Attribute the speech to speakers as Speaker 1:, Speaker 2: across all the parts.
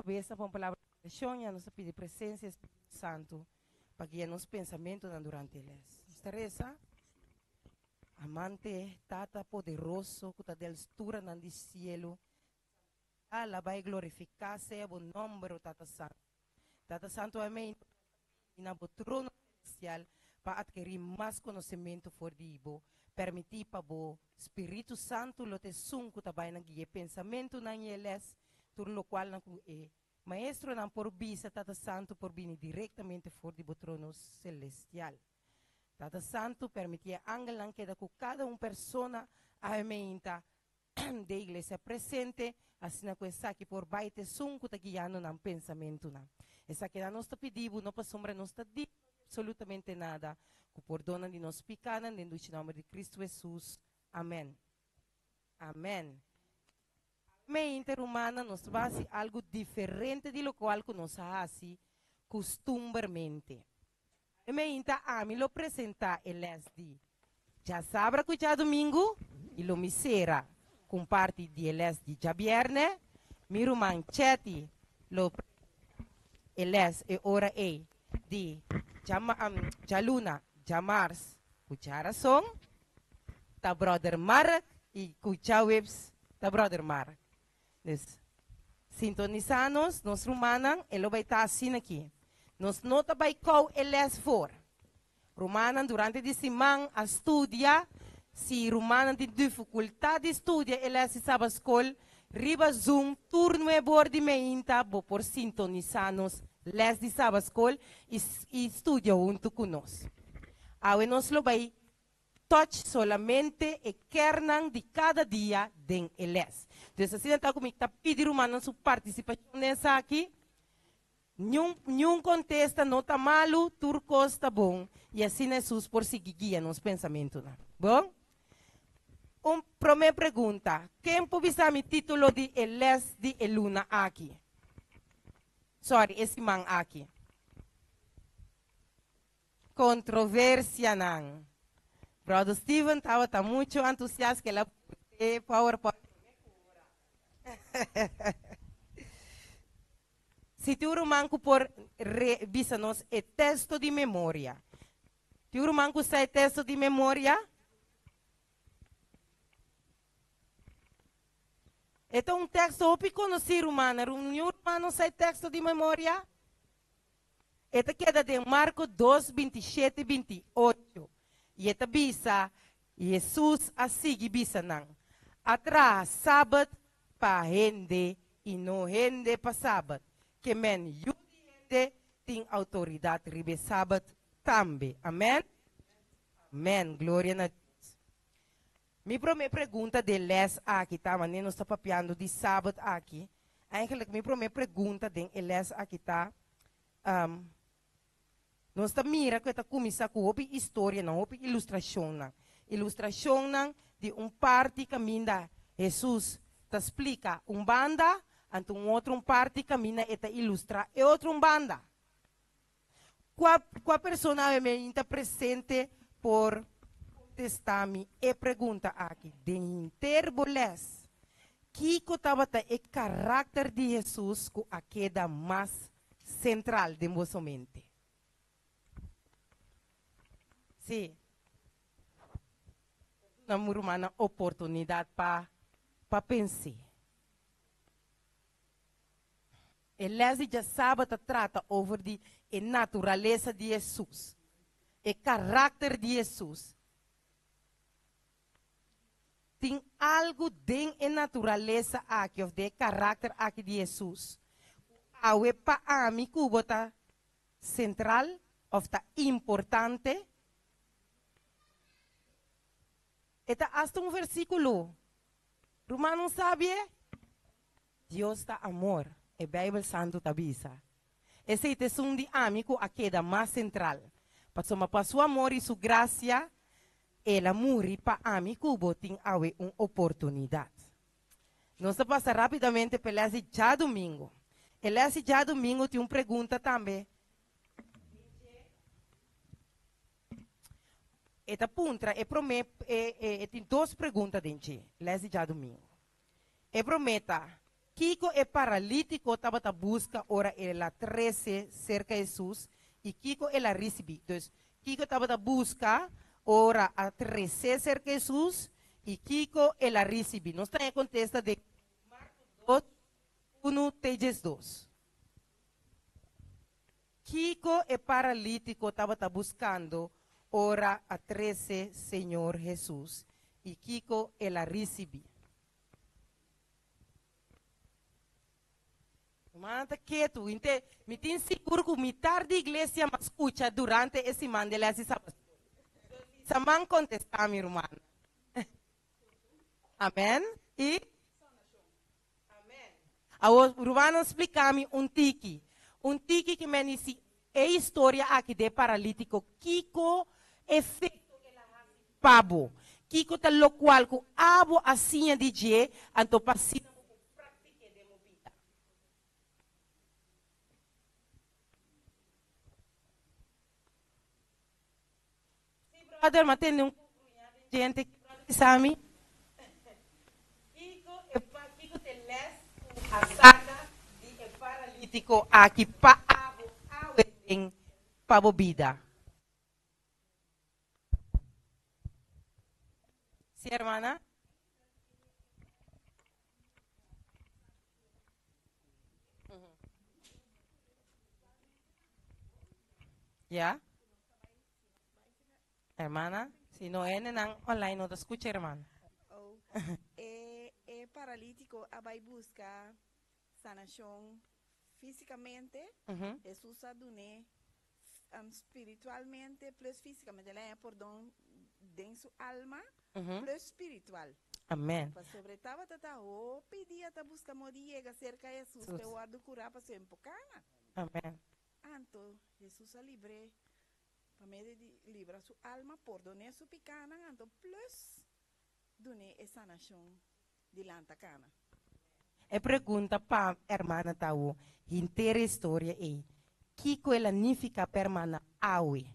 Speaker 1: cabeça para uma palavra de oração e nos pedir presença Espírito Santo para guiar nos pensamentos durante eles. Teresa, amante, tata poderoso, que está del altura no cielo, ela vai glorificar-se o nome Tata Santo. Tata Santo, amém, na trono celestial para adquirir mais conhecimento for dibo, permitir para o Espírito Santo lo te sunco também na guia pensamento na eles, por lo qual na maestro não por bisa Tata Santo por vir diretamente for dibo trono celestial. Tata Santo permitir angel que da cada persona a ementa da igreja presente, assim na coisa que por baite sunco tá guiando na pensamento na. Essa que nós está pedindo, não para sombra nós está dito absolutamente nada. Que por dona de nós picana, dentro do nome de Cristo Jesus. Amém. Amém. Amém, interhumana, nós fazemos algo diferente de lo qual que nós fazemos costumemente. Amém, então, a mim lo apresentar LSD. Já sabe que já domingo, e lo misera com parte de LSD já viernes, mi romancheti lo LS e ora e di já luna, já mars, cuchara song, ta brother Mark e cucha webs, ta brother Mark. Dus, sintonizanos, nos romanan, e lo vai estar assim aqui. Nos nota vai qual LS for. Romanan durante di semana a studia, si romanan di dificuldade de studia, LS sabe escola, riba Zoom, turno e bordi meinta, bo por sintonizanos, les di sabe escola e studia junto conosco. Awe nos lo vai touch solamente e kernan de cada dia den LS. Então, assim, está comigo, está pedindo romano sua participação nessa aqui. Nenhum contesta, não está malo, turco está bom. E assim Jesus por seguir guia nos pensamentos. Bom? Primeira pergunta. Quem pode saber o título de LS de Eluna aqui? Sorry, esse man aqui. Controvérsia não. Brother Steven estava muito entusiasta que ela PowerPoint. Se tu romanco por revisar-nos o texto de memória. Tu romanco sai texto de memória? Então um texto opi conhecido humano, humano sai texto de memória? Esta queda de Marcos 2, 27 e 28. E esta bisa, Jesus a seguir bisa não. Atrás, sábado, para rende e não rende para sábado. Que men, judiente tem autoridade ribe sábado também. Amém? Amém. Glória a Deus. Minha primeira pergunta de les aqui, tá? Mas nós está papiando de sábado aqui. Eigenlijk, minha primeira pergunta de les aqui, tá? Nós está mira que está começando com uma história, não, uma ilustração, não. Ilustração, não, de parte caminho Jesus te explica banda, então outro parte caminha e te ilustra e outro banda. Qual pessoa está presente por contestar-me e pergunta aqui, de interboles, que estava o caráter de Jesus que a queda mais central de nossa mente? Sim. Uma oportunidade para pensar. Ele já sabe que trata over a natureza de Jesus, o caráter de Jesus. Tem algo dentro da natureza aqui, ou de caráter aqui de Jesus. Awe para mim que está central, ou está importante. Está hasta versículo. Romano sabe? Deus está amor. A Bíblia Santo avisa. Esse é um de amigo a queda mais central. Para seu amor e sua graça, ela morre para amigo tem uma oportunidade. Nós vamos passar rapidamente para esse já domingo. Esse já domingo tem uma pergunta também. Esta punta tem duas perguntas dentro. Esse já domingo. E prometa Kiko é paralítico, estava a busca, ora ela 13 cerca de Jesus, e Kiko ela recebe. Então, Kiko estava a busca, ora a 13 cerca de Jesus, e Kiko ela recebe. Nós estamos em contexto de Marcos 2, 1, 3, 2. Kiko é paralítico, estava buscando, ora a 13 Senhor Jesus, e Kiko ela recebe. Manda quieto, me tem seguro que metade da igreja me escuta durante esse mandela esse sábado. Saman contestar, minha irmã. Amém? E? Amém. A urbana explicar-me um tiki que me disse, é história aqui de paralítico, Kiko efeito pabo. Kiko tá lo qual que abo assim de je, anto passina prática de movida. Brother, mas tem gente que sabe. Kiko te les a saga de paralítico aqui pa abo em pa bebida. Sí, hermana. ¿Ya? Hermana, si no es en online, no te escucha, hermana.
Speaker 2: Oh, paralítico vai buscar sanação fisicamente, Jesus adune espiritualmente plus fisicamente, ele é por dom de sua alma plus espiritual.
Speaker 1: Amém.
Speaker 2: Para sobre tava tata o pedia ta busca modiega cerca de Jesus te guardo curar para ser empocana.
Speaker 1: Amém.
Speaker 2: Anto Jesus a libre para me libra sua alma por donar sua picana, anto plus dune essa sanação de lanta cana.
Speaker 1: E pergunta para a hermana Tau, inteira história é, que ela significa para a hermana Aue?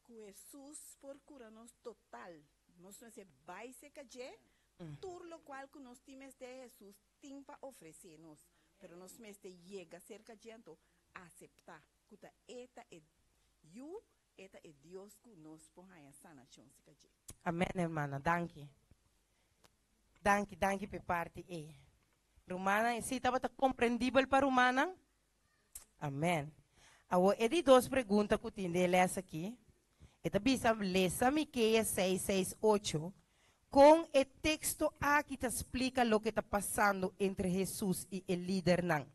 Speaker 2: Jesus por cura-nos total, nós não se vai se cair, tudo lo qual que nós temos de Jesus tem para oferecer-nos, pero nós mesmo chega cerca de então aceitar, que eta é you, eta é Deus que nos põe a sanação se cair.
Speaker 1: Amém, hermana, danke. Danke por parte e. Romana, se estava compreendível para Romana? Amém. Agora, é de duas perguntas que eu tenho de ler aqui. Esta bisa lesa Miqueias 6:6-8. Com o texto aqui te explica o que está passando entre Jesus e o líder não.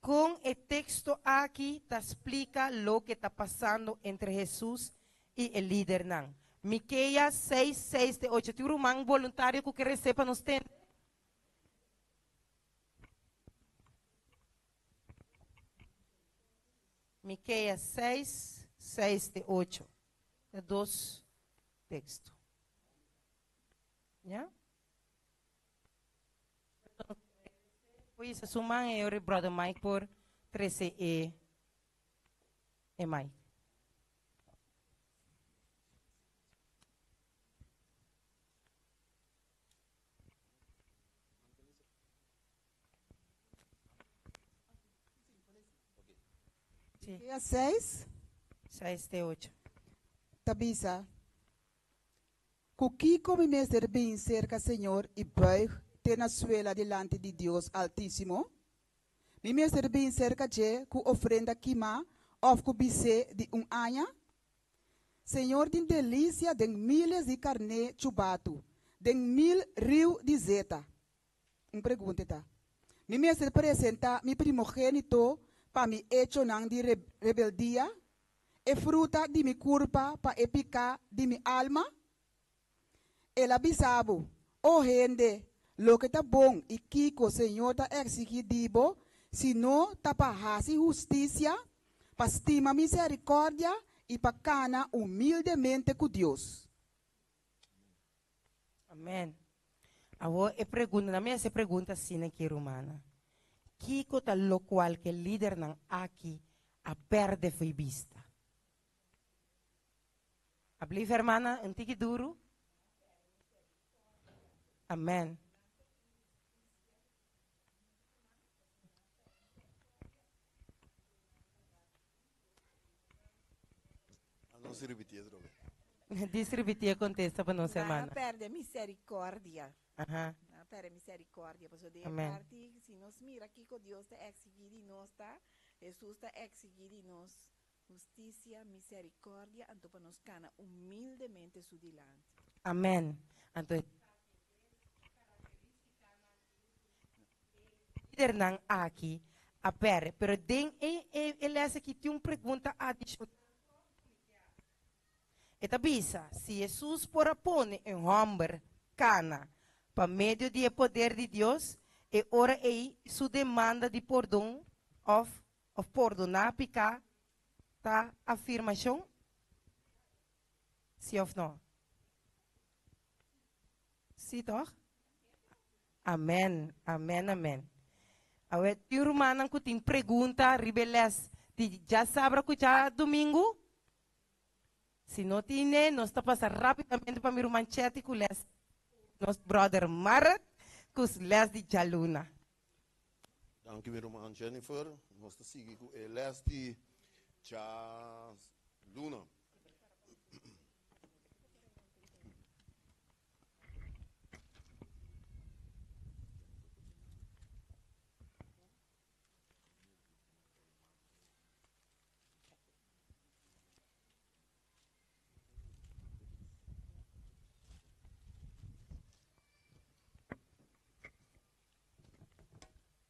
Speaker 1: Com o texto aqui te explica o que está passando entre Jesus e o líder não. Miqueias 6:6-8. Tem um irmão voluntário que receba nos tem. Miqueias 6:6-8. É dois textos. Já? Pois, sumang eu brother Mike por 13 e Mike.
Speaker 3: Dia 6,
Speaker 1: 6:8.
Speaker 3: Tabisa. Kukiko me mestre bem cerca, Senhor, e buig ter na suela delante de Deus Altíssimo. Me mestre bem cerca de ku ofrenda kima of ku bise de anha. Senhor, din delícia de miles de carne chubatu, de 1000 rio de zeta. Pergunta tá. Me mestre apresenta mi primogênito para mi hecho nang di rebeldia, e fruta di mi culpa para epicar di mi alma. El abisabo, o gente, lo que está bom e kiko Senhor ta exigidibo, se não ta pa hasi justicia, pa estima misericórdia e pa cana humildemente com Deus.
Speaker 1: Amém. Agora, na minha pergunta assim aqui, romana. Kiko ta lo qual que líder não aqui a perde foi vista. Alsjeblieft, hermana, een tikje duro. Amen.
Speaker 4: Non si ripete troppo.
Speaker 1: Distributie contesta para nossa
Speaker 2: Na
Speaker 1: hermana.
Speaker 2: perde misericórdia.
Speaker 1: Ajá.
Speaker 2: Na perde misericórdia. Por de
Speaker 1: Amém.
Speaker 2: parte, se nos mira aqui com Deus está exigir de nós, tá? Jesus está exigir de nós justiça, misericórdia, então para nos cana humildemente su dilante.
Speaker 1: Amen. Então, líder não aqui, a pere, pero den ele essa que tem uma pergunta adicional. Eta bisa, se Jesus por pone um homem cana para meio do poder de Deus, e ora aí sua demanda de perdão of perdonar picar tá afirmação? Sim ou não? Sim, toch? Amen, amen, amen. Awe tiru manang ko tin pergunta ribeles ti já sabe que já domingo? Se não tiene, nós está passando rapidamente para meu manchete com les nosso brother Marat com os les de Jaluna.
Speaker 4: Dank u weer, man Jennifer. Nós te seguir com a les de Luna.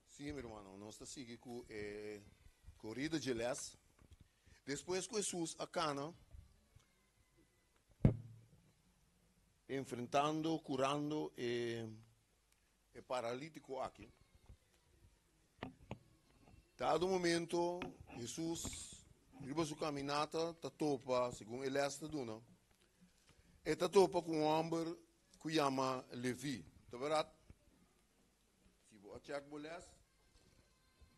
Speaker 4: Sim, meu irmão, nós te seguir com a corrida de les. Depois que Jesus a cana, enfrentando, curando o paralítico aqui. Dado momento, Jesus, riba sua caminhada, ta topa, segundo ele está dando, e ta topa com um homem que chama Levi. Tá verdade? Se você check boles,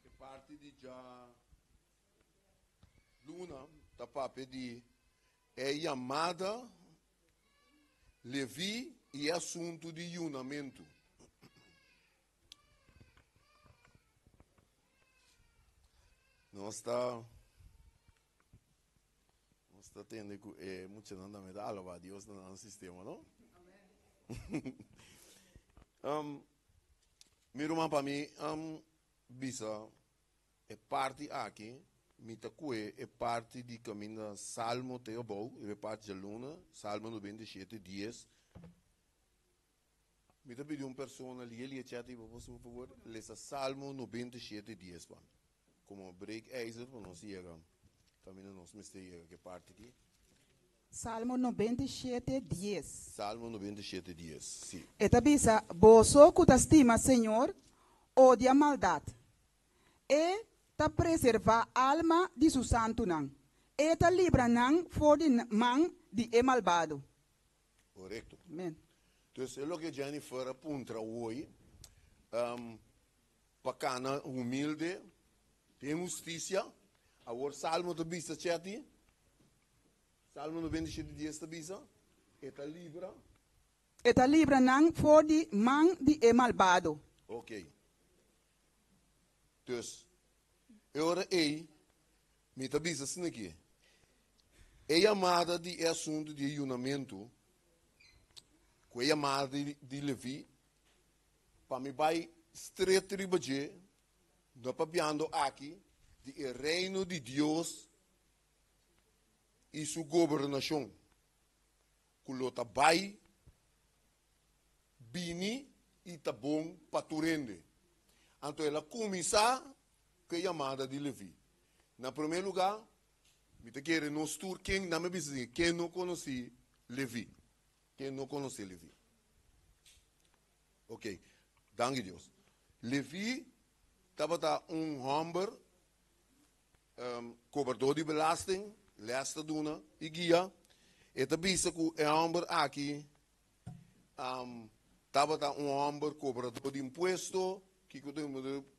Speaker 4: é parte de já Luna, tá para pedir, é chamada Levi e assunto de junamento. Nós está tendo que muito nada me dá a Deus no sistema, não? Meu irmão para mim, bisa é parte aqui, mitacué é parte de caminho Salmo Teobou, é parte de Luna, Salmo 97, 10. Me te pedi pessoa ali, ele é chati, por favor, lesa Salmo 97, 10, mano. Como break ijzer, para nós chegar. Também nós me chegar que parte aqui.
Speaker 3: Salmo 97, 10.
Speaker 4: Salmo 97, 10, sim.
Speaker 3: Eta bisa, boso que estima, Senhor, odia a maldade. E ta preserva a alma de su santo nan. E ta libra nan for de man de malvado.
Speaker 4: Correto.
Speaker 3: Amen.
Speaker 4: Então, é o que Jennifer apunta hoje. Bacana, humilde, tem justiça. Agora, Salmo de Bisa, chati. Salmo 97, 10 de Bisa. Eta libra.
Speaker 3: E ta libra nan for de man de malvado.
Speaker 4: Ok. Dus, agora me está dizendo assim aqui. É amada de assunto de junamento, que é amada de Levi, para me vai estreito ribaje, não papiando aqui, de reino de Deus e sua governação. Que lo tabai, bini e tá bom para tu rende. Então ela começa que é chamada de Levi. Na primeiro lugar, me te quer nos tour quem não me diz quem não conhece Levi. Quem não conhece Levi. Ok, danke Deus. Levi estava homem cobrador de belasting, lesta duna e guia. E também se que é homem aqui estava homem cobrador de imposto. Que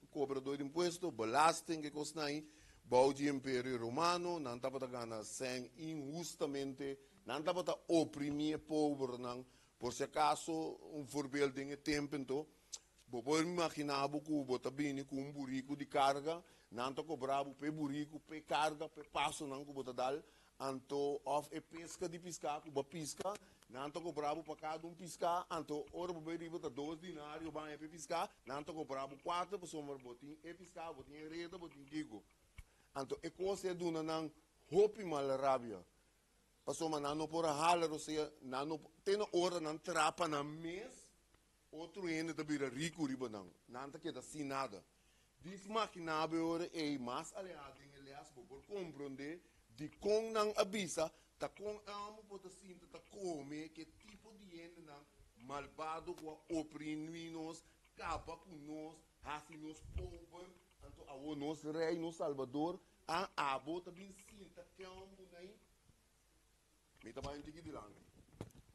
Speaker 4: cobrador de imposto, belasting que costa aí, bau de Império Romano, não estava ganhando sem injustamente Não tá para oprimir pobre, não. Por se acaso, voorbeeld em tempo, então, vou imaginar que bota bem com burrico de carga, não tá cobrado pe burrico, pe carga, pe passo, não que bota dal, anto of e pesca de piscar, que bota pisca, não tá cobrado para cada piscar, anto ora vou ir bota 2 dinários, vai pe piscar, não tá cobrado 4, para somar botin e piscar, botin reda, botin gigo. Anto e coisa é duna não hopi mal rabia. Passou uma não por haler, ou seja, não tem hora não trapa na mês, outro ainda tá vira rico riba não tá que assim nada. Diz máquina agora é mais aliado em aliás por compreender de com não avisa, tá com amo por assim tá come que tipo de ainda não malvado com oprimidos, capa com nós, assim nos pobre, então a nós rei no Salvador, a abo também sinta que é um bonai. Me também tem que ir lá.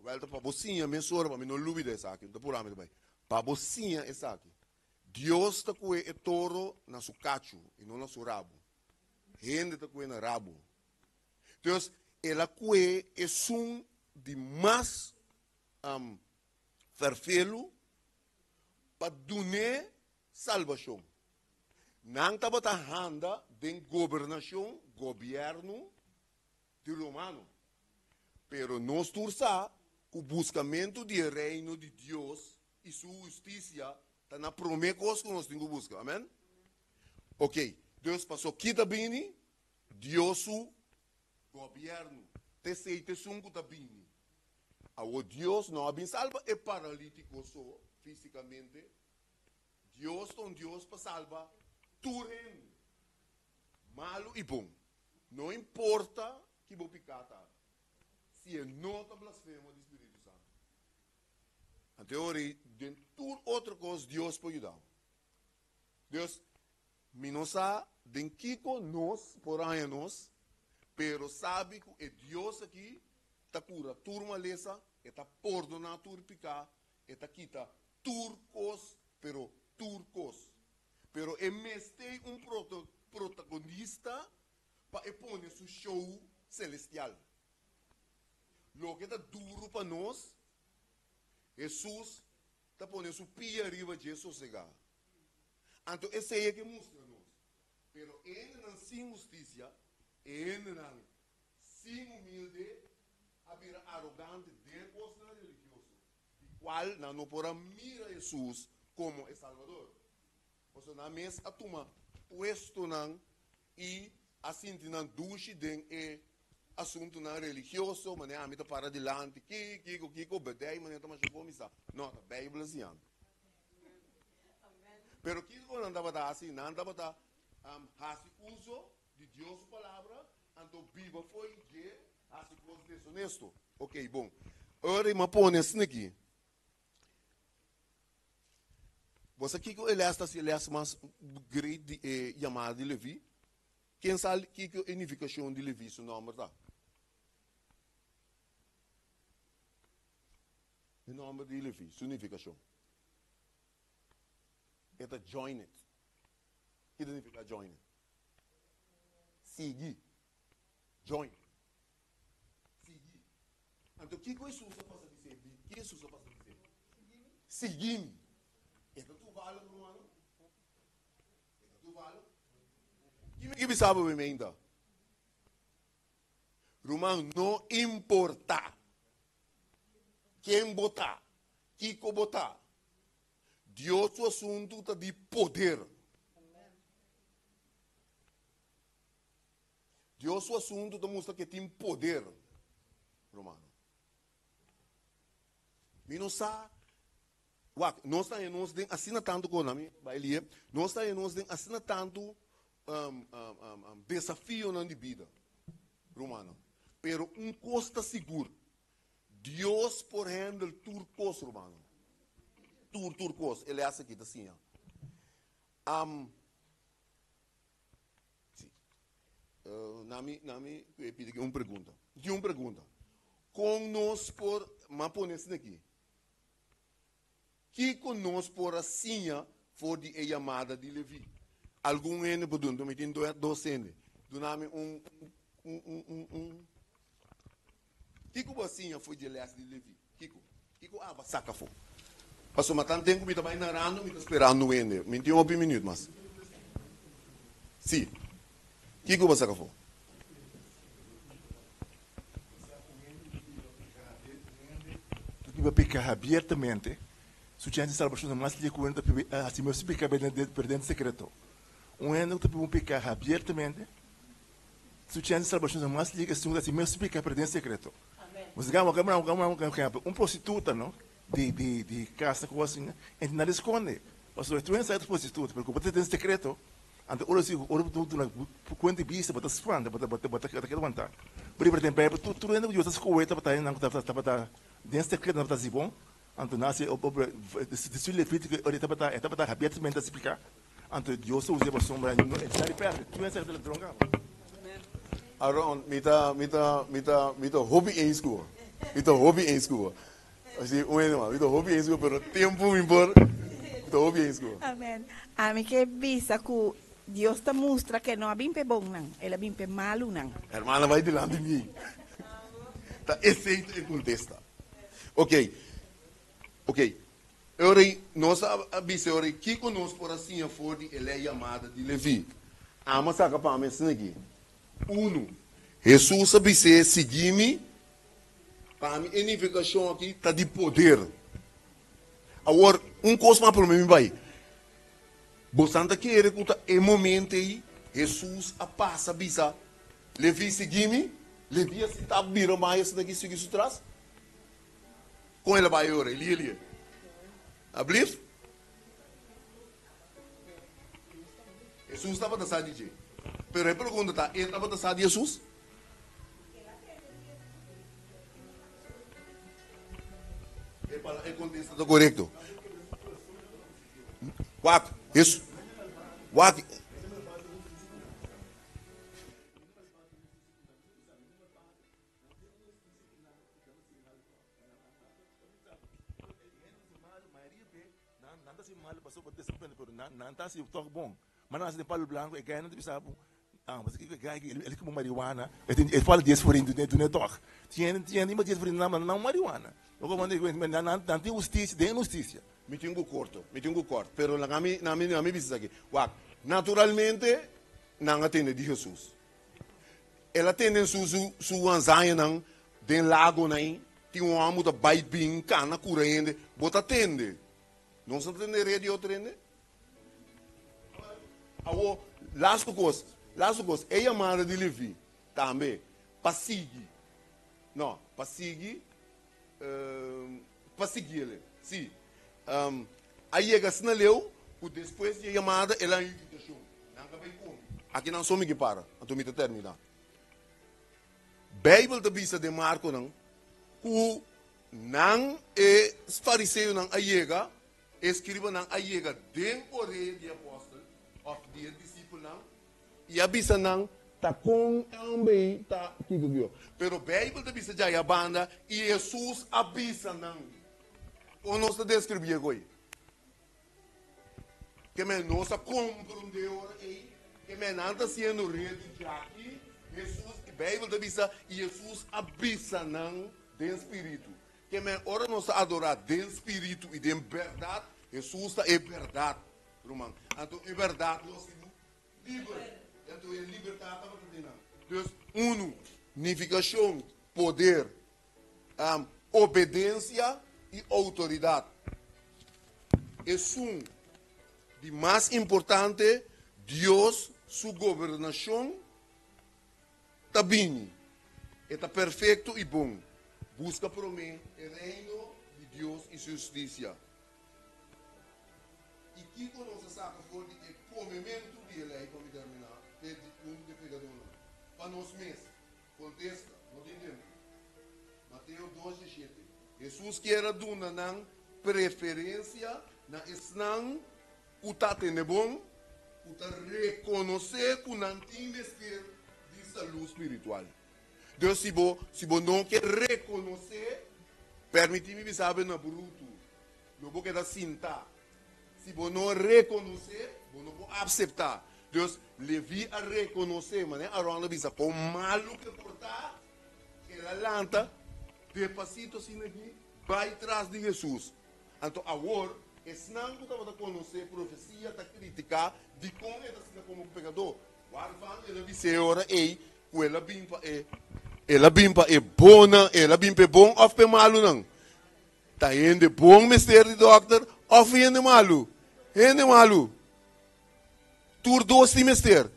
Speaker 4: Volta para bocinha, me sora, mas não lubi dessa aqui. Não por também. Para bocinha essa aqui. Deus está com o touro na seu cacho e não na seu rabo. Gente está com o rabo. Então, ela com é um de mais perfeito para dar salvação. Não está para handa de governação, governo de romano. Pero nós tursa o buscamento do reino de Deus e sua justiça está na primeira coisa que nós temos que buscar. Amém? Ok. Deus passou aqui também, Deus o governo. Te sei, te sungo também. O Deus não é salva, é paralítico só, fisicamente. Deus é um Deus para salvar tu reino. Malo e bom. Não importa que vou picar, tá? Se não está blasfemo do Espírito Santo. A teoria de tudo outra coisa Deus pode ajudar. Deus me não sabe de que nós por aí nós, pero sabe que é Deus aqui está cura turma lesa, está perdonar tur picar, está quita turcos, pero turcos. Pero é meste protagonista para pôr seu show celestial. Lo que está duro para nós, Jesus está pondo sua pia arriba de sossegar. Então, esse é que mostra nós. Pero ele não sem justiça, ele não sem humilde, haverá arrogante, depois não religioso. O qual não pode mirar Jesus como o Salvador. Ou seja, na mesa a toma puesto não e assim não duche den e assunto não religioso, mas a meta para adelante, que bedei, mas não mais comissão. Não, a Bíblia assim. Pero que não andava assim, não andava da fazer uso de Deus palavra, então viva foi que assim coisa desonesto. Ok, bom. Agora me põe assim aqui. Você aqui que ele está se ele é mais grande chamado de Levi. Quem sabe que a unificação de Levi seu nome tá? O nome de Levi, sua unificação. É join it. O que significa join it? Seguir. Join. Seguir. Então, o que Jesus passa a dizer? O que Jesus passa a dizer? Seguir. É que tu vale, Romano? É que tu vale? O que sabe o ainda? Romano, não importa quem botar, que botar. Deus o assunto está de poder. Deus o assunto está mostra que tem poder, Romano. Me não sabe. Nós estamos assina tanto com a minha, nós estamos assina tanto desafio na vida, Romano. Pero costa seguro. Deus por handle turcos, Romano. Turcos, ele acha aqui assim, Nami, pedi uma pergunta. Com nós por, mas põe isso aqui. Que conosco por assim for de chamada de Levi. Algum ene budun, do metin dois ene. Do nome Kiko basinha foi de Elias de Levi. Kiko aba saca fo. Passou matando tempo, me estava narrando, me esperando no ende. 21 minutos, mas. Sim. Kiko saca fo.
Speaker 5: Tu vai pecar abertamente. Se tinha de salvação, mas lhe conta assim meu se pecar perdendo secreto. Ende tu vai pecar abertamente. Se tinha de salvação, mas lhe assim meu se pecar perdendo secreto. Mas prostituta, não? De casa com assim, e não esconde. Mas tu é certo prostituta, porque você tem secreto. Ante ora se ora tu na quanto vista, bota spanda, bota aquele levantar. Por exemplo, tu ainda usa essa coisa para não tá dentro secreto não tá assim bom. Ante nasce de sul lefite ora tá para abertamente explicar. Ante Deus usa para sombra, não é de perto. Tu é certo dronga.
Speaker 4: Aron, mita hobby em school. Mita hobby em school. Assim, mita hobby em school, pero tempo impor. Mita hobby em school.
Speaker 2: Amém. A mim que visa que Deus te mostra que não é bem bom não, ele é bem malo não.
Speaker 4: Hermana vai delante de mim. Tá aceito e contesta. Ok. Ora, nós avisa ora que conosco por assim a for de ele é chamada de Levi. Ama saca para mim aqui. Jesus avisa seguir-me. Para mim, a unificação aqui está de poder. Agora, coisa mais para mim vai. Bostante que ele conta é momento aí, Jesus a passa bisa. Levi seguir-me, Levi assim tá vira mais daqui seguir isso atrás. Com ele vai ora, ele. Abrir? Jesus estava dançando de. Pero a pergunta tá, ele estava dançando de Jesus? É contexto do correto. 4. Isso. 4.
Speaker 5: Nada se mal passou por esse pano, não está se toque bom. Mas nós de palo branco e ganha não te sabe. Mas que ganha ele como marihuana, ele fala disso por indo dentro do toque. Tinha nem disso por não marihuana. Eu vou mandar não tem justiça, tem injustiça.
Speaker 4: Me tenho corto. Pero na minha visita aqui. Naturalmente, não atende de Jesus. Ela atende sua anzanha não, den lago não, tem homem da baibim, cana correndo, bota atende. Não se atende rede e outra atende? Last coisa, é chamada de Levi, também, para seguir. Não, para seguir ele, sim. Aí chega se não leu, depois de chamada, ela é invitação. Não vai como. Aqui não somos que para, então me termina. Bíblia da Bisa de Marco não, o não é fariseu não aí chega, escreva não aí chega dentro de apóstolo, ou de discípulo não, e a Bisa não tá com também tá que pero Bíblia da Bisa já é a banda e Jesus a Bisa não. Ou nós descrever agora. Que me nós compreendeu aí, que me não está sendo rede já aqui, Jesus, Bíblia da Bisa, e Jesus habita não de espírito. Que me ora nós adorar de espírito e de verdade, Jesus é verdade, irmão. Então é verdade, nós somos livres. Então é liberdade para Deus. Então, unificação, poder, obediência e autoridade. É um de mais importante, Deus, sua governação, está bem, está perfeito e bom. Busca por mim o reino de Deus e sua justiça. E que conosco sabe for de comimento de lei para me terminar, pede de pecador. Para nós mesmos, contesta, não entendemos. Mateus 12:7. Jesus quer a dona não preferência na esnang uta tene bom, uta reconhecer que não tem vestir de saúde espiritual. Deus se bo não quer reconhecer, permite-me saber na bruto, não vou querer cinta. Se bo não reconhecer, bo não vou aceitar. Deus levi a reconhecer, mas a ronda bisa com malo que portar, que ela lanta Despacito assim aqui, vai atrás de Jesus. Então, agora, esse não que estava a conhecer profecia, a criticar, de como ele está como pecador. Guarda, ele disse, ora, ei, ela bimpa é bona, ela bimpa é bom, ou é malo não. Tá indo bom mistério de doctor, ou indo malo. Indo malo. Tur dois de mistério.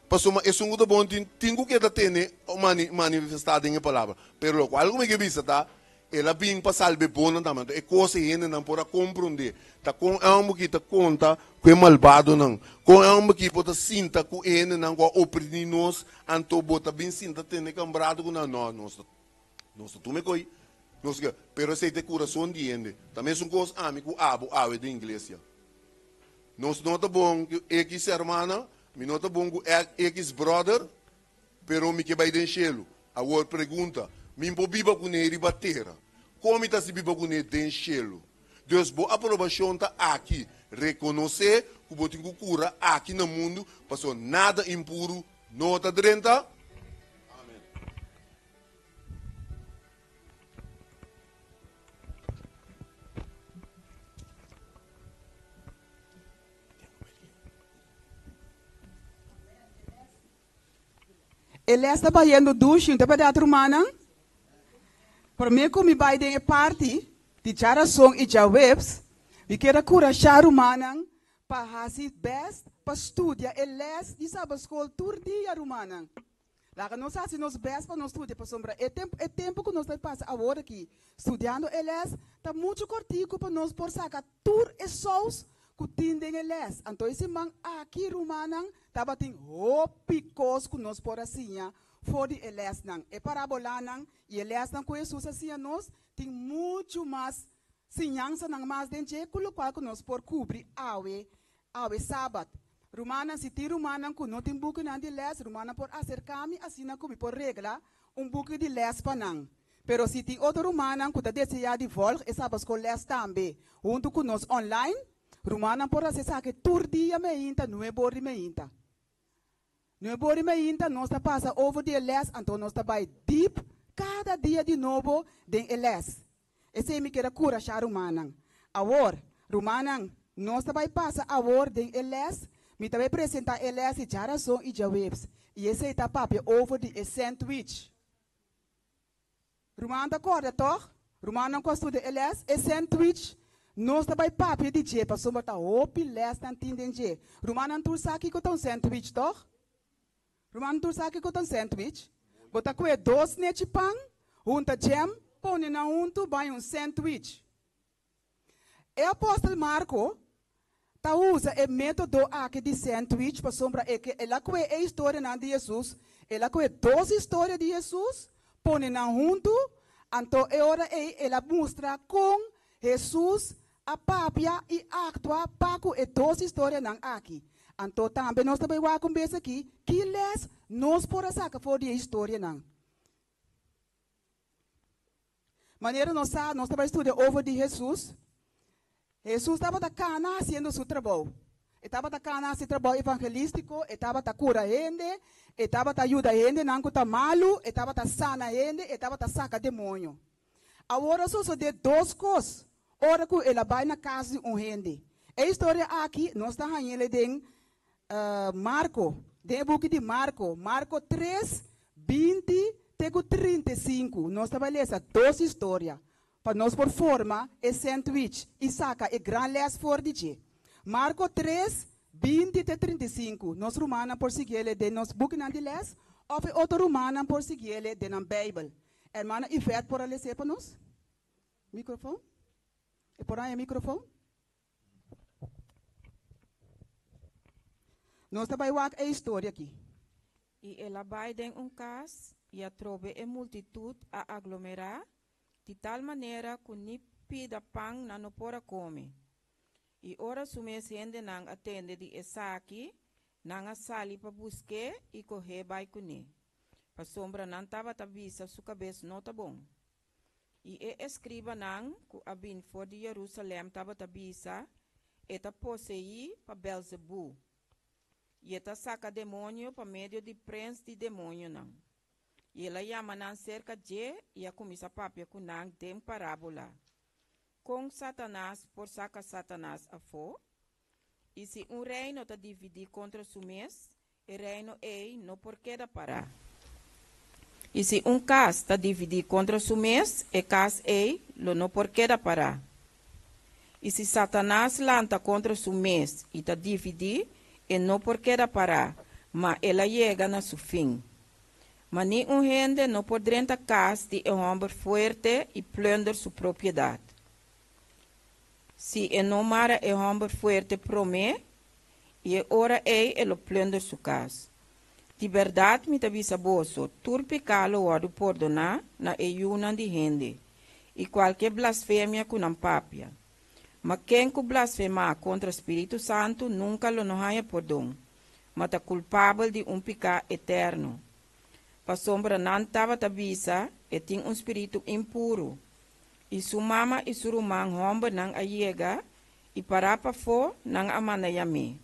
Speaker 4: Passou, é um muito bom, tenho que ter manifestado em a palavra. Pero, qual como é que visa, tá? Ela vem para salvar bom também. É coisa que não pode compreender. Tá com algo que tá conta que é malvado não. Com algo que pode sinta que ele não vai oprimir nós, anto bota bem sinta ter cambrado com nós. Nós tu me coi. Nós que, pero esse é de coração de ele. Também são coisas amigo abo de igreja. Nós não tá bom que ex irmã, me não tá bom que ex brother, pero me que vai deixá-lo. Agora pergunta, me biba com ele batera. Como está se biba com ele deixá-lo? Deus, boa aprovação está aqui. Reconhecer que você tem cura aqui no mundo, passou nada impuro, não está dentro. Amém.
Speaker 3: Ele está banhando duche, então para dar rumana. Por mim, como vai de parte de geração e já webs, me quero curar chá rumana para fazer best para estudar eles de sábado escola todo dia rumana. Lá que nós fazemos best para nós estudar para sombra. É tempo que nós passamos agora aqui estudando eles, está muito cortico para nós por sacar tudo e sós que tendem eles. Então esse man aqui rumana estava tem picos que nós por assim for de eles não. É parábola não e eles não com Jesus assim nós tem muito mais sinhança não mais dentro do qual que nós por cobrir awe sábado. Romana se tem romana que não tem book não de les, romana por acercar-me assim na como por regra book de les para não. Pero se tem outro romana que está desejar de volta, essa basco les também. Junto com nós online, romana por acessar que todo dia me inta, não é bori me inta. Não é bori me inta, nós está passa over de les, então nós está vai deep cada dia de novo de les. Esse é me quer cura chá romana. Agora, romana nós está vai passar agora de les. Me também apresentar eles e geração e jawebs. E esse é papo over de sandwich. Romano da corda, toch? Romano não gosta de eles, é sandwich. Nós também papo de je, para sombra tá opi les tan tinden je. Romano não sabe que com sandwich, toch? Romano não sabe que com sandwich. Bota com dois nete pão, junta jam, põe na junto, vai sandwich. É apóstolo Marco. Ta usa o método aqui de sandwich para sombra é que ela que é a história de Jesus, ela que é duas histórias de Jesus, põe na junto, então agora ela mostra com Jesus a papia e actua para que duas histórias não aqui. Então também nós também vamos conversar aqui que les nós por essa que for de história não. Maneira nós também estudar over de Jesus. Jesus estava da cana fazendo seu trabalho. Estava da cana fazendo trabalho evangelístico, estava da cura gente, estava da ajuda gente, não está malo, estava da sana gente, estava da saca demônio. Agora só de duas coisas. Ora que ela vai na casa de gente. A história aqui, nós estamos falando de Marco, de book de Marco, Marco 3, 20 até 35. Nós estamos lendo duas histórias. Para nós por forma é sandwich e saca é grande les for de Marco 3, 20 até 35. Nós romana por seguir de nós book na de les, ou outro romana por seguir de na Bible. Hermana, e vet por ler para nós? Microfone? E por aí microfone? Nós também vamos a história aqui.
Speaker 6: E ela vai em caso e a trobe a multitud a aglomerar de tal maneira que ni pida pão não pora come. E ora sumescende não atende de essa aqui, não a sali para buscar e correr vai com para sombra não estava tabisa sua cabeça não tá bom. E escriba não que a bin for de Jerusalém estava tabisa eta possuí para Belzebu. E eta saca demônio para meio de prensa de demônio não. E ela chama nan cerca de e a comissa papia com nan dem parábola. Com Satanás, por saca Satanás a fo. E se reino está dividido contra su mês, o reino não por queda parar. E se casa está dividido contra su mês, o casa lo não por queda parar. E se Satanás lanta contra su mês e está dividido, e não por queda parar, mas ela chega na su fim. Mas nenhum gente não pode entrar casa de homem forte e plundrar sua propriedade. Se não mara homem forte promete, e ora ele plundra sua casa. De verdade, me avisa bolso, todo pecado pode perdonar na ayuna de gente, e qualquer blasfêmia com não papia. Mas quem que blasfema contra o Espírito Santo nunca lo não haya perdão, mas é culpável de pecado eterno. Para sombra não estava avisa, e tem espírito impuro. E sua mama e sua irmã homem não ayega, e para fo não amanayame.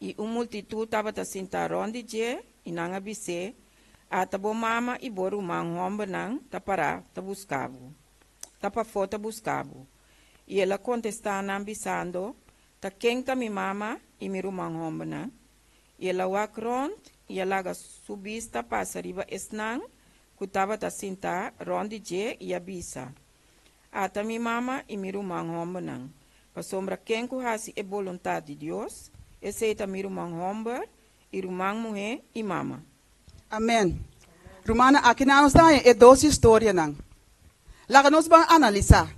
Speaker 6: E multitud estava sentada onde je, e não avise, até bo mama e bo irmã homem não tá para tá buscava. Tá para fo tá buscava. E ela contestando, avisando, tá quem tá minha mama e minha irmã homem não. E ela walk e ela subista passa riba esnang, que estava sentada onde je e avisa. Até minha mama e minha irmã homem não. Para sombra quem que hasi é vontade de Deus, aceita minha irmã homem, irmã mulher e mama.
Speaker 3: Amém. Romana, aqui nós temos duas histórias. Lá nós vamos analisar.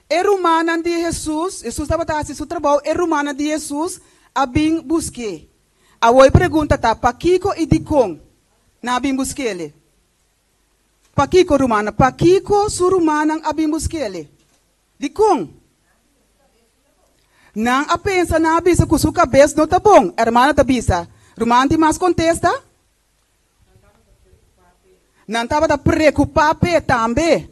Speaker 3: É romana de Jesus, Jesus estava fazendo seu trabalho, é romana de Jesus, a bem busquei. A oi pergunta tá, pa Kiko e de com, na bem busquei ele. Pa Kiko romana, pa Kiko su romana a bem busquei ele. De com. Não a pensa na bisa com sua cabeça não tá bom, hermana tá bisa. Romana de mais contesta? Não estava a preocupar também.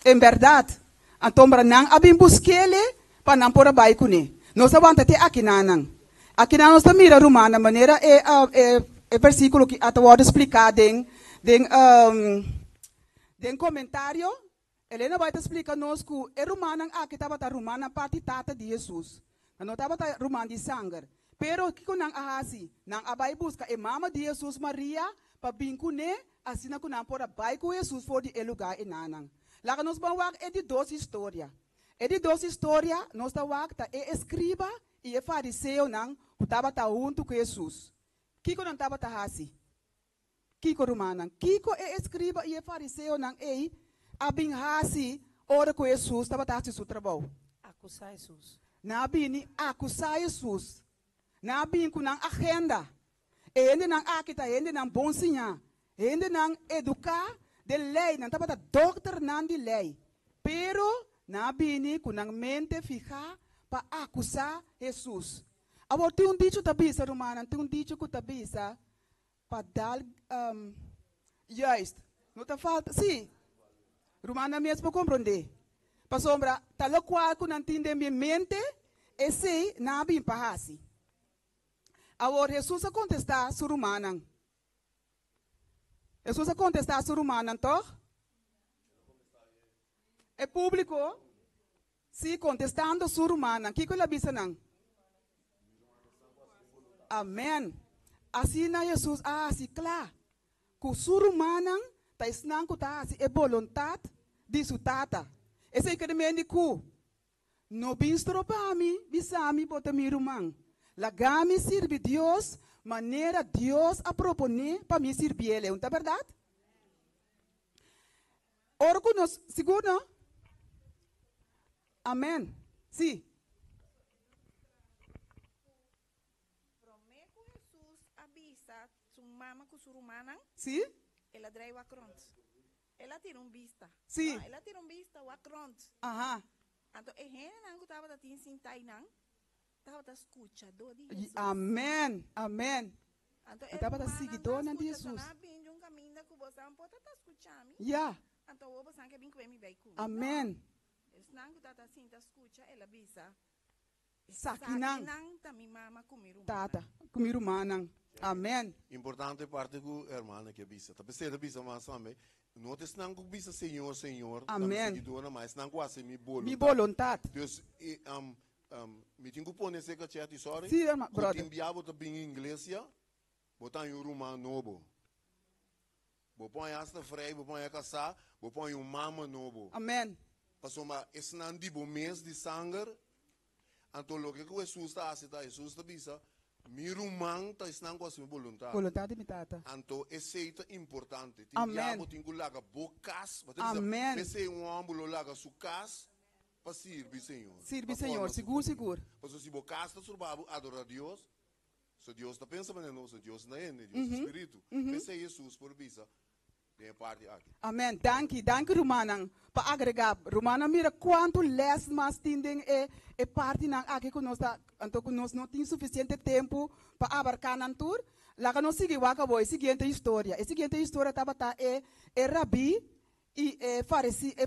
Speaker 3: Em verdade. Então, não abim busquele para não pôr a baixo com ele. Nós vamos ter aqui não. Aqui nós estamos mirando romana maneira é versículo que até vou explicar den comentário. Helena vai te explicar nós que é romana aqui estava a romana parte tata de Jesus. Não estava a romana de sangue. Pero que não ahasi, não abai busca a mama de Jesus Maria para bem com ele, assim não não pôr a baixo com Jesus for de lugar e nanang. Lá nós vamos ver de duas histórias. De duas histórias, nós vamos ver é escriba e é fariseu não, que estava junto com Jesus. Kiko não estava assim. Kiko romana. Kiko é escriba e é fariseu não, é abin assim, ora com Jesus, estava fazendo seu trabalho.
Speaker 1: Acusar Jesus.
Speaker 3: Na bini acusar Jesus. Na bin com não agenda. Ele não akita, ele não bom sinha. Ele não educar de lei, não estava doutor não de lei. Pero, na bini, com a mente fija para acusar Jesus. Agora, tem dicho tabisa, romana, tem dicho que tabisa para dar, justo. Não está falta, sim. Romana mesmo compreender. Para sombra, tal qual que não entende minha mente, esse na bini para assim. Agora, Jesus a contestar, su romana. Jesus a contestar a sua romana, então? É público? Sim, contestando a sua romana. O que ele avisa não? Amém. Assim na Jesus, assim, claro. Que a sua romana está ensinando que está é vontade de sua tata. Esse é o que ele diz que não bistro para mim, bisami bota minha romana. Lagami sirve Deus, maneira Deus a propor para me servir ele, não é verdade? Ora que nós, seguro? Amém. Sim.
Speaker 2: Prometo Jesus avisa sua mama com sua romana.
Speaker 3: Sim.
Speaker 2: Ela drive a cront. Ela tira vista.
Speaker 3: Sim.
Speaker 2: Ela tira vista o cront.
Speaker 3: Aham.
Speaker 2: Então, é gente não que estava a te ensinar não. Estava escutando de Jesus.
Speaker 3: Amém. Amém.
Speaker 2: Então,
Speaker 3: Estava a seguidor de Jesus. Yeah.
Speaker 2: Então, o você que vem com ele vai com.
Speaker 3: Amém.
Speaker 2: Não que está assim, está escuta, ela avisa.
Speaker 3: Sakinang.
Speaker 2: Sakinang também mama comigo.
Speaker 3: Tata, comigo manang. Amen.
Speaker 4: Importante parte com a irmã que bisa. Tá pensando bisa mas também. Não te senang com bisa Senhor, Senhor.
Speaker 3: Amen.
Speaker 4: Seguidora mas não quase me bolo.
Speaker 3: Mi voluntat.
Speaker 4: Dus me tenho que pôr nesse chat, sorry.
Speaker 3: Sim, irmã, brother.
Speaker 4: Quando enviava to bem inglês já, botar em romano novo. Bo põe esta frei, bo põe a caçar, bo põe mama novo.
Speaker 3: Amen.
Speaker 4: Passou uma esse não dibo mês de sangue. Então lo que Jesus está aceitar, Jesus está bisa. Mi rumang ta isnang ko sa voluntar.
Speaker 3: Voluntat mi tata.
Speaker 4: Anto esse é importante.
Speaker 3: Amen.
Speaker 4: Tinha laga bocas,
Speaker 3: Amen.
Speaker 4: esse um ambulo laga sucas para servir Senhor.
Speaker 3: Sirve, Senhor. Seguro, seguro.
Speaker 4: Porque se bocas está surbabo adorar a Deus, se Deus está pensando em nós, Deus não é, Deus é Espírito. Esse é Jesus por bisa. Tem parte aqui.
Speaker 3: Amen. Danke, danke Romanang. Para agregar, Romana mira quanto less mas tindem e parte nang aqui que nós tá, então que nós não tem suficiente tempo para abarcar nantur. Lá que nós seguimos waka boy, seguinte história. A seguinte história tava tá rabi e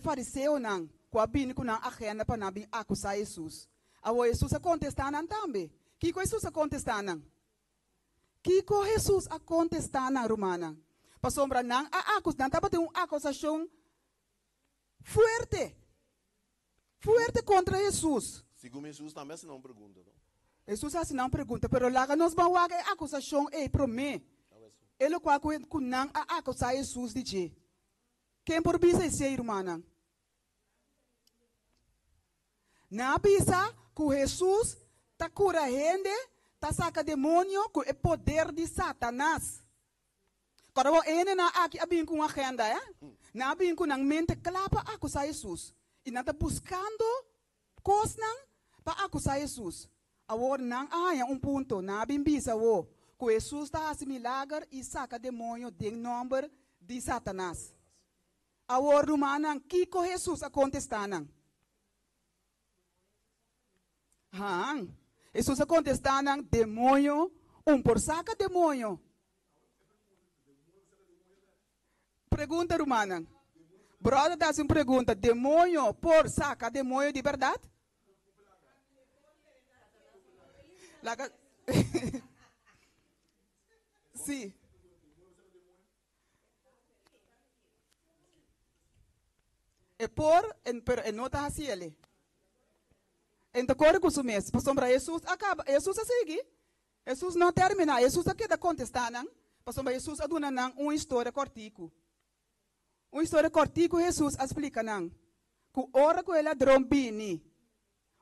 Speaker 3: fariseu nang, com bin com nang agenda para nabi acusar Jesus. Abo Jesus a contestar nang também. Que co Jesus a contestar nang? Que co Jesus a contestar nang Romana? Para sombra não, estava tendo uma acusação forte contra Jesus.
Speaker 4: Segundo Jesus também se não pergunta.
Speaker 3: Jesus assim não pergunta, mas lá nós vamos a acusação para mim. Ele qual que não acusar Jesus de quê? Quem por bisa esse irmão? Na bisa que Jesus tá cura gente, tá saca demônio com o poder de Satanás. Quando ele na aqui abin com agenda, na abin com nang mente clapa acusar Jesus e nada buscando coisas para acusar Jesus. Agora não há ponto na abin bisa wo que Jesus está a milagre e saca demônio de nome de Satanás. Agora Romana que com Jesus a contestar não. Jesus a contestar não demônio por saca demônio. Pergunta Romana. Brother dá uma pergunta. Demônio por saca demônio de verdade? Sim. E por en nota assim ele. Então corre com o mês. Para sombra Jesus acaba. Jesus a seguir. Jesus não termina. Jesus a queda contestar não. Para sombra Jesus aduna não uma história cortico. Uma história cortico Jesus explica não. Que ora que ela drombini.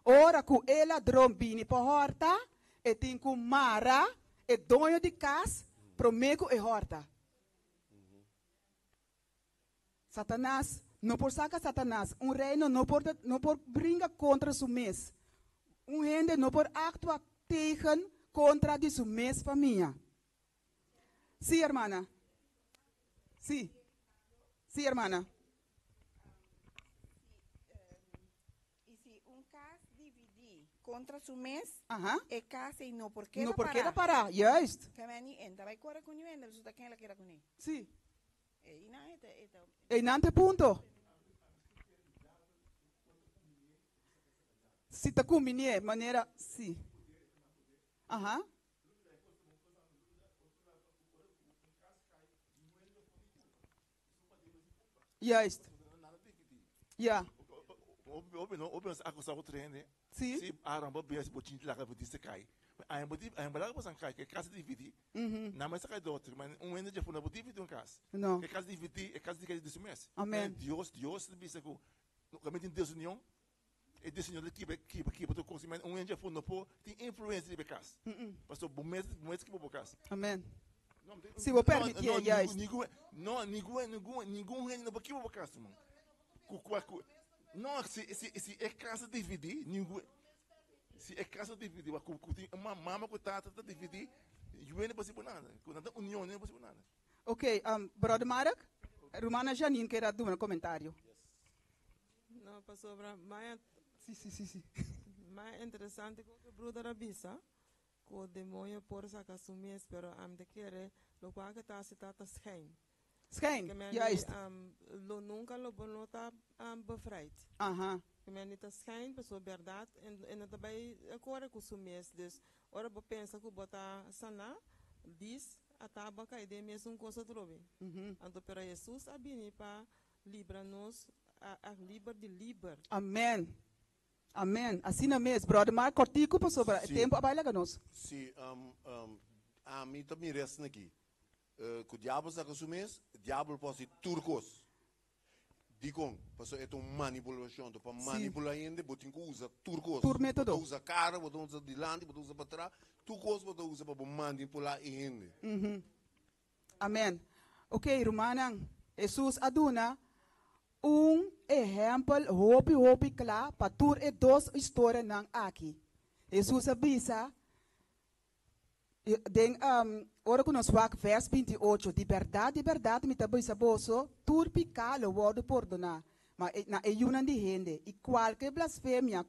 Speaker 3: Ora que ela drombini por horta e tem que mara e dono de casa promego e horta. Satanás não por saca Satanás reino não por brinca contra seu mês. Gente não por actuar tegen contra de sua mês família. Sim, hermana. Sim. Sim, hermana.
Speaker 2: E se caso dividir contra su mês,
Speaker 3: Ajá.
Speaker 2: e caso e não porque
Speaker 3: Não porque ela parar. Just.
Speaker 2: Kamani enta vai correr com ele, mas está quem ela quer com ele.
Speaker 3: Sim.
Speaker 2: E na eta
Speaker 3: E nante ponto. Se tá com minha maneira, sim. Aham. Juist. Ja.
Speaker 5: Open acusa o treine.
Speaker 3: Sim.
Speaker 5: Se aramba bem se botin lá que disse cai. Aí lá que cai que casa dividi. Na mais cai do outro, mas ende de funa dividi casa.
Speaker 3: Não.
Speaker 5: Que casa dividi, é casa de desse mês.
Speaker 3: Amém.
Speaker 5: Deus disse que no caminho de Deus união. E desse senhor que botou consumir ende de funa por tem influência de casa. Pastor, bom mês que vou casa.
Speaker 3: Amém. Se vou permitir, yes.
Speaker 5: Ninguém não porque vou casa, mano. Não, se é casa dividir, ninguém. Se é casa dividir, uma mama que tá dividir, não é possível nada. Quando a união não é possível nada.
Speaker 3: Ok, brother Marek, Romana Janine quer dar um comentário.
Speaker 6: Não, pastor, mas
Speaker 3: Sim.
Speaker 6: mais interessante que o brother Abisa, que o demônio por sacar sumir, pero am de querer, lo qual que está se trata schijn.
Speaker 3: Schijn,
Speaker 6: Que men
Speaker 3: juist.
Speaker 6: lo nunca lo bonota bevrijd.
Speaker 3: Aha.
Speaker 6: Que men niet schijn, pessoa verdade, en het daarbij corre com sumir, dus ora bo pensa que bota sana,
Speaker 7: diz a tabaca e de mesmo coisa trobe. Então, para Jesus, a bini para livrar-nos a livre de liber.
Speaker 3: Amém. Amém. Assim é mesmo, brother. Mas cortico para sobre
Speaker 4: Sim.
Speaker 3: tempo vai lá conosco.
Speaker 4: Sim, a mim também resta aqui. Que o diabo está com o mês, o diabo pode ser turcos. Digo, passou é uma manipulação, para manipular ainda, botem que usa turcos.
Speaker 3: Tur método.
Speaker 4: Botem usa cara, botem usa dilante, botem usa para trás, turcos botem usa para manipular ainda.
Speaker 3: Amém. Ok, Romanang, Jesus aduna exemplo hopi claro para tur e dos histórias nang aqui. Jesus avisa ora que nós vamos verso 28, de verdade, me tabu saboso, tur picalo word perdonar, mas na eyunan de gente, e qualquer blasfemia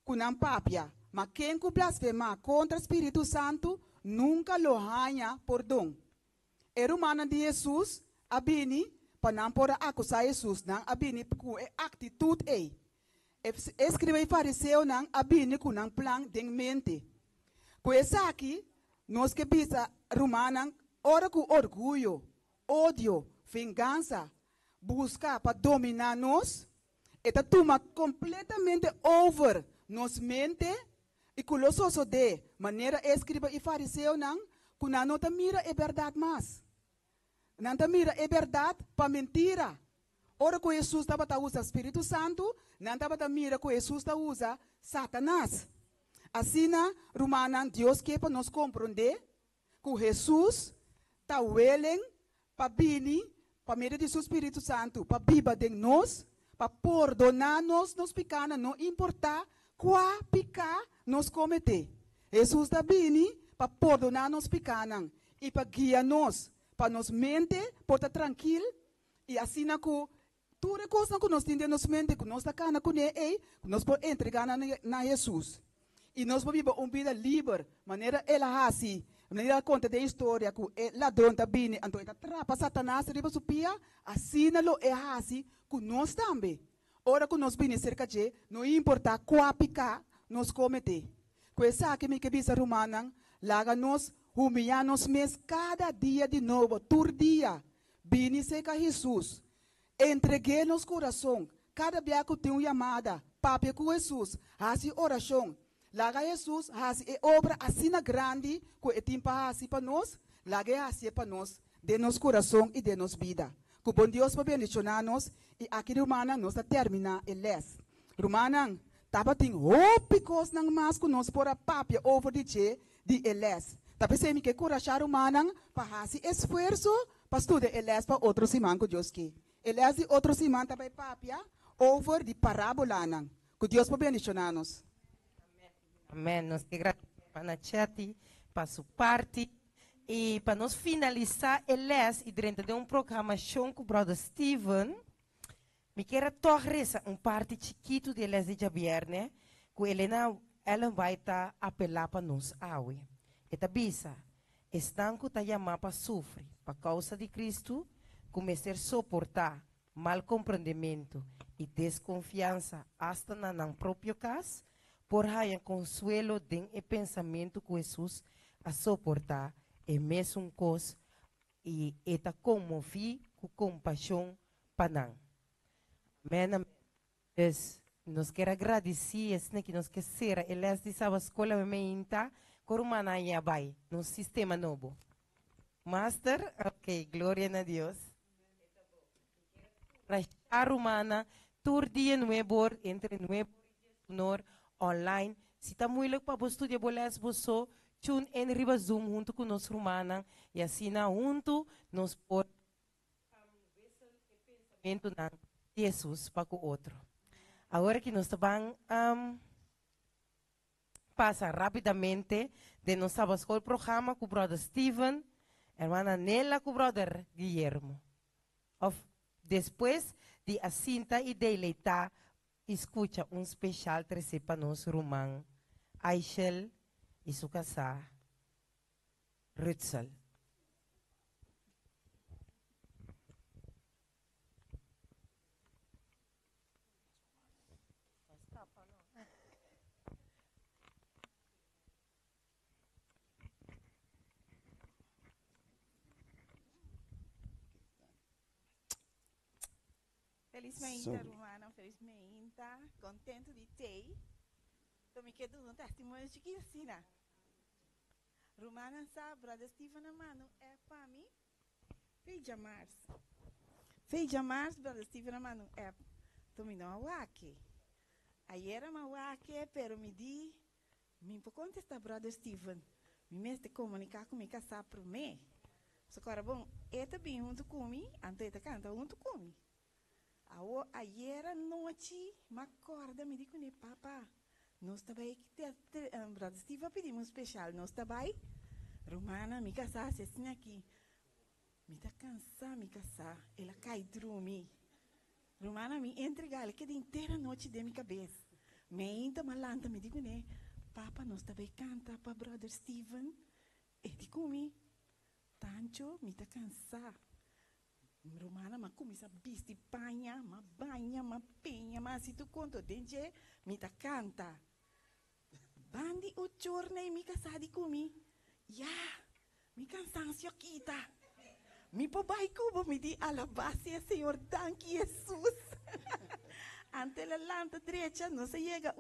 Speaker 3: kunang papia, mas quem que blasfema contra o Espírito Santo, nunca lo hanya perdão. Era humana de Jesus, abini, para não poder acusar Jesus, não, abini, com atitude ei. Escreve fariseu, não, abini, com um plan de mente. Com essa aqui, nós que bisa romana, ora com orgulho, ódio, vingança, busca para dominar nós, eta toma completamente over nos mente e colososo de maneira escriba e fariseu não, que não te mira é verdade mais. Não te mira é verdade para mentira. Ora que Jesus estava a usar Espírito Santo, não estava a mira que Jesus está usa Satanás. Assim, Romana, Deus quer para nos compreender que Jesus está willing para vir, para meio de seu Espírito Santo, para viver de nós, para perdonar-nos nos pecados, não importa qual pecado nos cometer. Jesus está vindo para perdonar nos pecados e para guiar-nos, para nos mente, para estar tranquilo, e assim, que tudo coisa que nós temos nos mente, que nós está cana com ele, que nós podemos entregar na Jesus. E nós vamos viver uma vida livre, maneira ela assim, maneira conta da história que o ladrão está vindo, então ele atrapa Satanás, riba supia, assim não é assim, que nós também. Ora que nós vimos cerca de, não importa qual pecado nós cometer. Com essa que me que bisa romana, laga nós humilhar nos mesmos cada dia de novo, todo dia, vini cerca Jesus, entreguei nos coração, cada dia que tem uma chamada, papi com Jesus, assim oração. Laga Jesus, hasi e obra assina grande, que é tempo hasi para nós, laga hasi para nós, de nos coração e de nos vida. Que bom Deus para bendicionar-nos, e aqui Romana nós a terminar e les. Romana, tava tem hópicos nang mas que nós por a papia over de eles. Tapi se me que corachar Romana, para hasi esforço, para estudar eles para outros irmãos que Deus quer. Eles e outros irmãos também papia over de parábola nang. Que Deus para bendicionar-nos.
Speaker 1: Amém. Nós te agradecemos para chat, para sua parte. E para nós finalizar, eles, e dentro de programação com o brother Steven, me quero tornar parte chiquito de eles de Javier, né? Que ela vai estar apelar para nós. E tabisa, estão que está chamando para sofrer, para causa de Cristo, começar a suportar mal compreendimento e desconfiança, hasta na próprio caso, por aí consuelo de pensamento que Jesus a suportar é mesmo coisa e eta comovi com compaixão para nós. Amém. Nós queremos agradecer, que nós queremos, eles disseram a escola meinta, corumana ia vai, no sistema novo. Master, ok, glória a Deus. A romana, todo dia nuevo, entre nuevo e honor, online. Se está muito para você estudar, você tune em riba Zoom junto com nós romana e assim junto nós por pensamento de Jesus para o outro. Agora que nós vamos passar rapidamente de nossa escola programa com o brother Steven, irmã Nela com o brother Guillermo. Depois de assinta e deleitar, escuta especial trece para nós romano, Aichel e sua casa, Rutzel.
Speaker 2: Felizmente, Romana, felizmente, contento de ter. Então, me quero um testemunho de assim, né? Romana sabe, brother Steven, mano, é para mim. Feija Mars, brother Steven, mano, é. Então, me não wake. Aí era uma wake, pero me di, me pode contestar, brother Steven. Me mestre comunicar comigo, sabe para mim. Só que agora, bom, ele bem junto comigo, antes ele canta junto comigo. Ayer à noite, me acorda, me diz, papá, nós também, brother Steve, pedimos especial, nós também, Romana, me casar, assim aqui, me tá cansada, me casar, ela cai dormir, Romana, me entregar, ela quer inteira noite de minha cabeça, me entra malanta, me diz, papá, nós também canta para brother Steven, e diz comigo, tanto, me tá cansada. Romana, ma começa a vestir panha, ma banha, ma penha, mas se tu conta dentro, me tá canta. Bandi o giorno e mi casadi comigo. Ya, mi cansancio quita. Mi papai cubo me di alabase, Senhor, danke Jesus. Ante la lanta derecha, no se llega,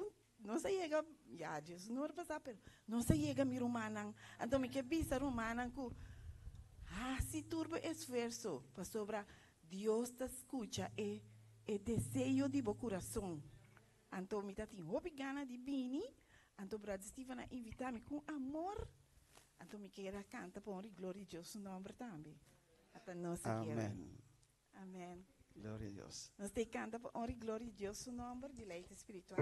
Speaker 2: ya, Jesus não vai passar, pero não se llega mi Romana. Então me que visa Romana, se turbo esforço para sobrar, Deus te escuta e desejo de meu coração. Então, me tem hobby gana de bini. Então, brother Steven invitar-me com amor. Então, me queira cantar para glória a Deus no nome também. Até nós
Speaker 8: Amém.
Speaker 2: Amém.
Speaker 8: Glória a Deus.
Speaker 2: Nós te canta para glória a Deus no nome de leite espiritual.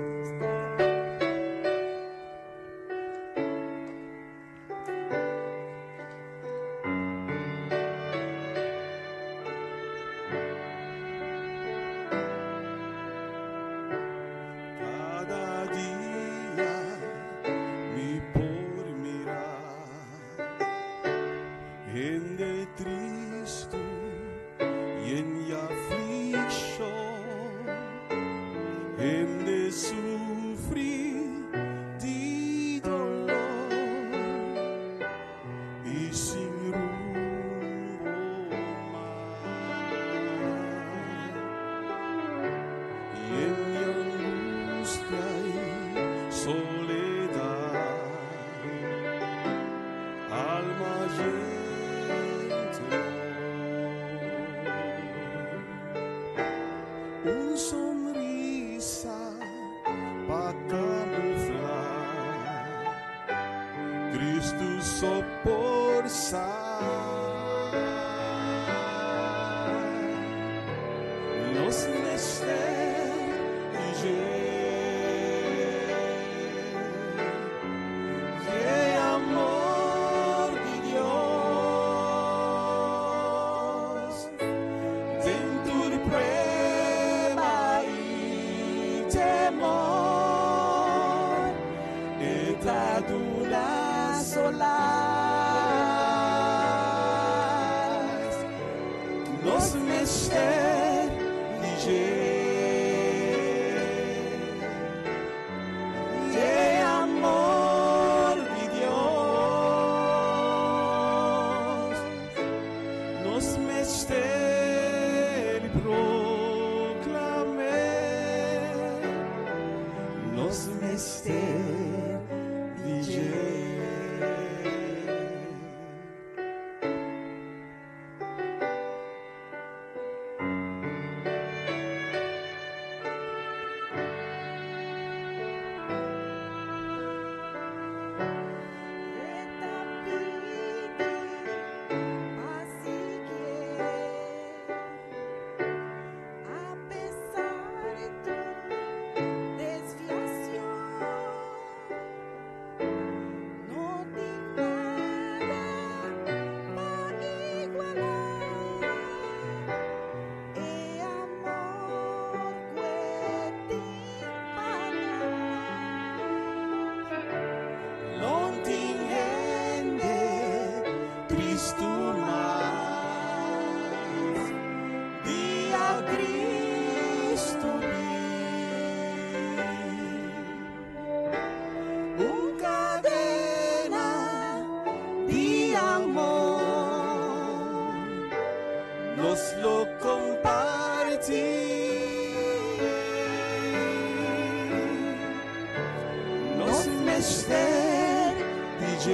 Speaker 8: mister DJ.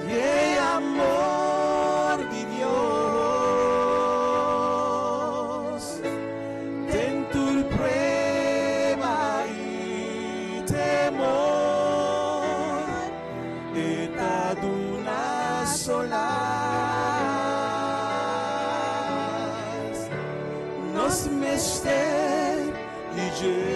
Speaker 8: Y amor de Dios, ten tu prueba y temor, eta duna solas, nos mister DJ.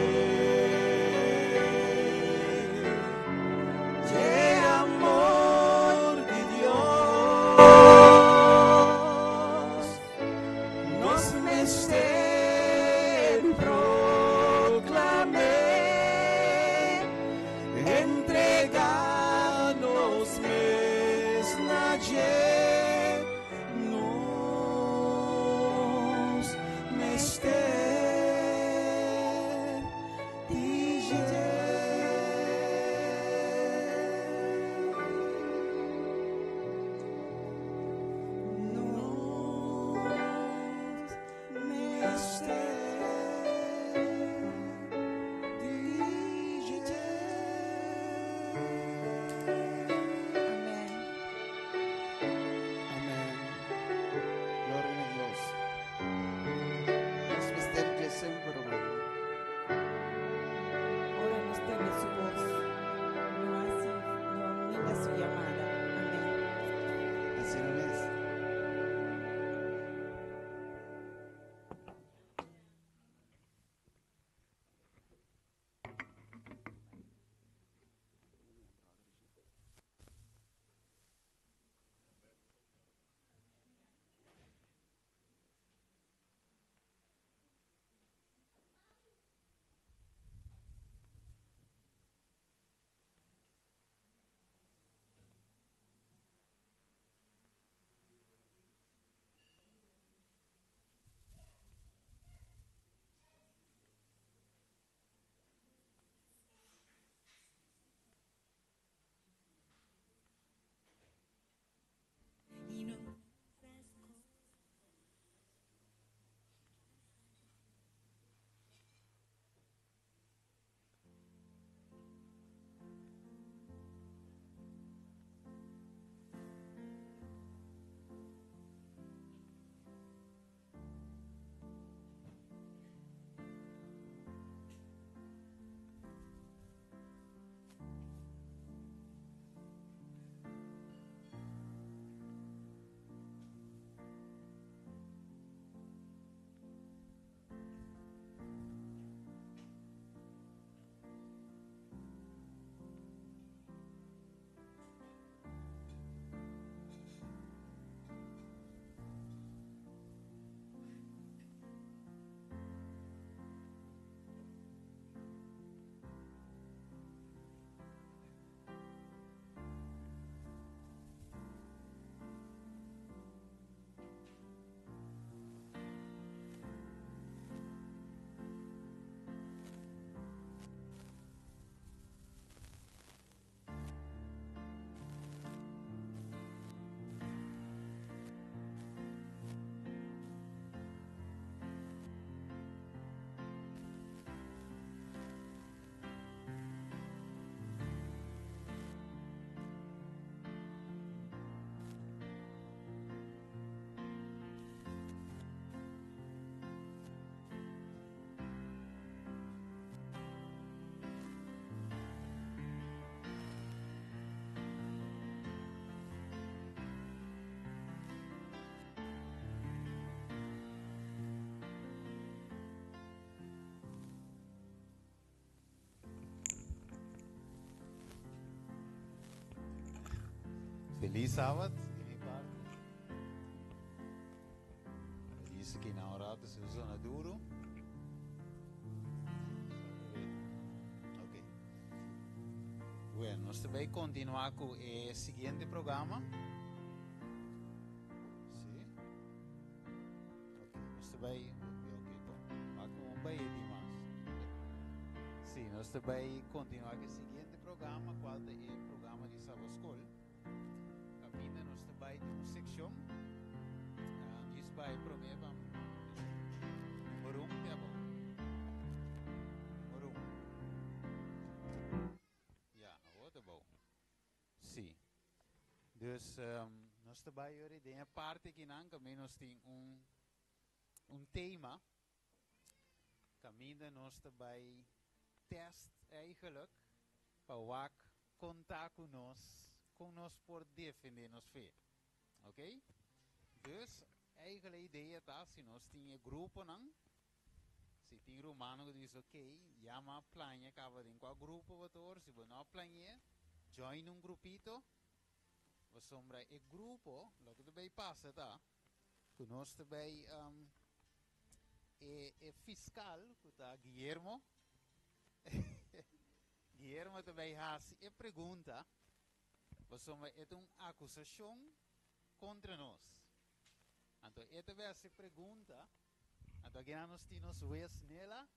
Speaker 9: Feliz sábado, mi parte. Feliz que na hora se usa na duro. Ok. Bueno, nós vamos continuar com o seguinte programa. Sim. Ok, nós vamos. Sim, nós vamos continuar com o seguinte programa, qual é o programa de Sábado Escola. Caminha nós vai ter uma secção, isso vai prometer número 1 de agora. Dus nós trabalhamos hoje tem a parte que não também nós tem tema. Caminho nós trabalhamos test eigenlijk para o contar com nós por defender nos fé, ok? Dus eigenlijk a ideia tá se nós tem grupo não, se tem romano que diz ok, já ma planje acaba de qual grupo votor, se não planje, join grupito. We sombra e grupo, lo que também passa, tá? Que nós também e fiscal, que tá Guillermo. Guillermo também faz e pergunta, we sombra é uma acusação contra nós. Então, é também essa pergunta, então que nós temos juiz nela,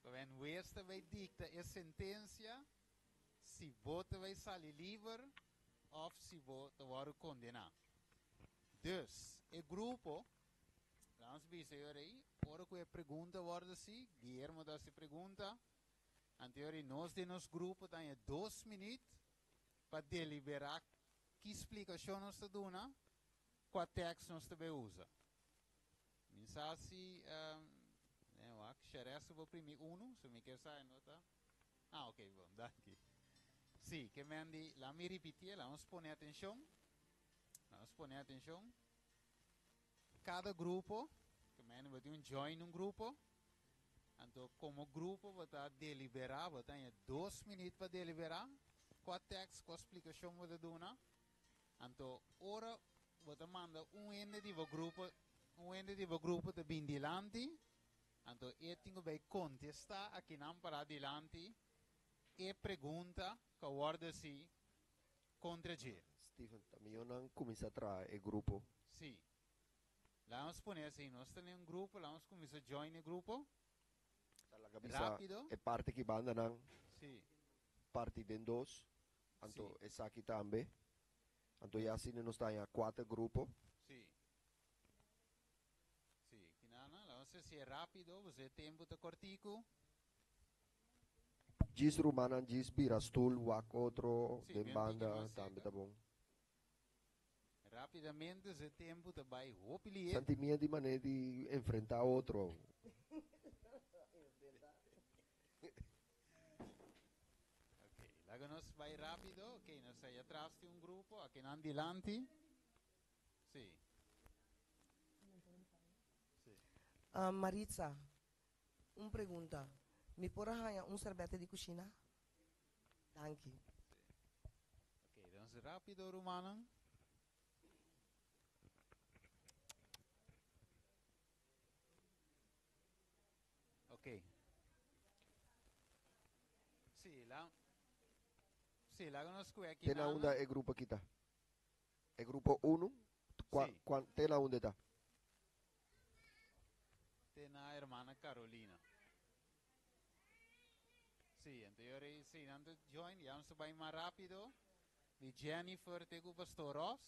Speaker 9: quando o juiz também dicta a sentença, se você vai sair livre ou se você vai condenar. Dus, o grupo, vamos ver se aí, ora que a pergunta wordt assim, Guillermo dá se pergunta, anterior nós de nosso grupo tem 2 minutos para deliberar que explicação nós te dona, qual texto nós te usa. Mensagem, eu acho que é o primeiro se me quer sair nota. Ah, ok, bom, daqui. Sim, que me andi, lá me repetir, lá vamos poner atenção. Vamos poner atenção. Cada grupo, que me andi, vai ter join grupo. Então, como grupo, vai estar deliberar, vai ter 2 minutos para deliberar. Qual texto, qual explicação vai ter dona. Então, ora, vai ter manda ende de grupo de bem dilante. Então, eu tenho que contestar aqui não para dilante. E pergunta que guarda se contra G.
Speaker 10: Stephen, também eu não começo a trazer o grupo.
Speaker 9: Sim. Lá vamos pôr assim, nós temos grupo, lá vamos começar a join o grupo. Rápido.
Speaker 10: É parte que banda não.
Speaker 9: Sim.
Speaker 10: Parte de 2. Então, essa aqui também. Então, já assim nós temos 4 grupos.
Speaker 9: Sim. Sim. Kinana, lá vamos ser rápido, você tempo de cortico.
Speaker 10: Diz Romana, diz Birastul, wak outro, de banda, também tá bom.
Speaker 9: Rapidamente, esse tempo também, opilier.
Speaker 10: Sentimento de maneira de enfrentar outro.
Speaker 9: Ok, logo nós vai rápido, ok, nós sai atrás de grupo, aqui não adiante. Sim.
Speaker 11: Maritza, pergunta. Me pode arranhar sorvete de cozinha? Danke.
Speaker 9: Ok, vamos rápido, Romano. Ok. Sim, lá conosco aqui.
Speaker 10: Tem onde é grupo aqui tá? É grupo 1? Tem onde tá?
Speaker 9: Tem a irmã Carolina. Sim, anterior, sim, antes join, já vamos bem mais rápido. De Jennifer, tego pastor Ross.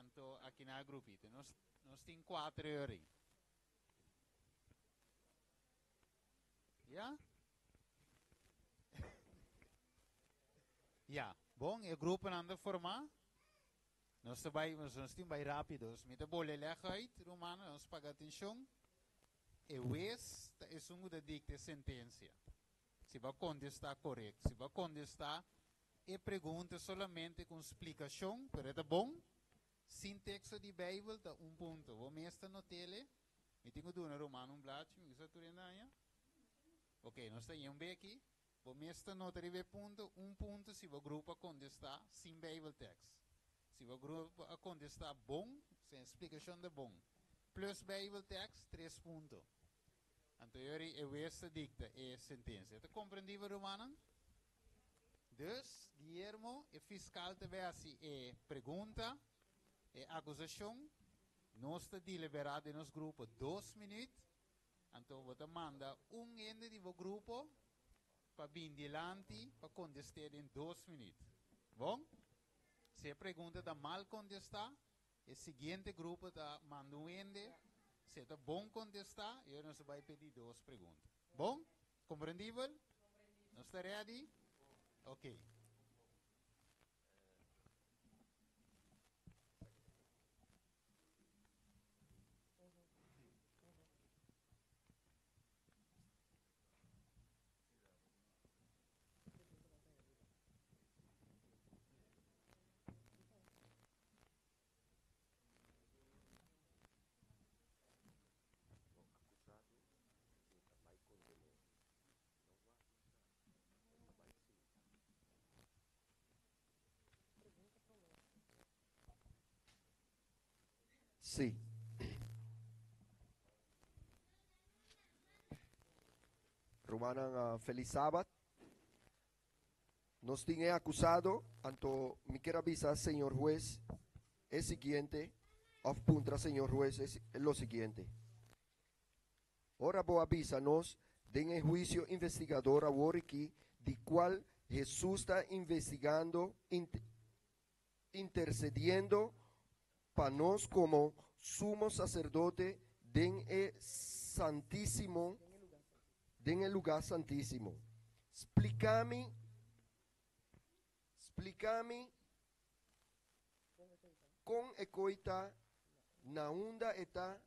Speaker 9: Então, aqui na grupito, nós temos 4 horas. Ja? Ja, bom, o grupo anda formar. Nós temos bem rápidos. Met de bolle leggen uit, Romano, nós paga atenção. E o juez é um da dicta sentença. Se vai contestar correto, se vai contestar, e pergunta somente com explicação, pero é bom. Sem texto de Bíblia, tá ponto. Vou mestre no tele, e tenho duna Romano blad, me está tudo aí. Ok, nós temos aqui. Vou mestre no tele ponto, ponto se o grupo contestar sem Bíblia text. Se o grupo contestar bom, sem explicação de bom. Plus Bíblia text, 3 pontos. Anterior, eu esta dicta é sentença. Está compreendido, Romano? Dus, Guillermo, o fiscal também assim, é pergunta, é acusação, nós está deliberado em nosso grupo 2 minutos, então você manda ende do grupo para vir dilante para contestar em 2 minutos. Bom? Se a pergunta está mal contestar, o seguinte grupo está mandando ende. Se está bom contestar, eu não vai pedir 2 perguntas. Bom? Compreendível? Nós está ready? Ok.
Speaker 10: Sí. Romana, feliz sábado. Nos tiene acusado, anto me quiero avisar, señor juez, es siguiente, of puntra, señor juez, es lo siguiente. Ahora vos avísanos de el juicio investigador ahora aquí, de cual Jesús está investigando, intercediendo para nos como sumo sacerdote den el santísimo, den el lugar santísimo. Explícame con ecoita na unda eta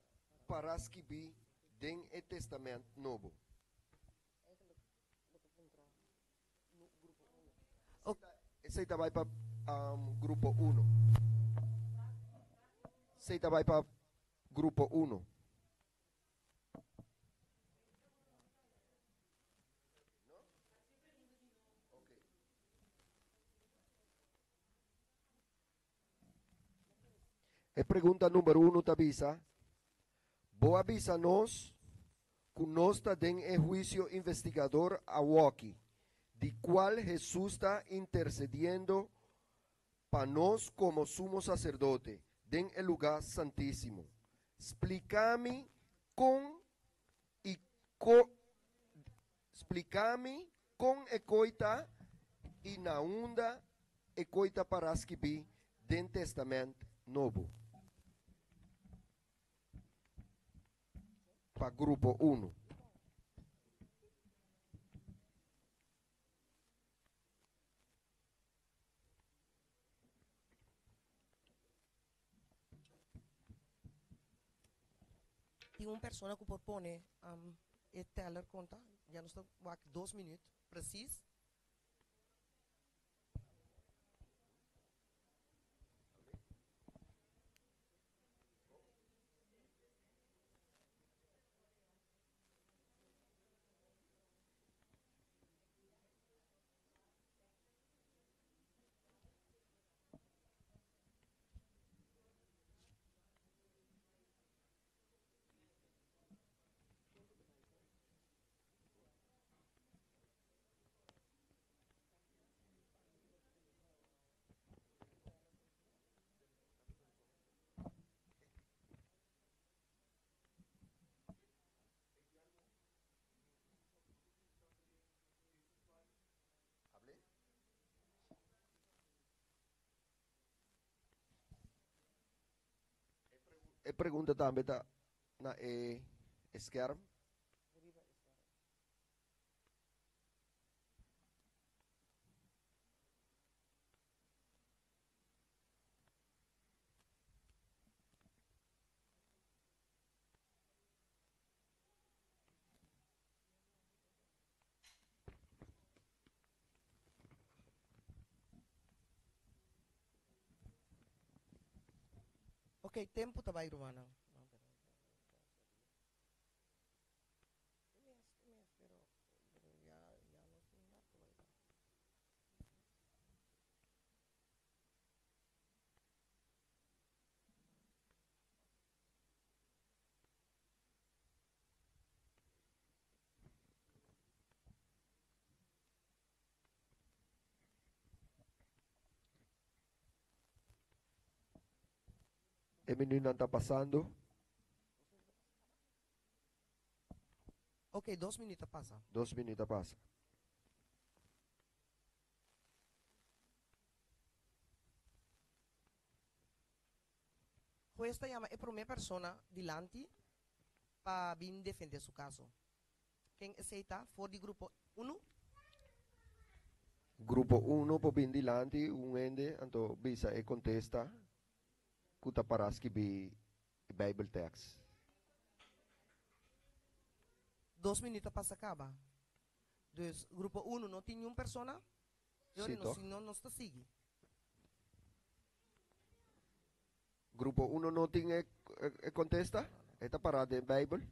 Speaker 10: paraskibi den el testamento novo. Ese vai para grupo 1. Ese vai para grupo 1. Pregunta número 1 avisa. Vos avísanos que nos está den el juicio investigador a Waki, de cual Jesús está intercediendo para nos como sumo sacerdote, den el lugar santísimo. Explícame con ecoita y naunda ecoita para escribir den testamento novo. Para grupo 1.
Speaker 11: Y una persona que propone teller conta, ya nos está 2 minutos, preciso.
Speaker 10: Pregunta também tá na scherm.
Speaker 11: Ok, tempo também, Romana.
Speaker 10: El menino está pasando.
Speaker 11: Ok, 2 minutos pasa.
Speaker 10: 2 minutos pasa.
Speaker 11: Juez te llama a primera persona delante para bien defender su caso. ¿Quién aceita por el grupo 1?
Speaker 10: Grupo 1 po bindilanti ungende anto bisa e contesta kuta paraski bi Bible text.
Speaker 11: 2 minutos para acabar. Dus grupo 1 não tem nenhuma persona. E
Speaker 10: Sim,
Speaker 11: ora
Speaker 10: toch?
Speaker 11: não nos está seguindo.
Speaker 10: Grupo 1 no tiene contesta. Esta parada en Bible.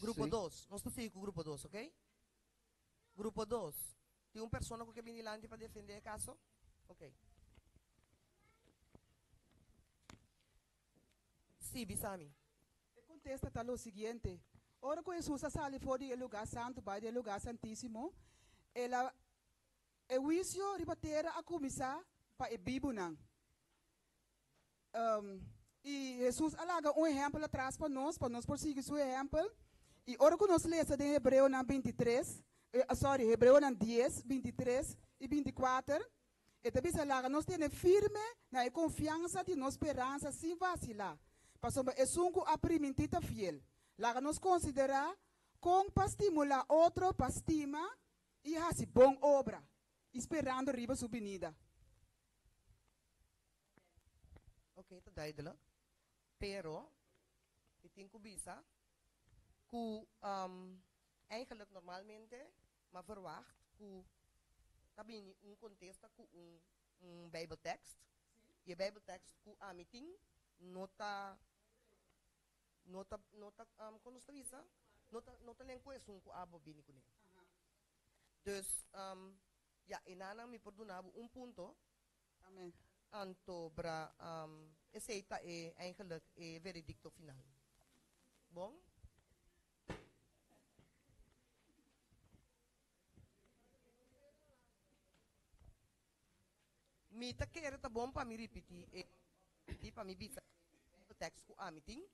Speaker 11: Grupo
Speaker 10: Sí.
Speaker 11: 2, nós estamos seguindo com o grupo 2, ok? Grupo 2, tem uma pessoa que vem lá para defender o caso? Ok. Sim, Bisami.
Speaker 3: Contesta está lo siguiente. Ora que Jesus sale fora do lugar santo, vai do lugar santíssimo, ela o juízo ribatera a começar para o Bíblia. E Jesus alaga exemplo atrás para nós por seguir seu exemplo. E ora que nós lemos em Hebreu 23, Hebreu 10, 23 e 24, e também se alaga, nós temos firme na confiança de nossa esperança sem vacilar. Pastor, é sunco a primentita fiel. Laga nos considerar com para estimular outro para estima e fazer bom obra, esperando riba subvenida.
Speaker 11: Ok, tá duidelijk. Pero, ik denk bisa, que eigenlijk normalmente, maar verwacht, que também contesta com Bijbeltekst. Je Bijbeltekst que a meeting nota como está visa? Nota lengua um que abo bini kune. Dus, ja, inana mi perdonabo punto.
Speaker 3: Amen.
Speaker 11: Anto bra aceita eigenlijk veredicto final. Bom? Mi ta kere ta bom pa mi ripiti di pa mi bisa text ko amiting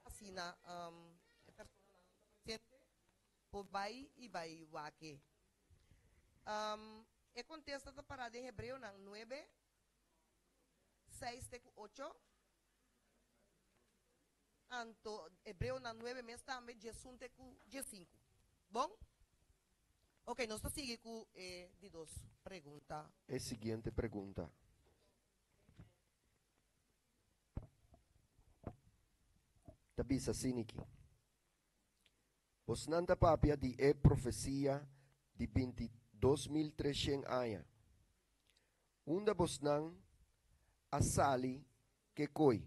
Speaker 11: asina po bai e bai wake e contesta ta parada em hebreu nang 9 6 te 8 anto hebreu nang 9 mes tambe jesunte ku je5 bom. Ok, nós estamos seguindo com de duas perguntas.
Speaker 10: Siguiente pregunta. Tabisa siniki. Os nanta papia di profecia di 22.300 anos. Unda bosnang asali que coi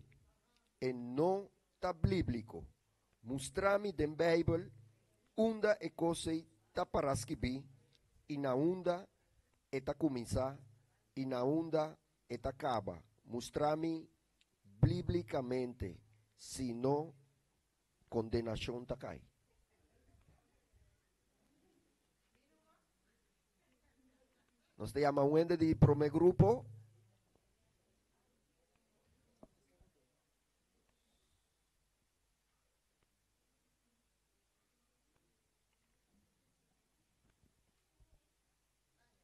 Speaker 10: e não ta bíblico. Mostrami den Bible unda e cosei ta paraskibi ina unda eta começar ina unda eta acaba. Mostrami biblicamente, sino condenação ta cai. Nós te chama um ende de prome grupo.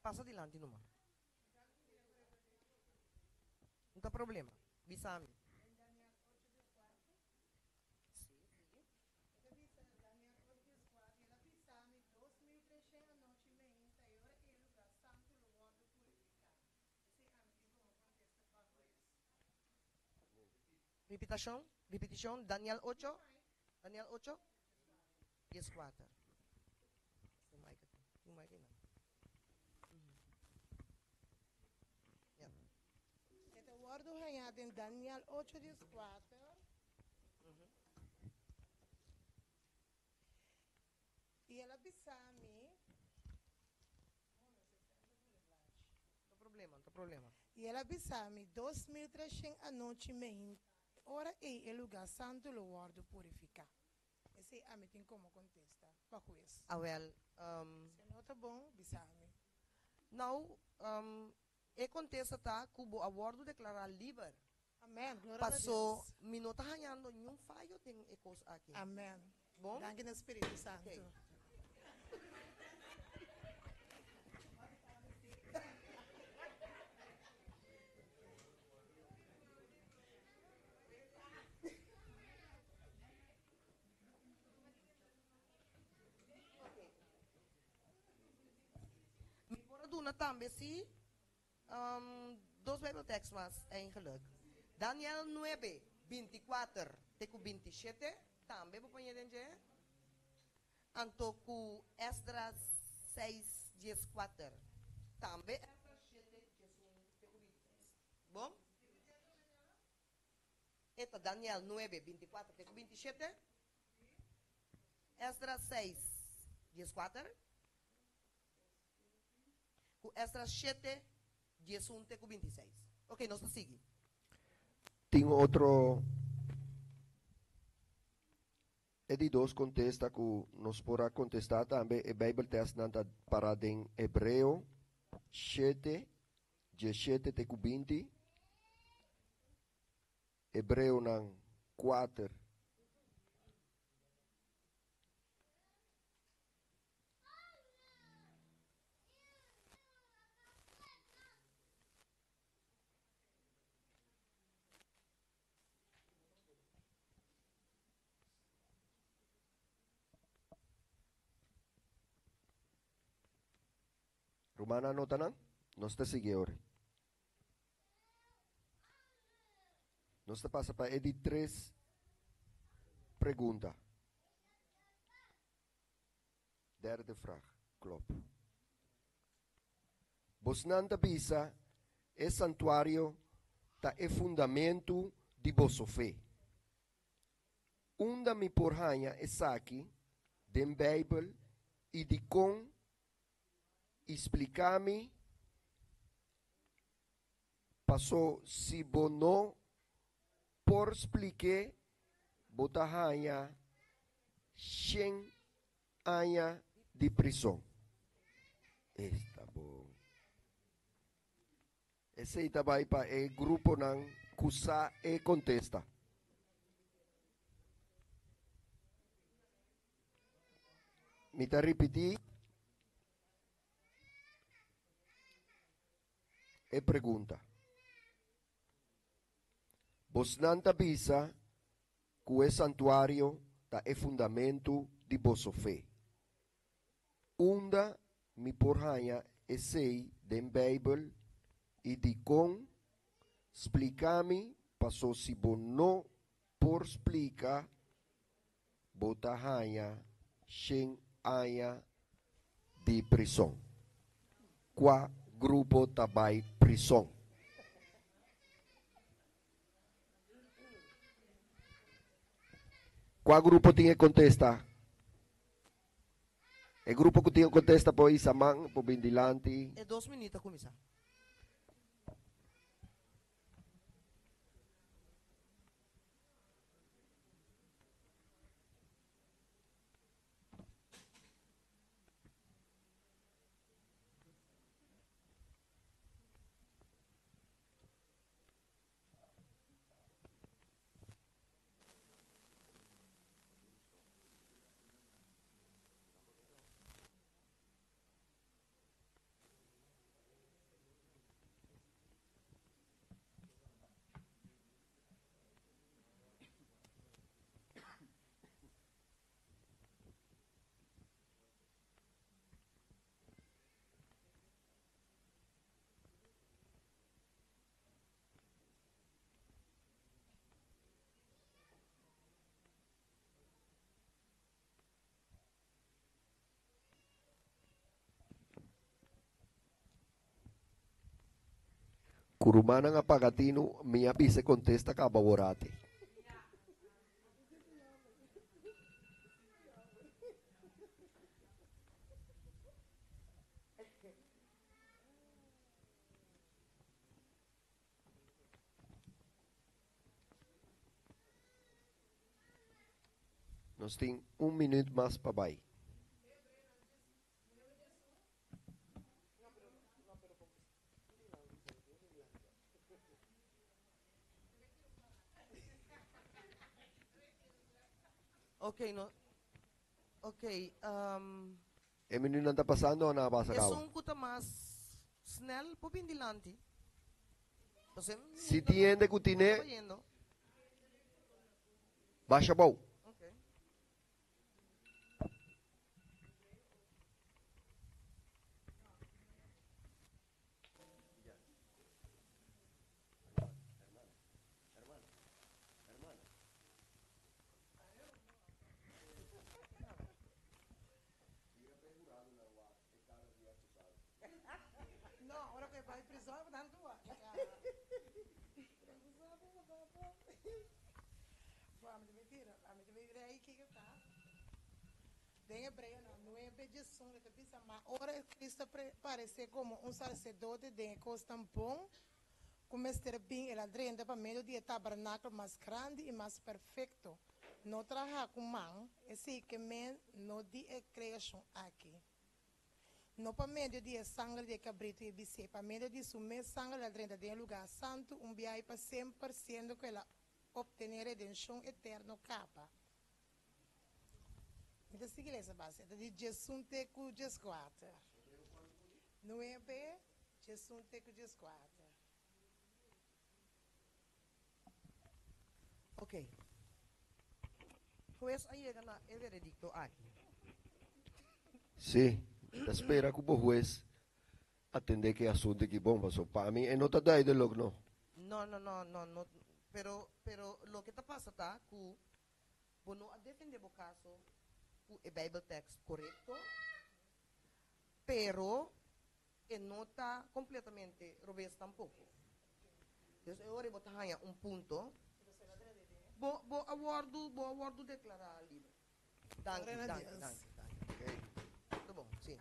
Speaker 11: Passa adiante, numa. Não tem problema. Bisami. Repetição, Daniel 8. Daniel 8. 10:4.
Speaker 12: Este word ganhado em Daniel 8:4. E ela bisami.
Speaker 11: Não tem problema.
Speaker 12: E ela bisami 2300 a noite meia. Ora é o lugar santo do word purificar. Esse é a meeting como contesta. Para juiz.
Speaker 11: Ah, well,
Speaker 12: se não tá bom, bisami.
Speaker 11: Não, e contesta tá que o abordo declarar livre.
Speaker 12: Amém. Glória
Speaker 11: Passou,
Speaker 12: a Deus.
Speaker 11: me não tá ganhando nenhum falho tem ecos aqui.
Speaker 12: Amém.
Speaker 11: Bom?
Speaker 12: Danke no Espírito Santo.
Speaker 11: Okay. na tambe si dos Bijbeltekst mas eigenlijk. Daniel 9, 24, teku 27, tambe pupunye denje. Antoku Esdras 6, 14, tambe Esdras 7, teku 26. Bom? Eta Daniel 9, 24, teku 27. Esdras 6, 14. Com Esdras 7, 11 com 26. Ok, nós não seguimos.
Speaker 10: Tem outro. Edidos contesta que nos porá contestar também a Bíblia testa para em Hebreu 7, 17 até 20. Hebreu nang 4. Romana nota nan? Nós te sigue ora. Nós te passa para Edi 3 pergunta. Derde vraag. Klopt. Bosnanda bisa é santuário ta é fundamento de vosso fé. Unda mi porhanha é saki den Bíblia e de com explicar-me passou se bono por explique botahanha shen anha de prisão. Está bom. Esse aí vai para o grupo não cusa e contesta. Me tá repetir. E pergunta. Vos não bisa que o santuário ta é fundamento de vossa fé. Unda mi porhanha e sei den Bíblia e de com explicar-me passou se bono por explicar botahanha shen anha de prisão. Qua grupo tabai prisão. Qual grupo tinha contesta? O grupo que tinha contesta po isamang po bindilante.
Speaker 11: É 2 minutos começar.
Speaker 10: Curumana nga pagatino, minha bise contesta ka baborate. Nós temos 1 minuto mais para vai.
Speaker 11: Ok, no. Ok,
Speaker 10: E menino não está passando ou não passa
Speaker 11: é
Speaker 10: cá?
Speaker 11: um cuta mais snel por bindilante.
Speaker 10: Se tiende que tiene, baixa bom.
Speaker 11: Ok.
Speaker 12: En Hebreo, no, 9 de junio, ahora Cristo parece como un sacerdote de Costampón, como este bien el adrenda para medio de tabernáculo más grande y más perfecto. No trabaja con man, así que men no di creación aquí. No para medio de sangre de cabrito y bice, para medio de su sangre la adrenda de lugar santo, un viaje para siempre, siendo que la obtener redención eterna capa. Então, siga essa base. De Jesus te cu desquata. 9, Jesus te cu desquata.
Speaker 11: Ok. Juez, aí é veredicto aqui.
Speaker 10: Sí, la espera que o juez atender que asunto que bom pasó. Para mí, no está daí de logo, no.
Speaker 11: No. Pero lo que está pasa tá que bueno a defender o caso o Bible text correcto, pero no está completamente revés tampoco. Entonces ahora botar un punto. Bo aguardo declarar livre. Danke.
Speaker 10: Okay.
Speaker 11: Tá bom, sim.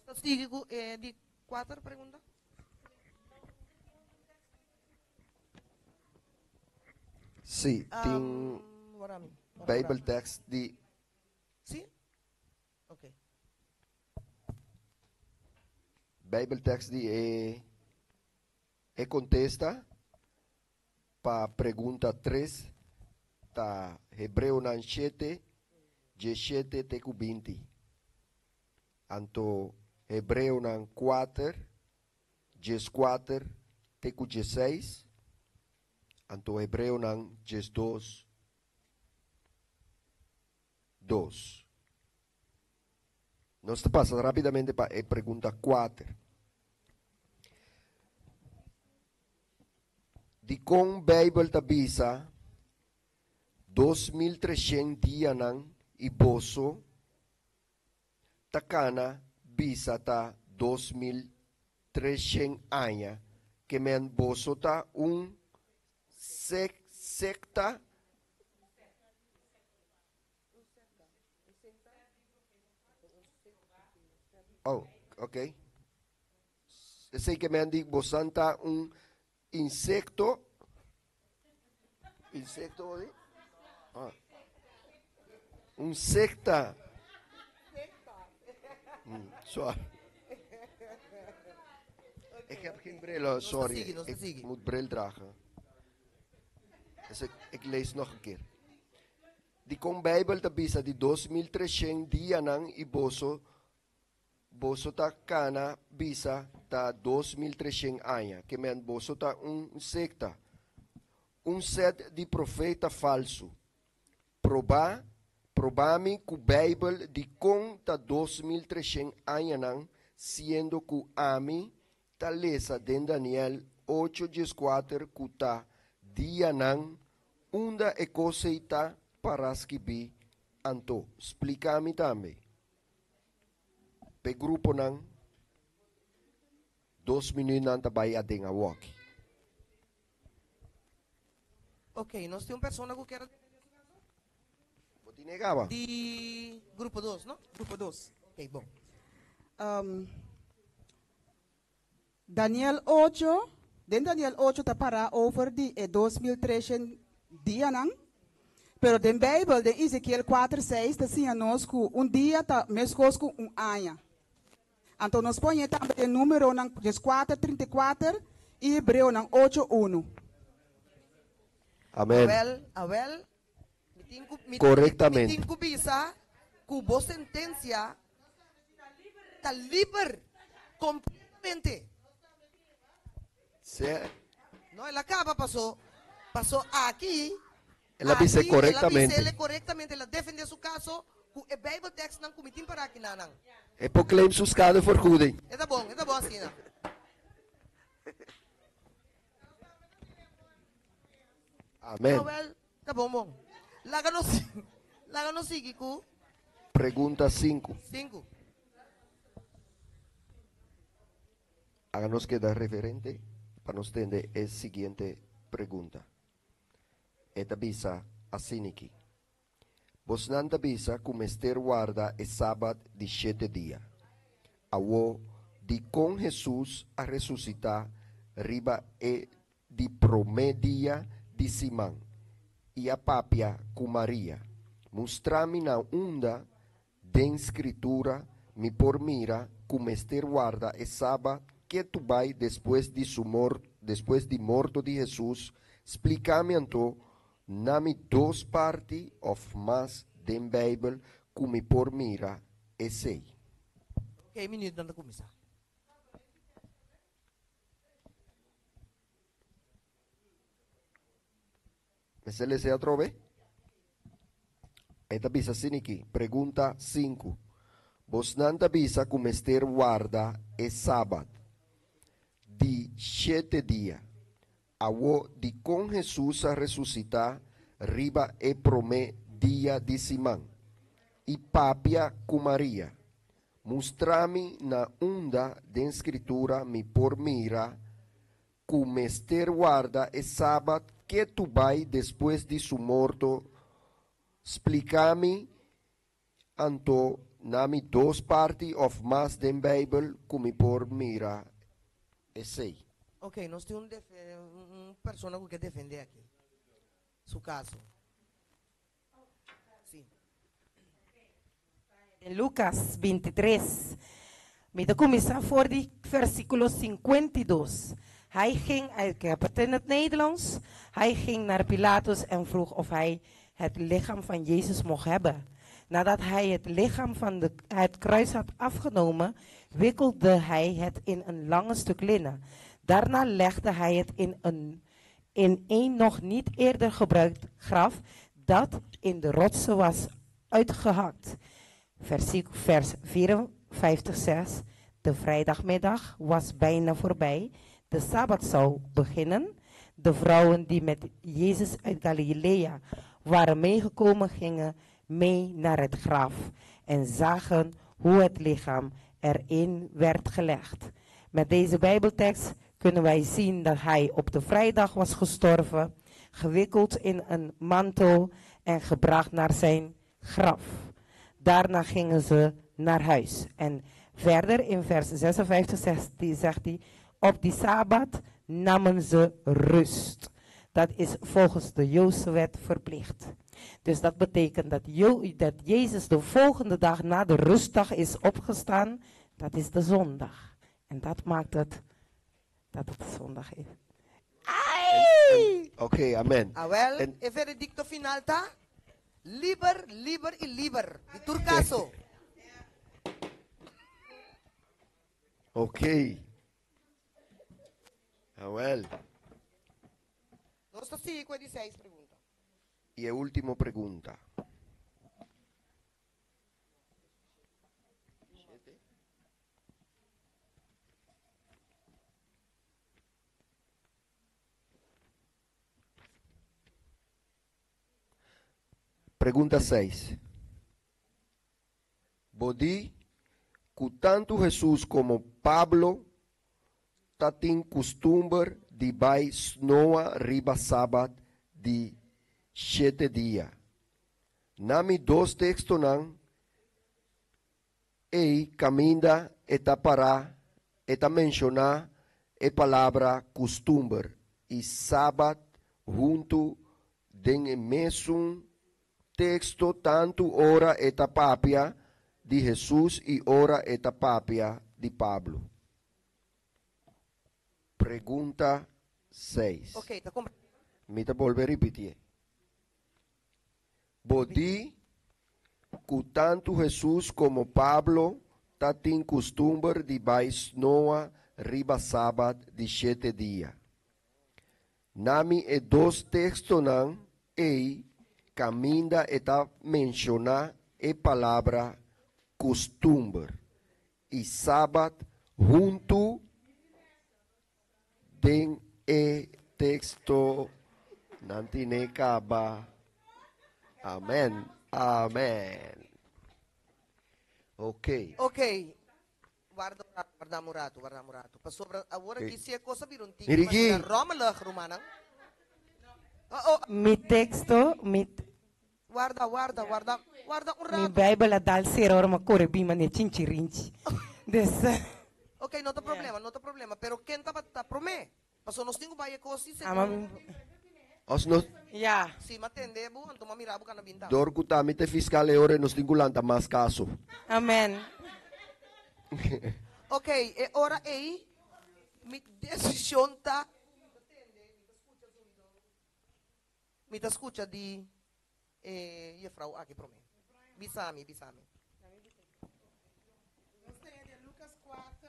Speaker 11: Nós seguimos de 4 perguntas.
Speaker 10: Sí, tem Bible text de...
Speaker 11: Sim? Ok.
Speaker 10: Bible text de contesta para pergunta 3 tá Hebreu 7, 17 teco 20. Anto Hebreu 4, 14 teco 16. Anto Hebreu 12, 2. Nós passamos rapidamente para a pergunta 4. Di kong Bible tabisa 2.300 dias nang iboso takana bisa ta 2.300 anya que men boso ta secta oh, ok. Sei que men di bosanta insecto ¿sí? Secta. Sorry. Ik heb geen bril, sorry. Ik moet bril dragen. Dus ik lees nog een keer. Die kong Bijbel tabisa di 2.300 dias nang iboso boso ta kana bisa ta 2.300 anya que men boso ta secta set de profeta falso probami ku Bible di kong ta 2.300 anya nang siendo ku ami ta lesa den Daniel 8:4 ku ta dia nang unda e coseita paraskibi anto explicami tambe pe grupo ng 2 minutos nang tabay ading awak.
Speaker 11: Ok, nós temos pessoa que quer
Speaker 10: Boti negaba.
Speaker 11: de grupo 2, não?
Speaker 3: Grupo 2.
Speaker 11: Ok, bom.
Speaker 3: Daniel 8, Daniel 8 está para over de 2.300 dias, não? Pero den Bijbel, de Ezequiel 4:6, está assim a nós que dia está mesmo com ano. Então nós põe também o número ng 4:34 e Hebreu ng 8:1.
Speaker 10: Amen.
Speaker 11: Abel,
Speaker 10: Correctamente.
Speaker 11: Mitin bisa, kubo sentencia, está libre, completamente.
Speaker 10: Sí.
Speaker 11: No, él acaba, pasó aquí.
Speaker 10: Ela disse corretamente.
Speaker 11: Ela corretamente, ela defende su caso, o Bible text não comitim para aqui nanang.
Speaker 10: E proclaim suscado vergoeding.
Speaker 11: É bom assim, não?
Speaker 10: Amen.
Speaker 11: Well, tá bom. Laga no sigue ku.
Speaker 10: Pergunta 5.
Speaker 11: 5.
Speaker 10: Háganos quedar referente. para nos entender es siguiente pregunta. Esta bisa asiniki. Vos nanta bisa comester guarda e sábado de 7 dias. Awo de com Jesus a ressuscitar riba e de promedia de Simão e a papia com Maria. Mostrami na onda de escritura mi por mira comester guarda e sábado que tu vai depois de morto de Jesus. Explica-me então nami 2 partes of mais da Bíblia como por mira e sei.
Speaker 11: Ok, minuto na começar.
Speaker 10: ¿Se le sea otra vez? Esta bisa siniki. Pregunta 5. Vos nanta bisa comester guarda e sábado de 7 dias. Awo de com Jesus a ressuscitar riba e prome dia de Simão. E papia com Maria. Mostrami na onda de escritura mi por mira comester guarda e sábado que tu vai depois de su morto. Explica-me anto nami 2 partes of mais da Bíblia como por mira e sei.
Speaker 11: Ok, nós temos persona que quer defender aqui. Su caso. Sim.
Speaker 1: En Lucas 23, met começar voor die versículo 52. Hij ging, ik heb het in het Nederlands, hij ging naar Pilatus en vroeg of hij het lichaam van Jezus mocht hebben. Nadat hij het lichaam van het kruis had afgenomen, wikkelde hij het in een lange stuk linnen. Daarna legde hij het in een nog niet eerder gebruikt graf dat in de rotsen was uitgehakt. Vers 54 zegt, de vrijdagmiddag was bijna voorbij. De Sabbat zou beginnen. De vrouwen die met Jezus uit Galilea waren meegekomen, gingen mee naar het graf en zagen hoe het lichaam erin werd gelegd. Met deze Bijbeltekst kunnen wij zien dat hij op de vrijdag was gestorven, gewikkeld in een mantel en gebracht naar zijn graf. Daarna gingen ze naar huis. En verder in vers 56 zegt hij, op die Sabbat namen ze rust. Dat is volgens de Joodse wet verplicht. Dus dat betekent dat Jezus de volgende dag na de rustdag is opgestaan. Dat is de zondag. En dat maakt het dat het zondag is.
Speaker 10: Oké, amen.
Speaker 11: Wel, e veredicto final ta? Liber, liber y liber. Di turcaso.
Speaker 10: Ok. Well.
Speaker 11: Nós sigue com 16 perguntas.
Speaker 10: E a última pergunta. Pergunta 6. Bodi, que tanto Jesus como Pablo tatin costumbre de bai snoa riba sabat de 7 dias. Nami 2 textos nan, caminda eta para, eta menciona e palavra costumbre e sabat junto den mesmo texto tanto ora eta papia de Jesus e ora eta papia de Pablo. Pergunta 6.
Speaker 11: Ok, tá com...
Speaker 10: Me volver a repetir. Bodi, que tanto Jesus como Pablo tatin costumbre de bais noa riba sabat de 7 dias. Nami e 2 textos nan caminda eta menciona e palavra costumbre e sabat junto den e texto nantine kaba. Amen. Amen. Ok.
Speaker 11: Ok. Guarda. Guarda murato. Pasobra, agora
Speaker 10: Ok.
Speaker 11: que se é coisa vir ting,
Speaker 10: Mirigi.
Speaker 11: mas Roma lá, Romana.
Speaker 1: Mi texto,
Speaker 11: Guarda um
Speaker 1: mi
Speaker 11: rato.
Speaker 1: Bible dal sera ora ma corre bima ne cincirinci. Des,
Speaker 11: Ok, não tem problema. Pero quem tá pro me? Passou nós temos baia coisa se.
Speaker 10: Als nos
Speaker 1: ja.
Speaker 11: Se matende bu, anto mamirabu kana binta.
Speaker 10: door kutamite fiscal ore nos tingulanta mas caso.
Speaker 1: Amen.
Speaker 11: Ok, e ora aí, mi decisão tá. Mi ta escuta di je vrouw aqui pro me. Bisami.
Speaker 12: Nós temos de Lucas 4,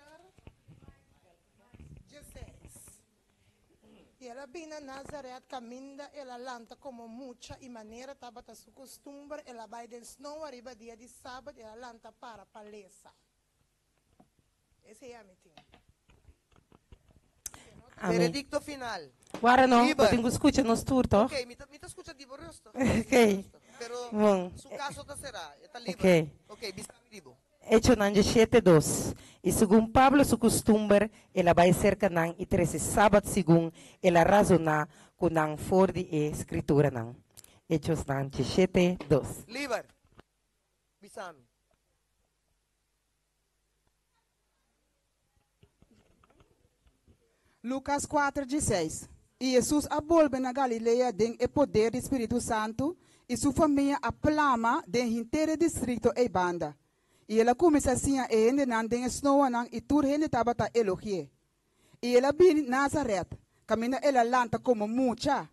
Speaker 12: 16. E ela vem na Nazaré, caminha, ela lanta como mucha e maneira estava a sua costumbre, ela vai de snow arriba dia de sábado, ela lanta para a palestra. Esse é a minha ting.
Speaker 1: Amen.
Speaker 11: Veredicto final.
Speaker 1: Guarda no,
Speaker 11: Liber.
Speaker 1: potingo escucha nos turto.
Speaker 11: Ok, mi ta escuta di borrosto.
Speaker 1: Ok.
Speaker 11: Pero
Speaker 1: Bom.
Speaker 11: su caso ta será, está livre.
Speaker 1: Ok.
Speaker 11: Ok, bisami dibo.
Speaker 1: Hecho nan 7:2. E segundo Pablo su costumbre, ela vai cerca nan e 13 sábado segundo ela razona com nan for de escritura nan. Hechos nan 7:2.
Speaker 11: Liber. Bisami.
Speaker 3: Lucas 4:16. E Jesus volve na Galileia den o poder do Espírito Santo e sua família aclama den inteiro distrito e banda. E ela começa assim a ende nan den snow nan e tur hende tabata elogie. E ela bin Nazareth, caminha ela lanta como mucha.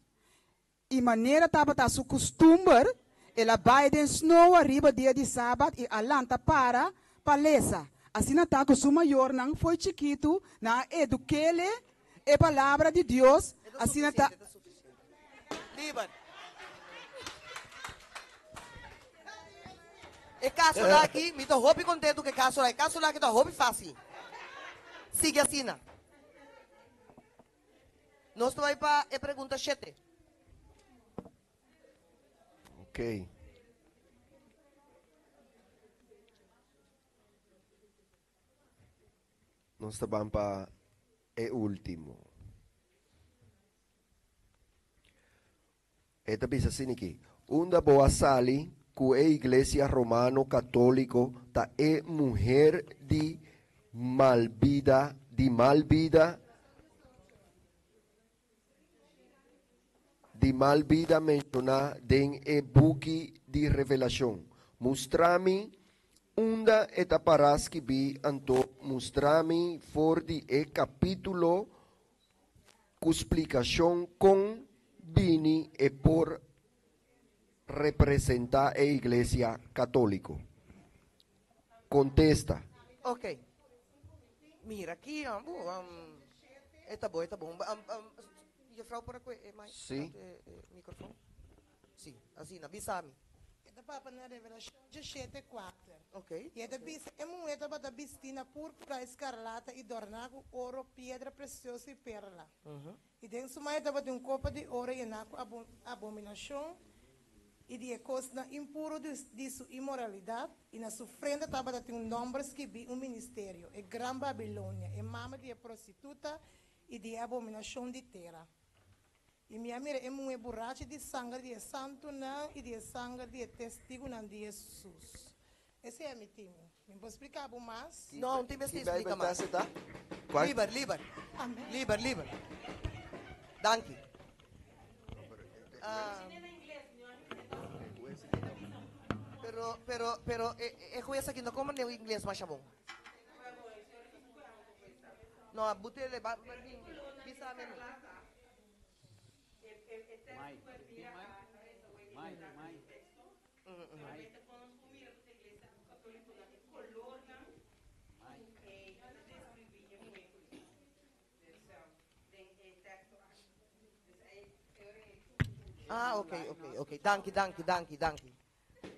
Speaker 3: E maneira tabata su costumbre, ela vai den snow arriba dia de sábado e a lanta para palesa. Assim na tá com sua maior nan foi chiquito na eduquele a palavra de Deus, assim está.
Speaker 11: Liber. E caso lá aqui, me tô hobby contento que caso lá que tô hobby fácil. Sigue assim, na. Nós vai para a pergunta 7.
Speaker 10: Ok. Nós estamos para o último. Esta diz assim aqui. Uma boa sali que a igreja romano católico ta é mulher de malvida mencionada em e buque de revelação. Mostrami unda eta paraski bi anto mostrami for di e capítulo com explicação com bini e por representar a igreja católica. Contesta.
Speaker 11: Ok. Mira aqui, tá bom. E frau por aqui, mais?
Speaker 10: Sim.
Speaker 11: Microfone? Sim, assim, na bisami.
Speaker 12: Esta papa na revelação de 7:4.
Speaker 11: Ok.
Speaker 12: E esta bis é moeda para bistina púrpura, escarlata e dornago, ouro, pedra preciosa e perla. E dentro de uma etapa de copo de ouro e naco abominação e de coisa impuro de sua imoralidade. E na sua frente estava tem nome que vi ministério, é Gran Babilônia, é mama de prostituta e de abominação de terra. E minha mira é uma borracha de sangue de santo não e de sangue de testigo não de Jesus. Esse é meu time. Me pode explicar mais?
Speaker 11: Não, tem que explicar mais. Liber.
Speaker 12: Amém.
Speaker 11: Liber. Danke. Pero, juez aqui não como o inglês mais bom. Não, a botele vai bisa mesmo. Ah, ok. Danke.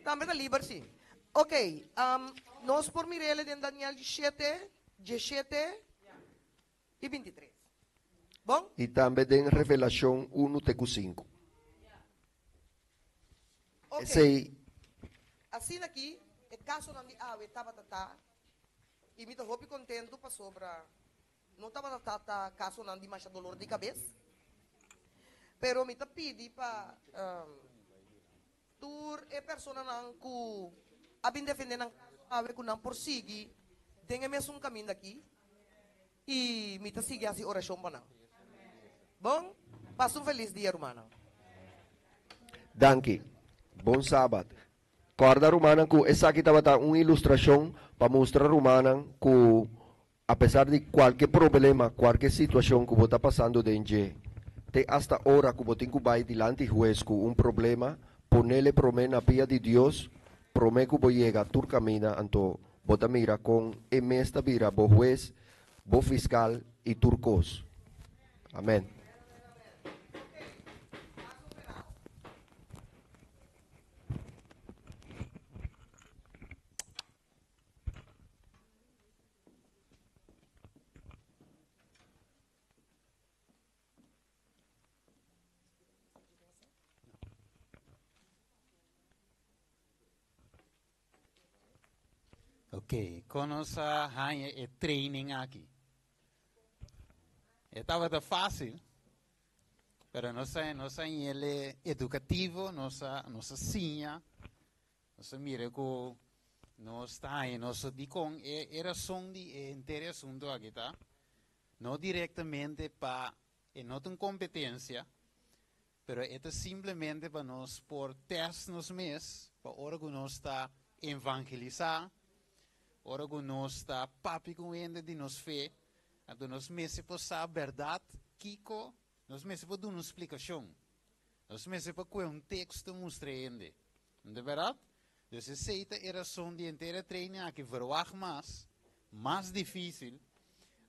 Speaker 11: Também tá livre, sim. Ok, nós por Mirele em Daniel 17 e 23. Bom?
Speaker 10: E também em Revelação 1:5.
Speaker 11: Ok.
Speaker 10: Esse
Speaker 11: Assim aqui, o caso não de ave estava E me tô contento para sobra. Não estava na tata caso não de mais dolor de cabeça. Pero me tá pedi para tur e persona não que abin defender não ave que não prossegue tenha mesmo um caminho daqui e me tá seguir assim oração para não. Bom, passa feliz dia, irmão.
Speaker 10: Danke. Bom sábado. Corda romana que essa aqui estava uma ilustração para mostrar romana que apesar de qualquer problema, qualquer situação que você está passando dentro, até hasta hora que você tem que ir diante do juez com um problema, ponerle promessa na pia de Deus, promete que você chega, tu camina, então você mira com e mesta vira, o juez, o fiscal e turcos. Amém.
Speaker 9: Ok, conosco é training aqui. Estava fácil, mas nossa ele educativo, nossa sinha, nossa mira que nós está aí, nosso dicon era som de interesse aqui, tá? Não diretamente para não tem competência, mas é simplesmente para nós por teste nos mês, para hora que nós está evangelizar. Ora que nós está papi com ele de nos fé, então nós mesmo para saber a verdade, Kiko, nós mesmo para dar uma explicação, nós mesmo para que um texto mostre ele, não é verdade? Então essa era a razão de inteira treino que verwag mais difícil.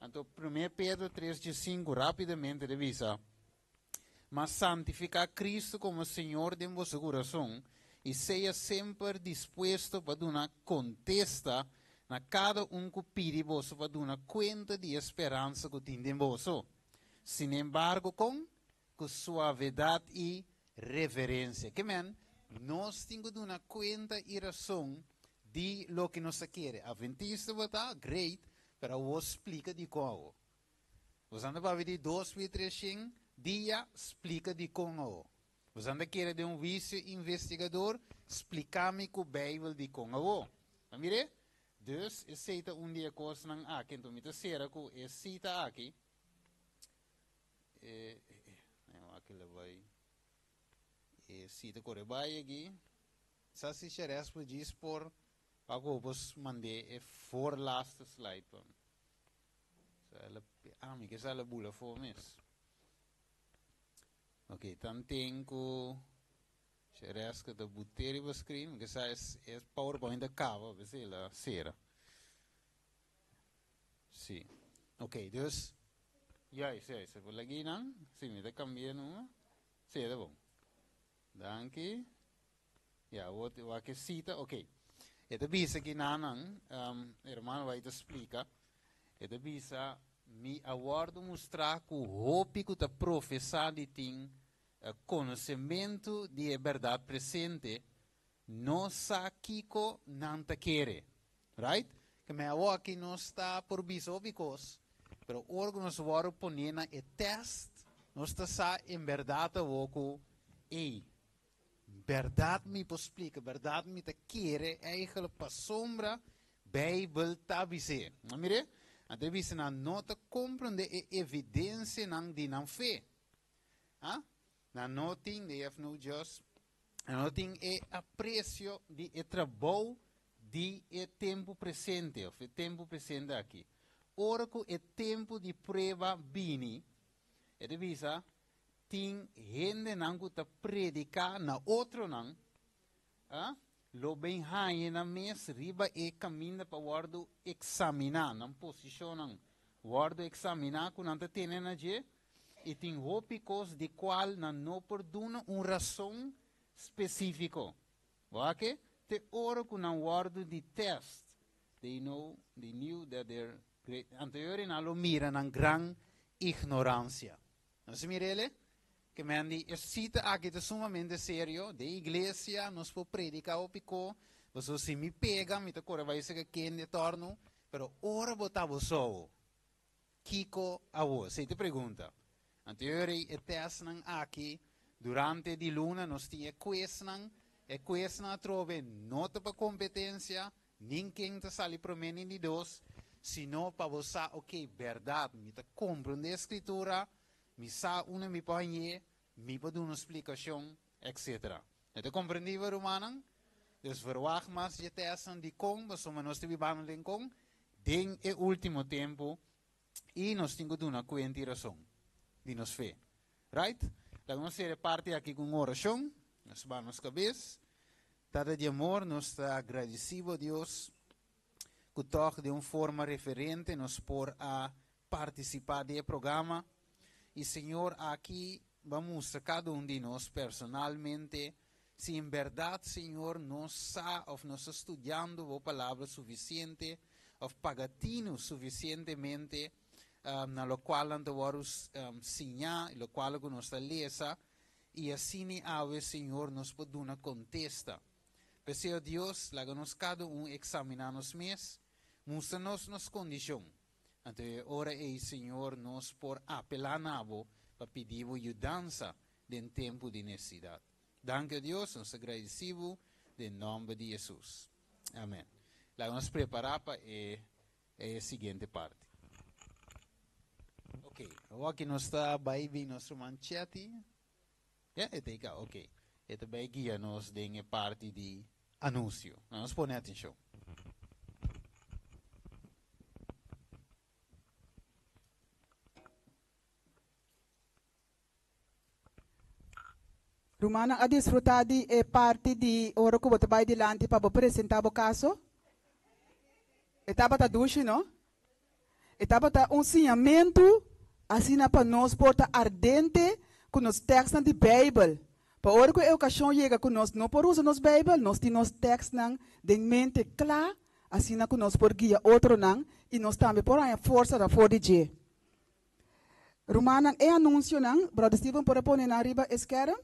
Speaker 9: Então 1 Pedro 3:5 rapidamente revisa, mas santificar Cristo como Senhor de vosso coração e seja sempre disposto para dar uma contesta na cada que pede vosso para dar uma conta de esperança que tem em vosso. Sin embargo, com suavidade e reverência. Que men, nós temos que dar uma conta e razão de lo que nós queremos. Adventista está great, mas eu explico de como. Você anda para ver 2, 3, 5 dia explica de como. Você anda querer de vício investigador, explica-me que o Bíblia de como. Mire? Dus, is cita dia coisa nang akin, to mita sera ko, is cita aqui. Aquilo vai. Cita ko rebay aqui. Sa si xeres po diz por, ako pos mande, for last slide po. Mi que sa la bula for mes. Ok, tanting ko, xeres que da buteri po screen, que sa es PowerPoint da cava, vese la sera. Sim. Ok, dus. Juist. Voor lagi nang. Sim, me cambia no. Sim, tá bom. Danke. Ja, wat que cita. Ok. Esta bisa que nanang, hermano vai te explica. Esta bisa mi awardo mostrar que o hope que ta professar de ting conhecimento de verdade presente, não sa kiko nanta quere. Right? Que me aqui não está por biso because, pero orgo nos varo ponena e test, nós está sa em verdade o verdade me explica, verdade me te quer eigenlijk para sombra, Bijbel tabise. Mire, até visse na nota compreende e evidência nang di nang fé. Na noting they have no just, na noting e aprecio di e trabalho di e tempo presente, o tempo presente aqui. Ora que e tempo di prova bini, e de visa, ting hende nang ta predicar na outro nang, lo bem haie na mes riba e caminha para guardo examinar, na posição nang, guardo examinar com nanta tene na je, e ting hopicos de qual na no perduna razão específico. Ok? Te ora com na guardo de test, they knew that their great, anterior na lo mira na gran ignorância. Não se mirele? Que mandi, cita aqui é sumamente sério, de igreja, nos po predicar o pico, você se me pega, me te corre vai ser que quem de torno, Pero ora botavo so. Kiko awo. Se te pergunta. Anteriori e tesnan aqui. Durante di luna nos tinha quesnan. E quesnan trove nota pa competência. Ninguém te sali promeni ni dos. Sino pa você, ok, verdade. Me te compreende a escritura. Me sa una mi panhe. Me pa doen uma explicação. Etc. Te compreendiva romanan? Dus verwacht mas je testen die kom. Maar soms nos te behandeling kom. Den e último tempo. E nos tenho de uma cuenta razão. De nos fé. Right? Então nós ser parte aqui com oração. Nós vamos cabeça. Tada de amor, nós está agradecido a Deus. Que toch de uma forma referente nos por a participar do programa. E Senhor, aqui vamos a cada de nós personalmente. Se em verdade, Senhor, nós sa ou nós estudando a palavra suficiente, ou pagatino suficientemente, na lo qual andamos sinhar, lo qual nós lesa, e assim ave, Senhor, nos pode uma contesta. Pessoal Deus, laga nos cada examinar nos mês, mostra-nos nas condições. Então, ora é, Senhor, nós por apelar nabo, para pedir ajudança em tempo de necessidade. Danke a Deus, nos agradecemos em nome de Jesus. Amém. Lá vamos preparar para a seguinte parte. Ok, agora que nós está bem nosso manchete. Ok. Esta vai guiar-nos em parte de anúncio. Vamos pôr atenção.
Speaker 3: Romana, a desfrutar de parte de ora que você vai adiante para apresentar o caso. Etapa da duche, não? Etapa da ensinamento, assim para nós porta ardente com os textos da Bíblia. Para hora que a ocasião chega com nós, não por usar nos Bíblia, nós temos textos de mente clara, assim que nós por guia outro não, e nós também por a força da fora de Romana, é anúncio não, brother Steven, por pôr na riba esquerda.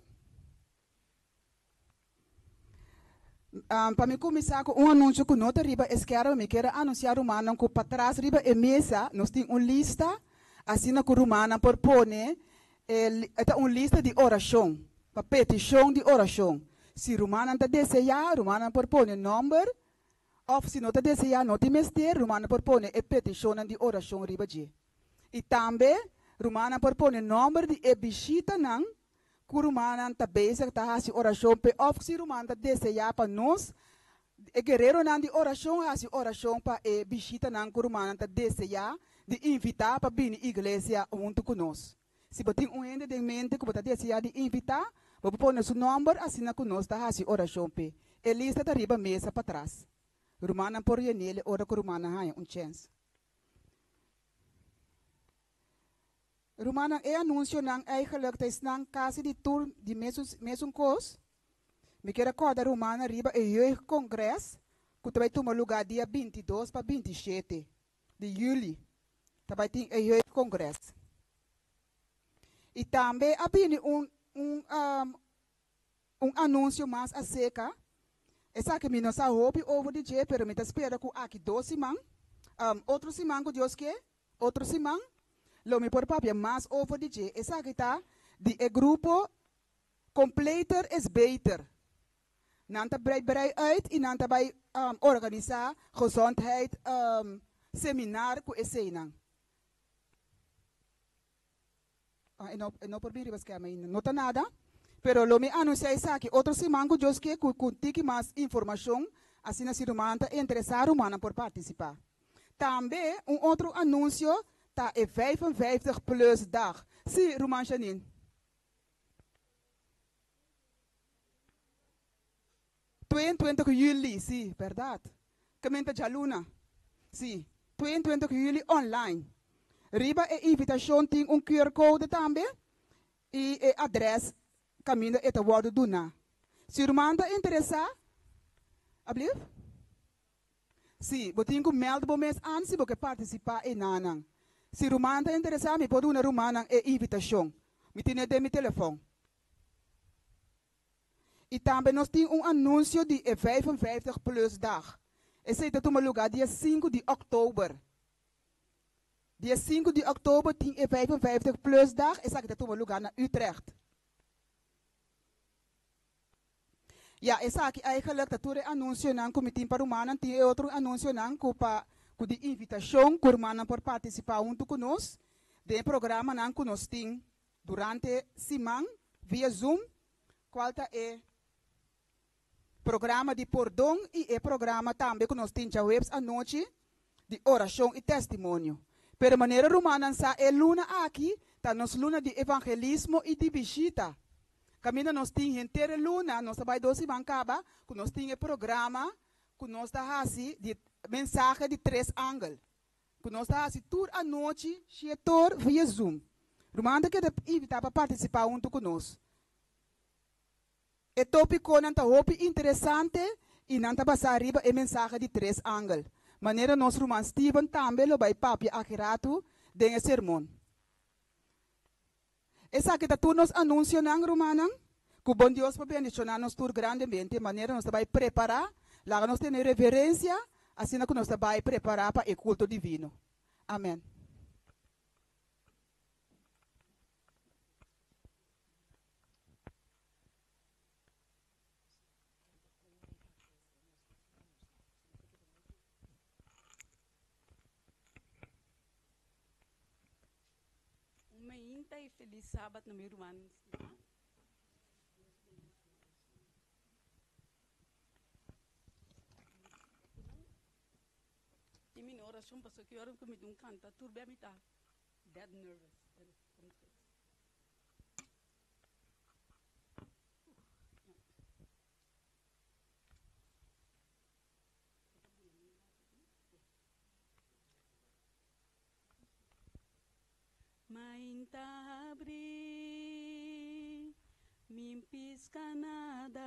Speaker 3: Para me começar com anúncio que nota riba esquerda, me quero anunciar Romana que para trás riba e mesa, nós temos lista, assim que Romana por pôr uma lista de oração, para petição de oração. Se Romana está desejar, Romana por pôr número, ou se não está desejar, não tem mestre, Romana por pôr a petição de oração riba de. E também, Romana por pôr número de ebishita não, que Romana está bezig, está fazendo oração, ou se Romana está desejar para nós, e guerreiro não de oração, faz oração para a bisita não, que Romana está desejar, de invitar para vir à igreja junto com nós. Se você tem ende de mente que você deseja de invitar, você põe seu número, assim que nós está fazendo oração, e lista está riba mesa para trás. Romana por nele, ora que Romana tem chance. Romana é anúncio não eigenlijk is não caso de tour de mesmo course. Me quero acordar Romana riba e jeugd congres que vai tomar lugar dia 22 para 27 de julho. Também tem o jeugd congres. E também havia anúncio mais acerca. Essa que me não sabe over de dia, pero me espera que aqui 2 semanas, outro semana que Deus quer, outro semana. Lo me por papia mais over de je. Essa que tá de grupo completer is beter. Nanta brei uit en nanta bij organiseer gezondheid seminar ku esena. E não por vir mas que não tá nada. Pero lo me anuncia essa que outro semana Deus que contique mais informação assim na cirumanta interessar humana por participar. Também outro anúncio tá é 55 plus dag. Sim, Roman Janine. 22 juli, sim, verdade. Comenta Jaluna. Sim, 22 juli online. Riba é invitação tem QR code também. E adres caminho é o word do na. Se Roman tá interessado, ablief? Sim, você tem que meld para mês antes para participar em nanang. Se Romana está interessado, me pode uma Romana é invitação. Me tem de meu telefone. E também nós temos anúncio de 55 plus dag. Esse aí toma lugar dia 5 de outubro. Dia 5 de outubro, 10:55 plus dag. Esse aqui toma lugar na Utrecht. Ja, esse aqui eigenlijk dat toere anúncio nan comitim para humana, tem outro anúncio nan para de invitação que humana por participar junto conosco. De programa nan conosco tem durante semana via Zoom, qual é programa de perdão e programa também que nós temos webs à noite de oração e testemunho. Pero maneira romana sa luna aqui, tá nos luna de evangelismo e de visita. Camina nós temos inteira luna, nós vai doce bancaba, que nós temos programa, que nós tá assim de mensagem de 3 ângulos. Que nós tá assim tour à noite, chetor via Zoom. Romana que invitar para participar junto conosco. E tópico não tá interessante e não tá passar arriba a mensagem de 3 ângulos. Maneira nós romano Steven também lo vai papi akirato den sermão. Essa aqui tá tu nos anúncio nang romana, que bom Deus para bendicionar nos tur grandemente, maneira nós vai preparar, lá nós temos reverência, assim que nós vai preparar para o culto divino. Amém.
Speaker 13: E feliz sábado no meu irmão. E minha oração passou que hora que me dão canta, tudo bem, tá? Dead nervous. Mainta abrir, mimpis nada,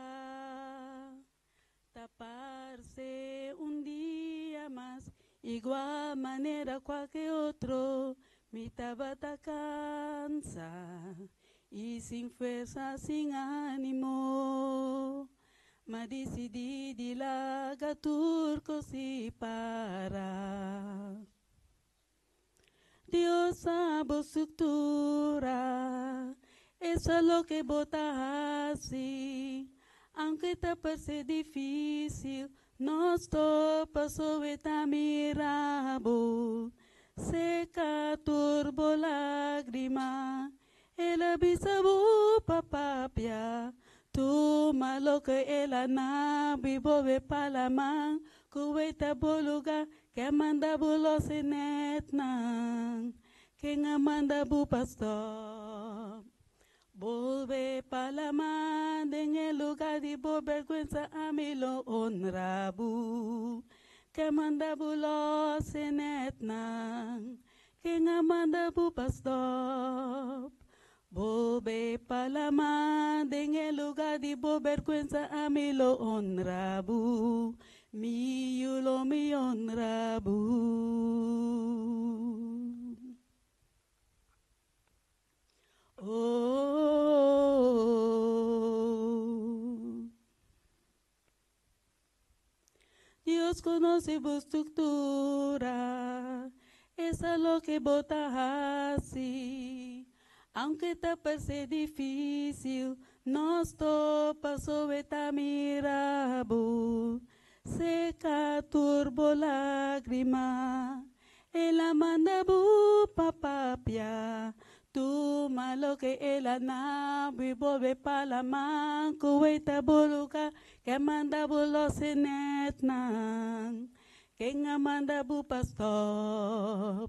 Speaker 13: tapar-se dia mais, igual maneira qualquer outro, me tava cansa, e sem força, sem ânimo, mas decidi de largar turco se parar. Dios sabe estructura, eso es lo que bota así, aunque te parece difícil, no topa sobre ta mirabo, seca turbo lágrima, el abisabu papapia, tu malo que el anabi bobe palaman, kuwaita boluga, que manda bulo senet nang, que manda bu pastor. Volve palaman en el lugar de bo vergüenza a mí lo honrabu, que manda bulo senet nang, que manda bu pastor. Volve palaman en el lugar de bo vergüenza a mí lo honrabu. Mi yulo mi honrabu. Oh, Dios conoce tu estructura, esa es lo que bota así, aunque te parece difícil, nos topa sobre ta mirabo. Seca turbo lágrima, el amanda bu papapia, tu malo que el anabi bobe palaman, kuwaita boluka, que manda bulo senet nang, que manda bu pastor.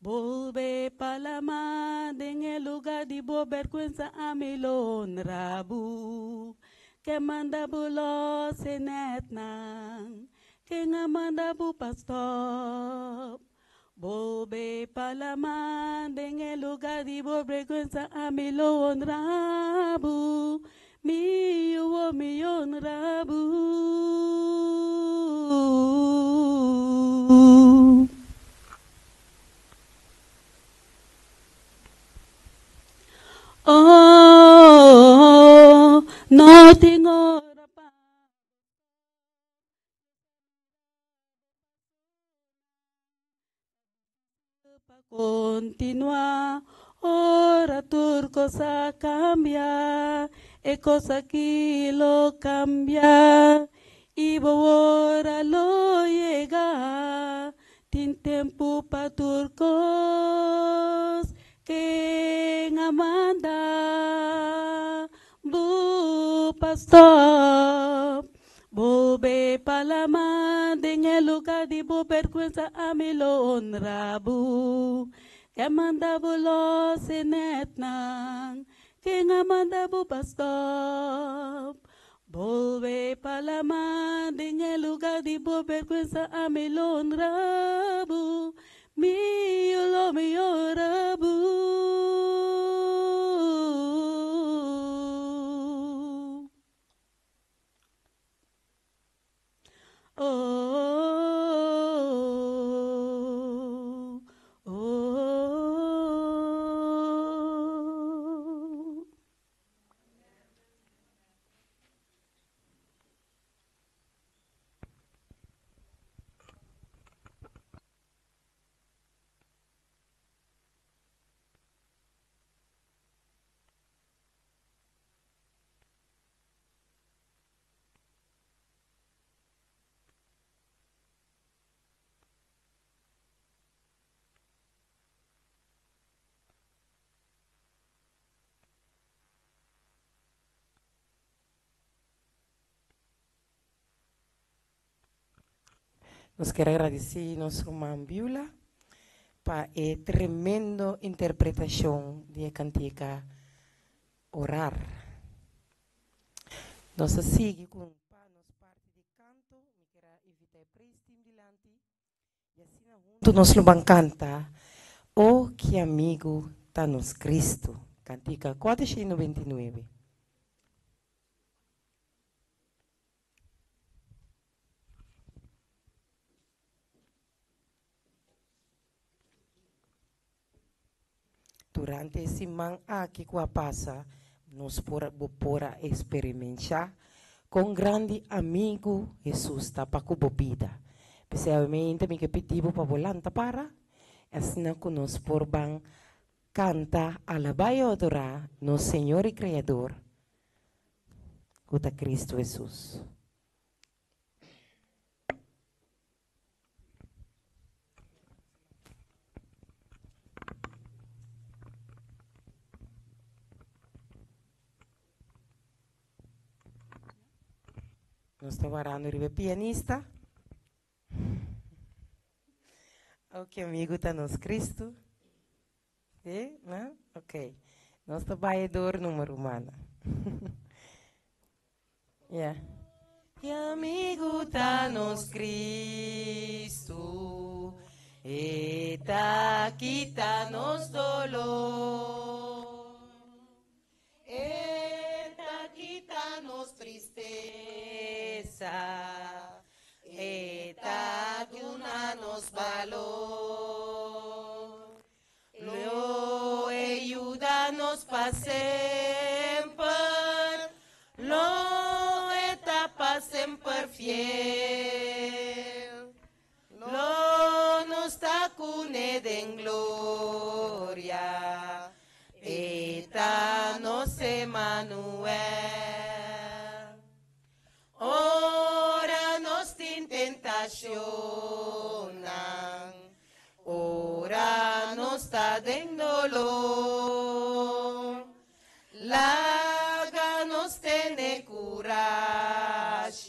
Speaker 13: Volve palaman en el lugar de bo vergüenza a mi lo honrabu. Que manda bulo senet nang, que manda bu pastor. Volve palaman en el lugar de bo vergüenza a mi lo honrabu, mi yo mi honrabu. Oh, no tengo Continua, ora tu cosa cambia, e cosa que lo cambia, y ora lo llega, tin tempo pa turcos, que amanda, bu pastor. Bobe palama en el lugar de bo vergüenza a mi lo honrabu. Que manda bulo senetnan, que manda bu pastor. Bobe palama en el lugar de bo vergüenza a mi lo honrabu. Mi lo mi orabu. Oh, oh.
Speaker 1: Nos quero agradecer nosso irmão Bíblia para a tremenda interpretação de cantica orar. Nós seguimos com nossa parte de canto. Me quero invitar para este dilante e assim junto nós vamos cantar O que amigo está nos Cristo. Cantica 499. Durante esse man aqui que passa, nós podemos experimentar com grande amigo Jesus está para a bebida. Especialmente me que pediu para volanta para, assim que nós podemos cantar, alabar e adorar nosso Senhor e Criador, o da Cristo Jesus. Nós estamos orando o pianista. O que amigo está nos Cristo? É? Não? Ok. Nós estamos baidor número humano. Yeah. Que amigo está nos Cristo? E tá quita nos dolor. E tá quita nos tristeza. Eta duna-nos valor, lo ayuda-nos para sempre, lo eta para sempre fiel, lo nos está cune en gloria, eta nos Emmanuel. Ora nos tin tentación, ora nos está den dolor, laga nos tiene coraje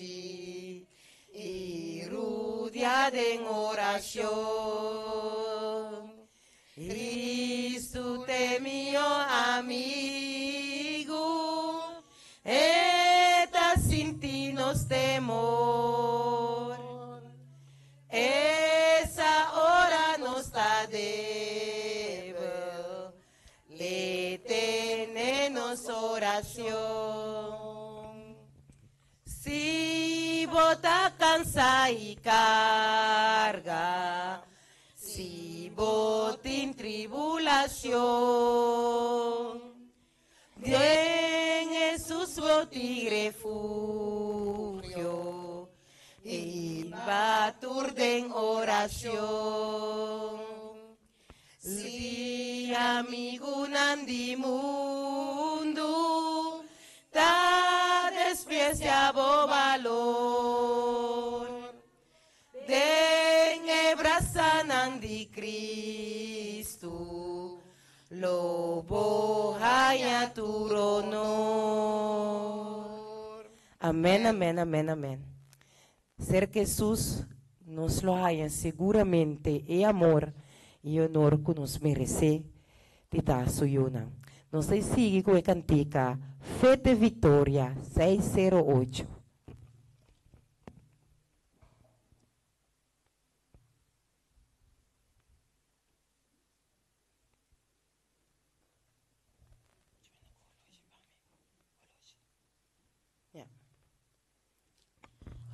Speaker 1: y rudia en oración. Cristo te mio amigo, eta sin ti nos temor, esa hora nos está débil, le tenemos oración. Si bota cansa y carga, si bota en tribulación, Dios en Jesús boti refugio y batur en oración. y amigo nandi mundo, ta despreciabo valor. Den ebraza nandi Cristo, lobo haya tu honor. Amén, amén, amén, amén. Ser Jesús nos lo haya seguramente y amor y honor que nos merece de dar su yuna. Nos sigue con la cantica Fe de Victoria 608.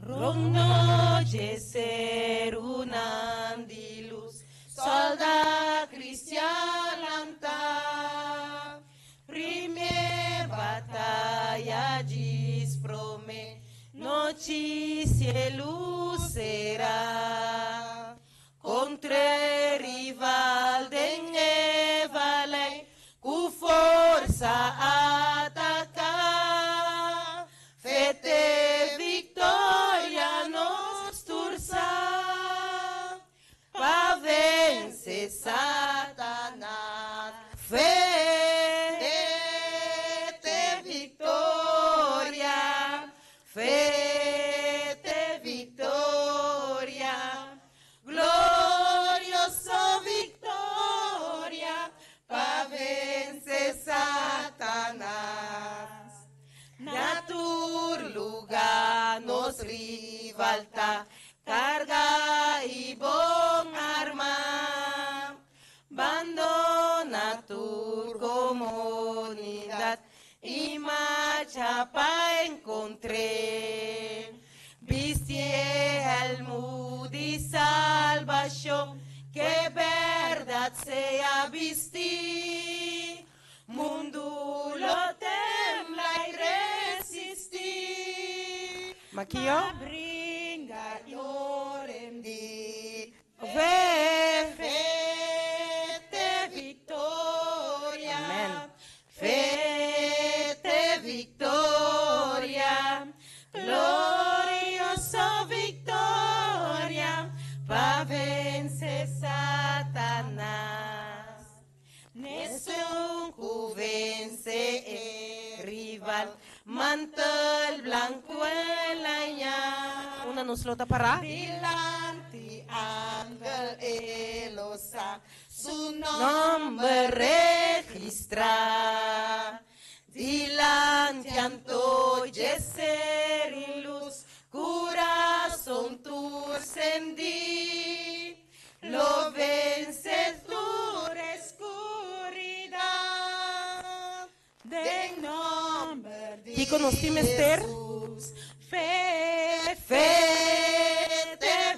Speaker 1: Rondo ser unandi luz, solda cristiananta, prime batalha disprome, notícia lucera, contra rival de vale, com força atacar, fete victoria nos turça, pa vencer Satanás, fete victoria, fete victoria, glorioso victoria, pa vencer Satanás. Natur lugar nos rivalta, carga y bom arma, abandona tu comunidad y marcha pa encontré, viste el mudi salvación, que verdad sea vistí, mundo lo tembla y resistí. Maquillo. Bringa lloren di. Fete victoria. Amén. Fete victoria. Glorioso victoria. Pa vencer Satanás. Nessun vence rival, mantel blanco en la llana. Una nos lota para. Dilanti ángel elosa, su nombre registra. Dilanti anto ser en luz, corazón tu sendí. Lo vences tu oscuridad, de nombre de
Speaker 14: Y conocimos Esther.
Speaker 1: Jesús, fete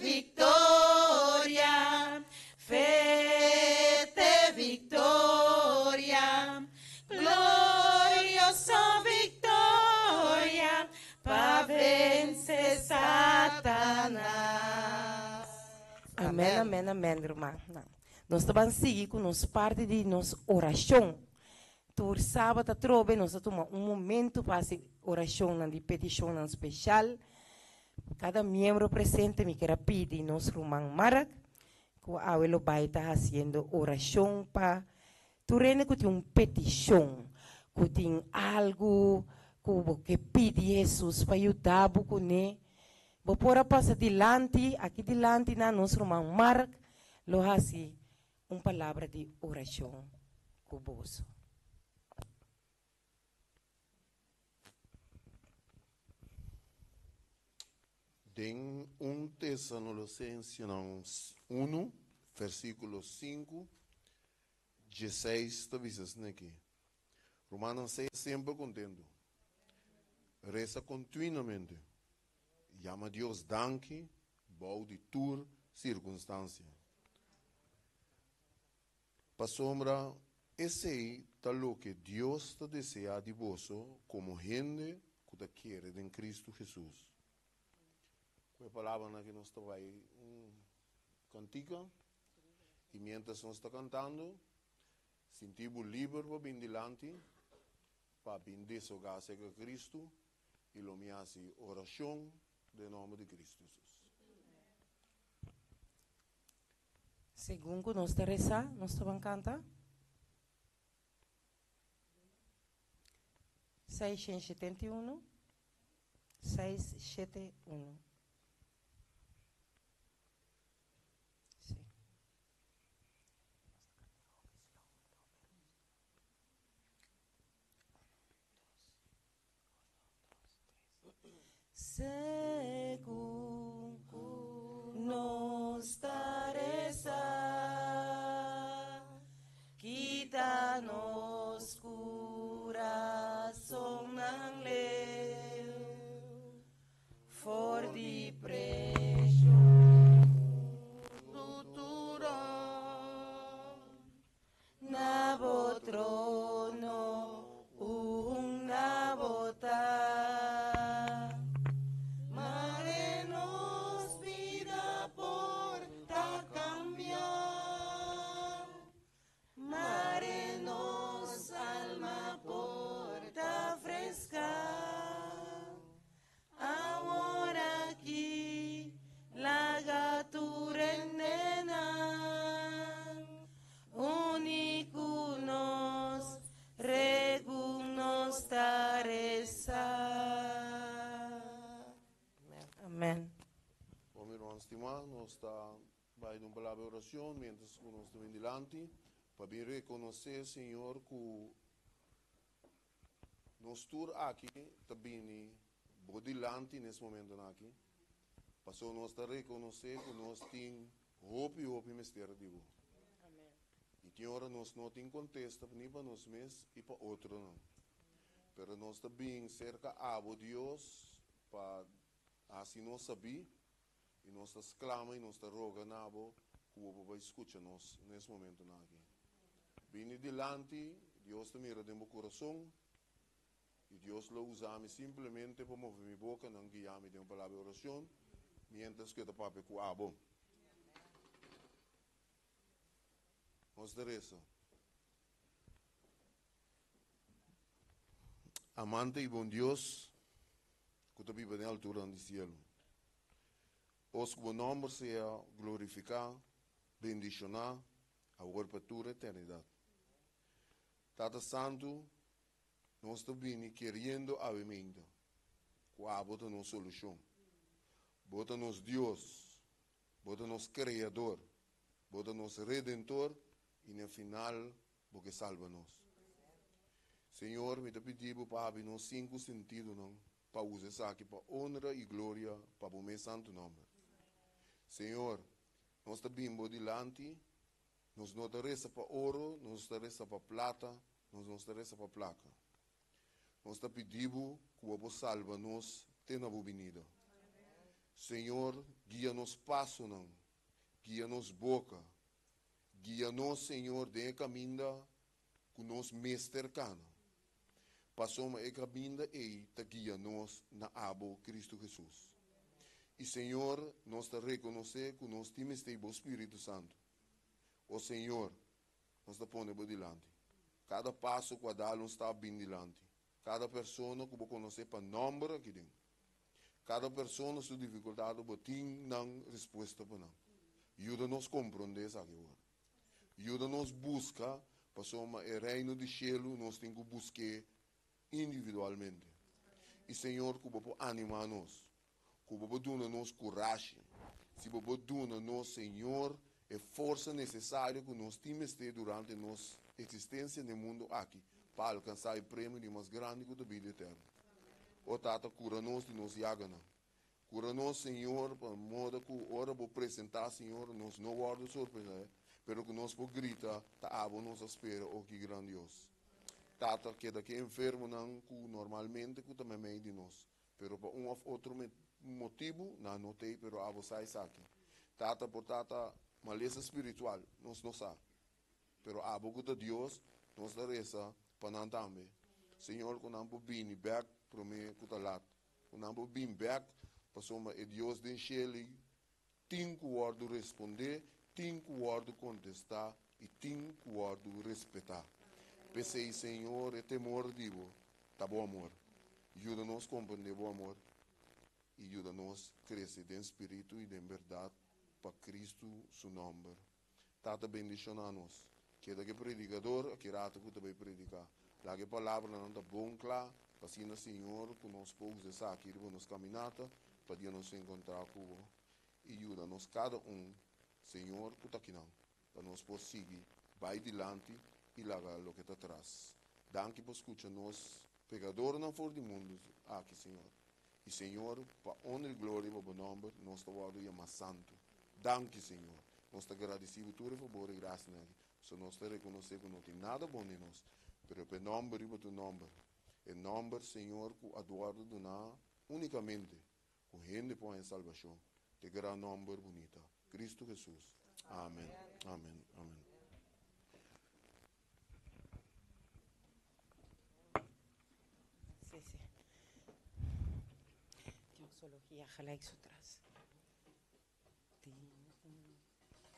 Speaker 1: victoria, fete victoria, gloriosa victoria, pa vencer Satanás. Amém, amém, amém, irmã. Nós vamos seguir com nos parte de nos oração. Por sábado, trove, nós tomamos momento para fazer oração de petição especial. Cada membro presente me quer pedir nosso irmão Marak, que o abuelo vai estar fazendo oração para tu rene que tem uma petição, que tem algo que pede Jesus para ajudar com ele. Vou pôr a passar adiante, aqui adiante na nosso irmão Mark, lo hace uma palavra de oração com você.
Speaker 4: Den 1 Tessalonicenses 1, versículo 5, 16, diz assim aqui. Romanos 6, sempre contento. Reza continuamente. Llama a Deus danke, bau de tua circunstância. Para sombra, esse é o que Deus te deseja de você como gente que te quer em Cristo Jesus. Com a palavra que nós estamos aí, cantica, e mientras nós estamos cantando, Sentivo livre para bem delante, para bem desogar a Cristo, e lo me hace oração de nome de Cristo Jesus.
Speaker 1: Segundo nós te rezar, nós te vamos cantar. 671. 671. Sim. Segundo nos taresa, quita-nos coração ng leu, for di presyo tuturon, nabotrono nabota. Marenos vida por ta cambiar, marenos alma por ta frescar. Ahora aquí la gaturenenan, único nos regum nos taresa. Amém.
Speaker 4: Bom, irmãos, nós está vai uma palavra de oração, mientras que nós estamos delante, para bem reconhecer, Senhor, que nós tour aqui, também, delante nesse momento aqui, passou nós a reconhecer que nós temos hope e mistério de Deus.
Speaker 1: Amém.
Speaker 4: E tem hora nós não temos contexto nem para nós mesmos e para outro não. Pero nós também cerca a Deus para assim nós sabemos e nós exclama e nós roga na abo que o vai escutar nós nesse momento aqui. Bem delante, Deus te mira dentro do coração e Deus lo usa simplesmente para mover minha boca não guiar-me de uma palavra de oração, mientras que eu papo com a abo. Nós deresa. Amante e bom Deus, que tu vive na altura do cielo. Os que o nome seja glorificado, bendicionado, agora para toda a eternidade. Tata Santo, nós estamos querendo a emenda, com a bota nos solução. Bota nos Deus, bota nos Criador, bota nos Redentor, e no final, porque salva-nos. Senhor, me te pedimos para abrir nos 5 sentidos, para usar isso aqui para honra e glória para o meu santo nome. Senhor, nós te bimbo delante, nós não te resta para ouro, nós te resta para plata, nós não te resta para placa. Nós te pedimos que o salva-nos, tenha a venida. Senhor, guia-nos passo, guia-nos boca, guia-nos, Senhor, de caminho que nos mestre cana. Passamos a caminho e te guia-nos na abo Cristo Jesus. E, Senhor, nós te reconhecer que nós temos o Espírito Santo. O Senhor, nós te ponemos delante. Cada passo que dá nos está bem delante. Cada pessoa que vou conhecer para nome aqui dentro. Cada pessoa sua dificuldade tem não resposta para não. Ajuda-nos a compreender isso aqui agora. Ajuda-nos a buscar, para o reino de cielo, nós temos que buscar individualmente. E, Senhor, que vou animar-nos. Que vou dar-nos coragem. Se vou dar-nos, Senhor, a força necessária que nós temos durante nossa existência no mundo aqui, para alcançar o prêmio de mais grande que a vida eterna. O Tata, cura-nos de nos yagana. Cura-nos, Senhor, para modo que ora vou apresentar, Senhor, nós não guarda surpresa, pero que nós vou gritar, tá abo nos espera, oh que grandioso. Tata, que daqui enfermo não, que normalmente que também meio de nós, pero por outro motivo, não notei, pero abo sai aqui. Tata, por tata, maleza espiritual, nós não sabe. Pero abo que Deus, nós da reza, para não também. Senhor, que não bini back, para mim, que tá lá. Que não bini back, para soma é Deus de enxele, tem que o responder, tem que o contestar, e tem guardo respeitar. Pensei, Senhor, é temor divo, tá bom amor. Ajuda-nos a compreender o amor e ajuda-nos a crescer em espírito e em verdade para Cristo, seu nome. Tata bendicionar-nos. Que daqui predicador, que rata que também predicar. Lá que palavra não está bom, claro. Assim, Senhor, que nós podemos aqui, que nos caminhata, para Deus nos encontrar com o e ajuda-nos cada Senhor, que está aqui não. Para nós possamos seguir, vai adiante e largar o que está atrás. Danke por escutar-nos. Pecador não for do mundo, aqui, Senhor. E, Senhor, para honra e glória, para o nome, nós estamos chamando santo. Danke, Senhor. Nós estamos agradecidos por tua favor e graça nele. Se nós estamos reconhecendo que não tem nada bom em nós, mas o nome e o teu nome. Em nome, Senhor, que adoro donar unicamente, com gente põe em salvação. De grande nome bonita. Cristo Jesus. Amém. Amém. Amém.
Speaker 1: Doxologia, gelijk zo tras.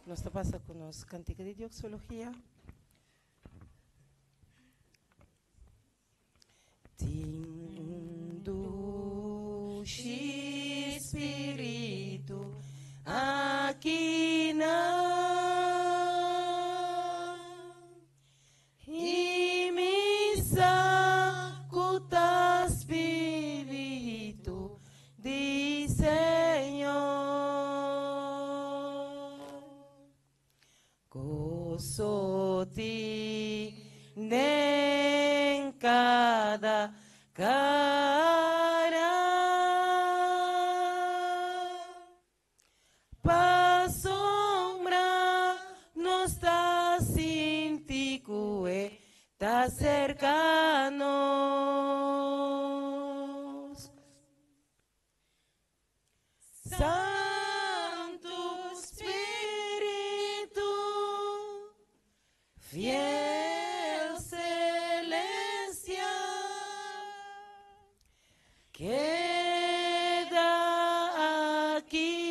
Speaker 1: Nós te passa com nós cantiga de doxologia. Tindushi Espírito aqui e me sacuta Espírito de Senhor, gozo-te em cada cara, pa sombra não está sintico está cercanos. Santo Espírito, fiel celestial, queda aquí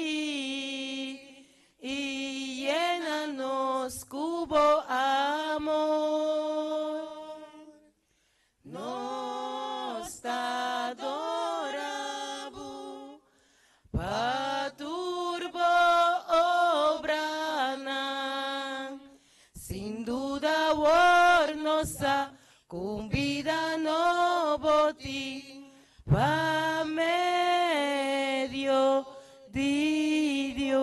Speaker 1: y llena-nos cubo amor. Nos adoramos pa turbo obrana, sin duda war nossa convida no botín pa medio de Dios.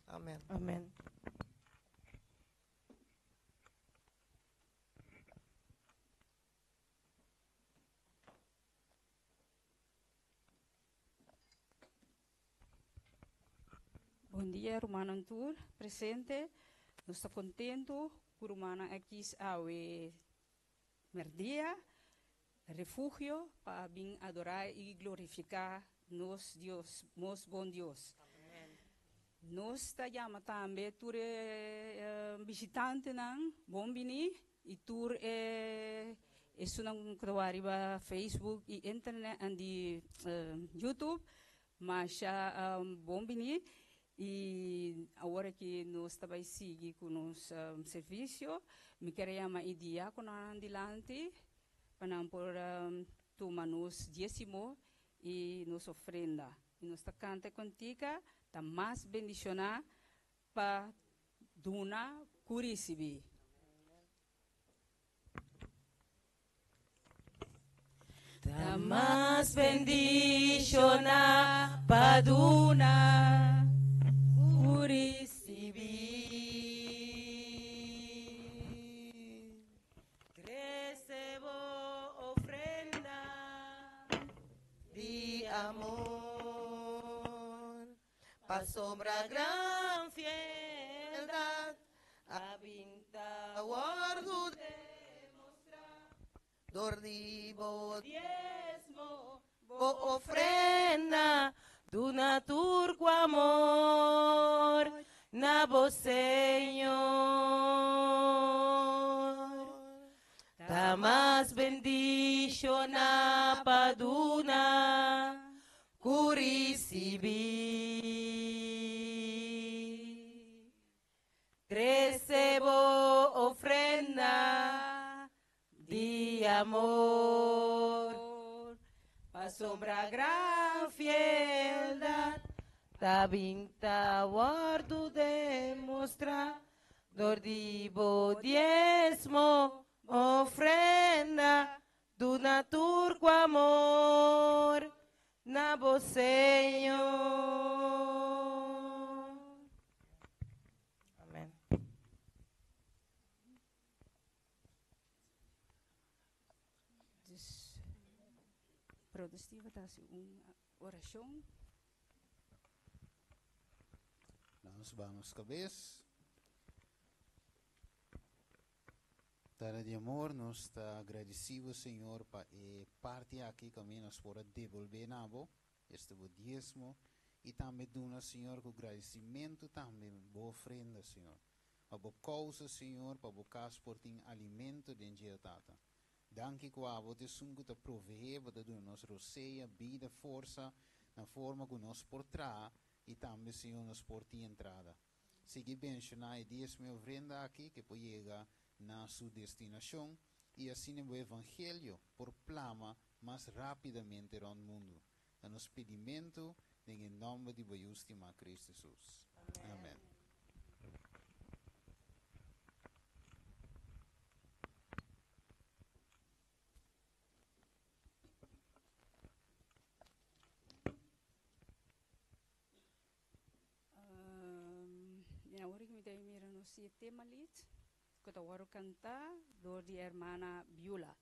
Speaker 11: Amén.
Speaker 1: Amén.
Speaker 13: Bom dia, Romana Antur, presente. Nós estamos contentos por Romana aqui a merdia, refúgio, para vir adorar e glorificar nos Deus, nos bom Deus. Nós estamos também por visitante não, bom bini, e tur isso não kawari ba Facebook e internet e YouTube, mas bom bini. E agora que nós estamos seguindo com o nosso serviço, me queria uma ideia com a andilante para por tomar nos dízimo e nos ofrenda. E nós canta contigo, está mais bendicionar para dona curisibi. Está mais bendicionar para dona
Speaker 1: recebo ofrenda de amor, pa sombra gran fieldad, a vinta guardo demostrar, dordivo diezmo, bo ofrenda, do naturco amor, na bo Senhor, tá mais bendición na paduna, curisibi. de amor, pa sombra gran fieldad, ta vinta guardo demostra, dor dibo diezmo, ofrenda, do naturco amor, na bo Senhor. Amém.
Speaker 13: Dus, produtivo está uma oração.
Speaker 9: Nós vamos cabeça. Tara de amor, nós está agradecido, Senhor, para parte aqui que nós por devolver nabo, este o diezmo, e também dona, Senhor, com agradecimento também, boa ofrenda, Senhor. A boa causa, Senhor, para boa casa por ter alimento dentro de tata. Danke que a boa te sungo te prover, para dar nos roceia, vida, força, na forma que nós portar, e também, Senhor, nos por ter entrada. Segui mencionar e diezmo ofrenda aqui, que pode chegar na sua destinação e assim o evangelho por plama mais rapidamente no mundo. É nosso pedimento em nome de Boiústima Cristo Jesus. Amém.
Speaker 13: Na hora que me dei mira no tema lit, que eu vou cantar do de hermana Biola.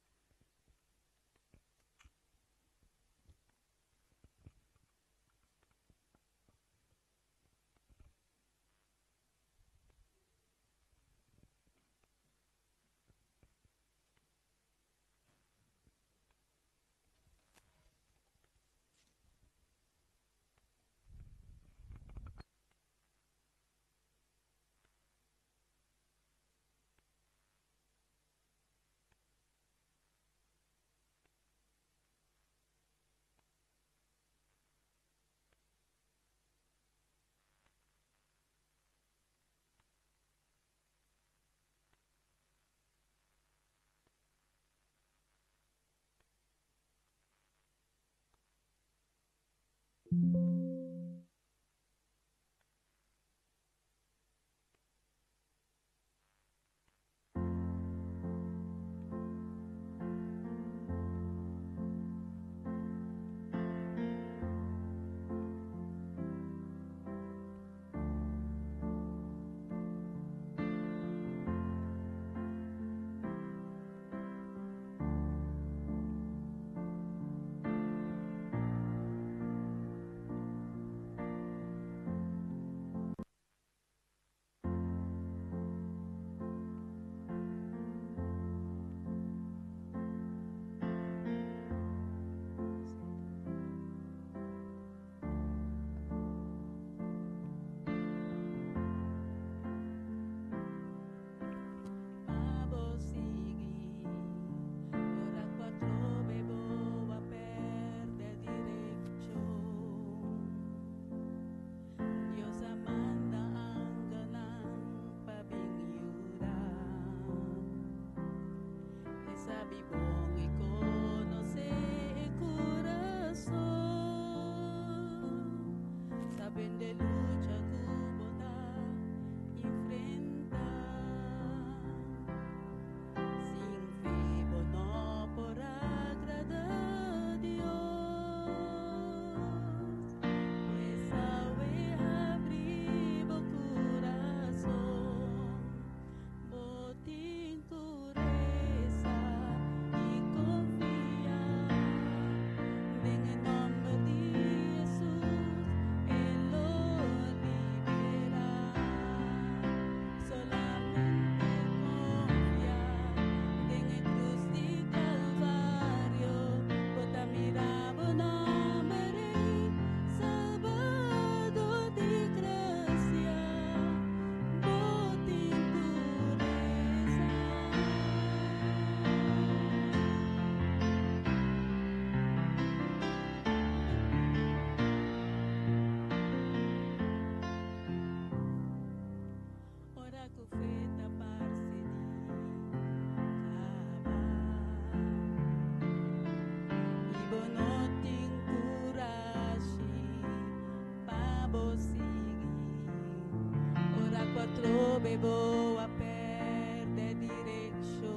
Speaker 13: voy a perder dirección.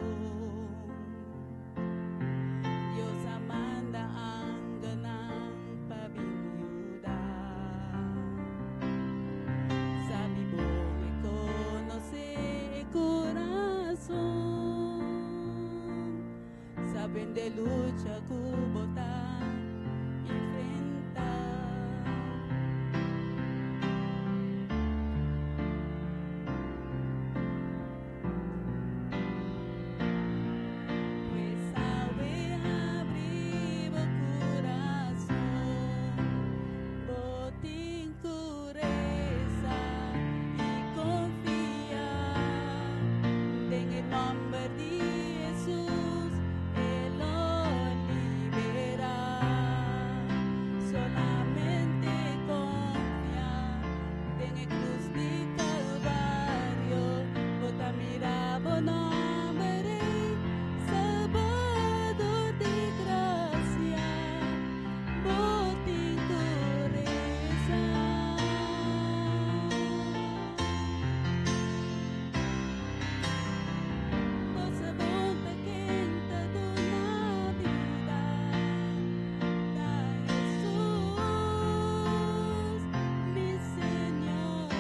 Speaker 13: Dios amanda anganang pabiniuda. Sabi mo me conoce el corazón. Saben de lucha cubota enfrenta. Pues sabe abrir el corazón, botín pureza y confía en el nombre de Jesús, Él lo libera. Solamente confía en el cruz de Calvario, bota mirabo nombre, Salvador de gracia, botín pureza. Cosa bonta quenta d'una vida da Jesús, mi Señor.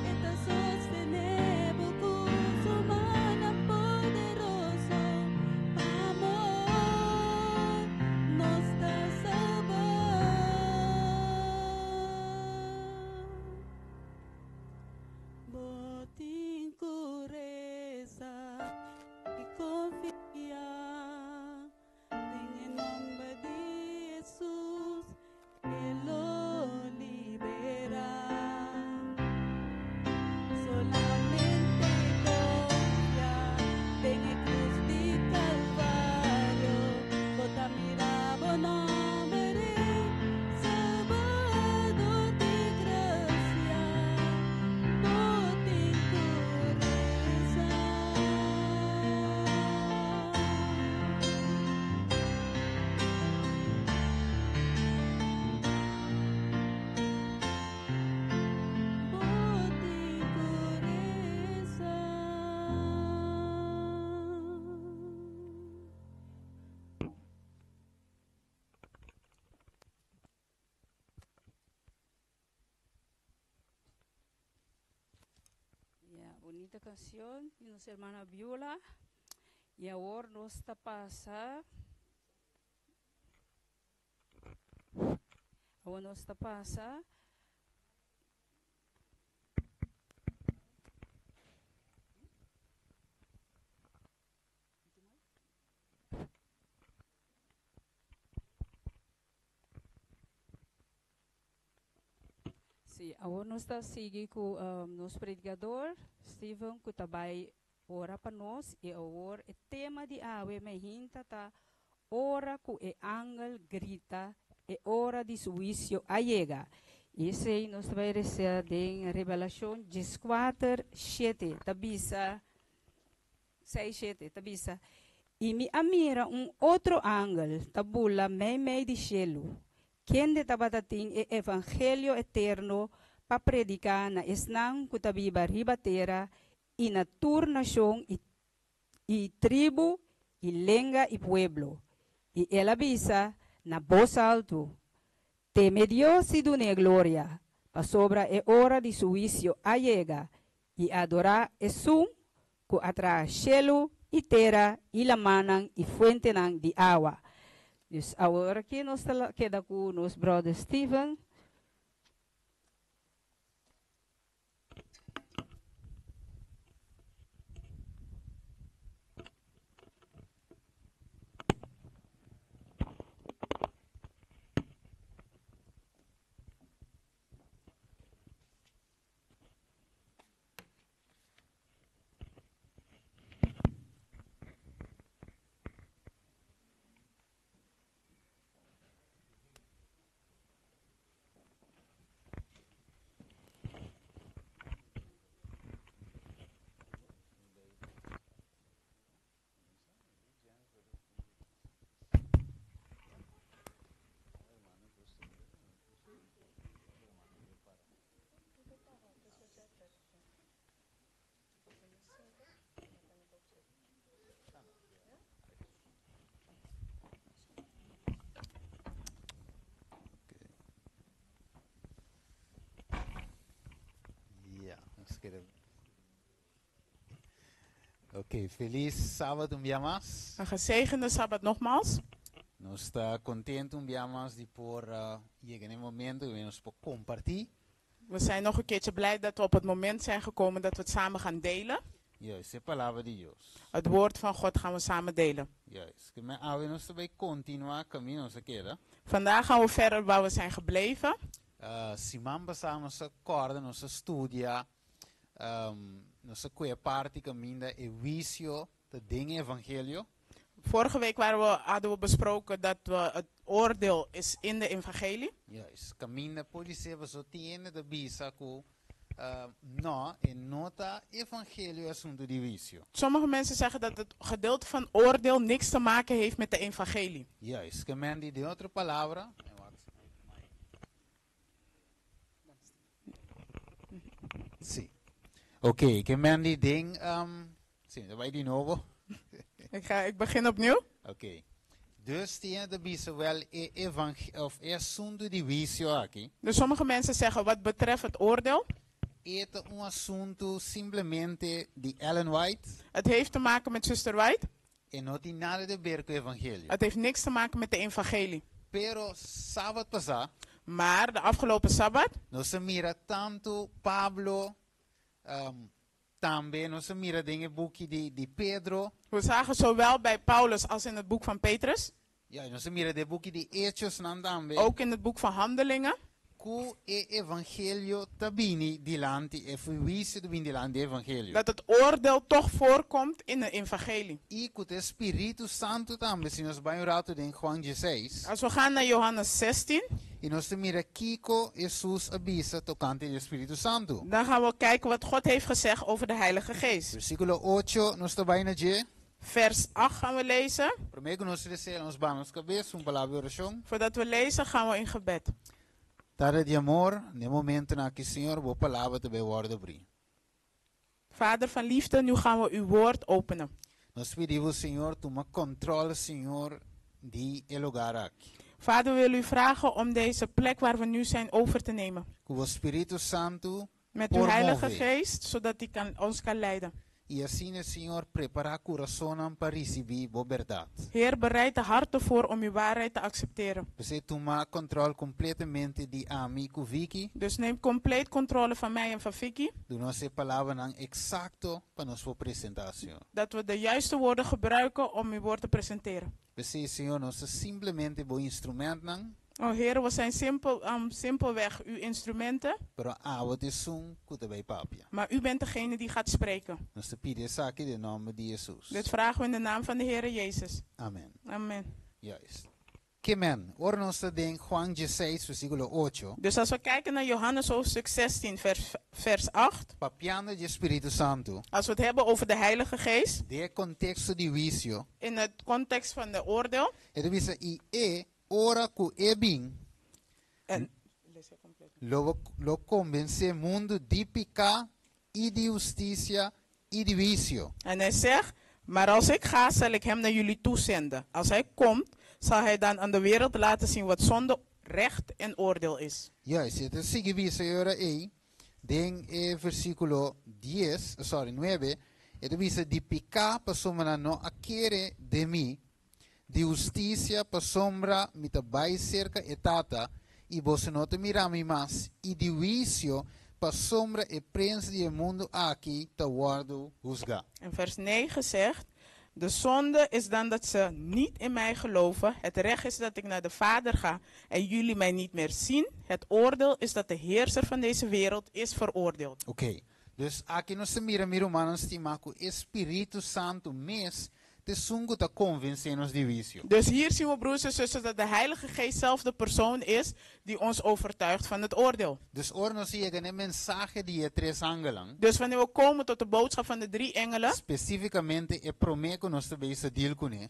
Speaker 13: Esta sostenebo con su mano poderoso, amor nos da salvar. Botín pureza y confía en el nombre de Jesús, Él lo libera. Solamente confía en el cruz de Calvario, bota mirabo nombre, Salvador de gracia, botín pureza. Botín pureza. Ya, bonita canción de nuestra hermana Viola. Y ahora nos está pasa. Ahora nos está pasa. Sí, agora nós está seguindo com nosso predicador, Steven, que também ora para nós. E agora o tema de hoje, me hinta, tá ora que o ángel grita, é hora de juízo allega. Isso aí nós vai receber em Revelação 14, 7, tabisa, 6, 7, tabisa. E me amira outro ángel, tabula meio de cielo. Quem de tabatating é evangelho eterno para predicar na esnang kutabiba ribatera e na tur nação e tribo e lenga e pueblo. E ela avisa na voz alto, teme Dios e dune glória, para sobra é hora de juízo allega e adorar esum que atrás cielo e terra e la manang e fuente nang de água. Dus agora aqui nós queda com nosso brother Steven.
Speaker 9: Ok, feliz sábado, más.
Speaker 14: Een gezegende Sabbat nogmaals.
Speaker 9: Nós está contente mais de por chegar no momento que nós podemos compartilhar.
Speaker 14: We zijn nog een keertje blij dat we op het moment zijn gekomen dat we het samen gaan delen.
Speaker 9: Juist, a palavra de Deus.
Speaker 14: Het woord van God gaan we samen delen.
Speaker 9: Juist, que me ave nós também continuar caminho nossa queda.
Speaker 14: Vandaag gaan we verder waar we zijn gebleven.
Speaker 9: Simão passamos nossa corda, nossa estudia, nossa coia parte caminho da vício de dingen evangelio.
Speaker 14: Vorige week hadden we besproken dat het oordeel is in de evangelie.
Speaker 9: Juist, caminho pode ser você tiene de visa que no, en nota evangelio assunto de vício.
Speaker 14: Sommige mensen zeggen dat het gedeelte van oordeel niks te maken heeft met de evangelie.
Speaker 9: Juist, que men die outra palavra. Sim. Ok, que men die ding, sim, dat wij die novo.
Speaker 14: Ik begin opnieuw.
Speaker 9: Ok. Dus tiene de visa wel of assunto de vício aqui.
Speaker 14: Dus sommige mensen zeggen wat betreft het oordeel.
Speaker 9: Het is een assunto simplesmente de Ellen White.
Speaker 14: Het heeft te maken met zuster White.
Speaker 9: En no tiene nada de ver con evangelio.
Speaker 14: Het heeft niks te maken met de evangelie.
Speaker 9: Pero sábado pasado.
Speaker 14: Maar de afgelopen Sabbat.
Speaker 9: No se mira tanto Pablo. También no se mira dingen boekje de Pedro.
Speaker 14: We zagen zowel bij Paulus als in het boek van Petrus.
Speaker 9: Ja, no se mira de boekje de Hechos también.
Speaker 14: Ook in het boek van Handelingen.
Speaker 9: Que e evangelio tabini dilante e fuice do dilante evangelio.
Speaker 14: Dat het oordeel toch voorkomt in de evangelie.
Speaker 9: E que o Espírito Santo também, se nós vamos rato in Juan 16.
Speaker 14: Als we gaan naar Johannes 16.
Speaker 9: E nós te mira Kiko Jesus avisa tocante do Espírito Santo.
Speaker 14: Dan gaan we kijken wat God heeft gezegd over de Heilige Geest.
Speaker 9: Versículo 8, nós te bijna je.
Speaker 14: Vers 8 gaan we lezen.
Speaker 9: Primeiro nós recebemos banos cabeça, palavra oração.
Speaker 14: Voordat we lezen gaan we in gebed.
Speaker 9: Tada de amor, no momento na que Senhor, boa palavra te worden abrir.
Speaker 14: Vader van liefde, nu gaan we uw woord openen.
Speaker 9: Nós pedimos, Senhor, toma controle, Senhor, de el lugar aqui.
Speaker 14: Vader, we willen u vragen om deze plek waar we nu zijn over te nemen.
Speaker 9: Com o Espírito Santo,
Speaker 14: met uw Heilige Geest, zodat hij ons kan leiden.
Speaker 9: E assim, Senhor, prepara coração para receber a verdade.
Speaker 14: Heer, bereid de harten voor om uw waarheid te accepteren.
Speaker 9: Você toma controle completamente de amigo Vicky.
Speaker 14: Dus neem compleet controle van mij en van Vicky.
Speaker 9: Do nossa palavra não exacto para nossa apresentação.
Speaker 14: Dat we de juiste woorden gebruiken om uw woord te presenteren.
Speaker 9: Você, Senhor, nós simplesmente bom instrumento não.
Speaker 14: Oh Heer, we zijn simpelweg uw instrumenten. Maar u bent degene die gaat spreken. Dit vragen we in de naam van de Heer Jezus.
Speaker 9: Amen.
Speaker 14: Amen.
Speaker 9: Juist. Amen. Ora nós in Juan 16, versículo 8.
Speaker 14: Dus als we kijken naar Johannes hoofdstuk 16, vers 8.
Speaker 9: Papiando de Espírito Santo.
Speaker 14: Als we het hebben over de Heilige Geest.
Speaker 9: De contexto de vício.
Speaker 14: In het context van de oordeel.
Speaker 9: Het is ora ku ebing lo convence mundo de pecado e de justicia e de vício.
Speaker 14: En hij zegt, maar als ik ga, zal ik hem naar jullie toezenden. Als hij komt, zal hij dan aan de wereld laten zien wat zonde, recht en oordeel is.
Speaker 9: Juist, het is significa den versículo 9, het dice de pecado pasó no adquiere de mí. De justicia pa sombra me vai cerca etata e você não te mira me mais e de vício pa sombra e prensa de mundo aqui te guardo juzgar.
Speaker 14: En vers 9 zegt, de zonde is dan dat ze niet in mij geloven. Het recht is dat ik naar de Vader ga en jullie mij niet meer zien. Het oordeel is dat de heerser van deze wereld is veroordeeld.
Speaker 9: Oké, dus aqui nós mira Romanos te marco Espírito Santo mes te sungo te convencer de vício.
Speaker 14: Dus hier zien we, broers en zusters, dat de Heilige Geest zelf de persoon is die ons overtuigt van het oordeel.
Speaker 9: Dus
Speaker 14: dus wanneer we komen tot de boodschap van de 3 engelen.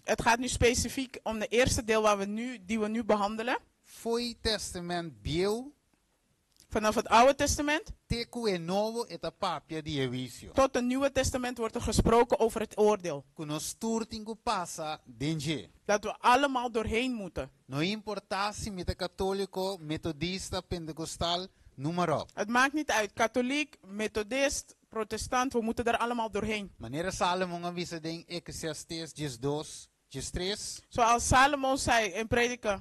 Speaker 14: Het gaat nu specifiek om de eerste deel die we nu behandelen. Vanaf het Oude Testament tot het Nieuwe Testament wordt er gesproken over het oordeel. Dat we allemaal doorheen moeten. Het maakt niet uit, katholiek, methodist, protestant, we moeten er allemaal doorheen.
Speaker 9: Maneira Salomão avisa em Eclesiastes 12, 3,
Speaker 14: Zoals Salomo zei in Prediker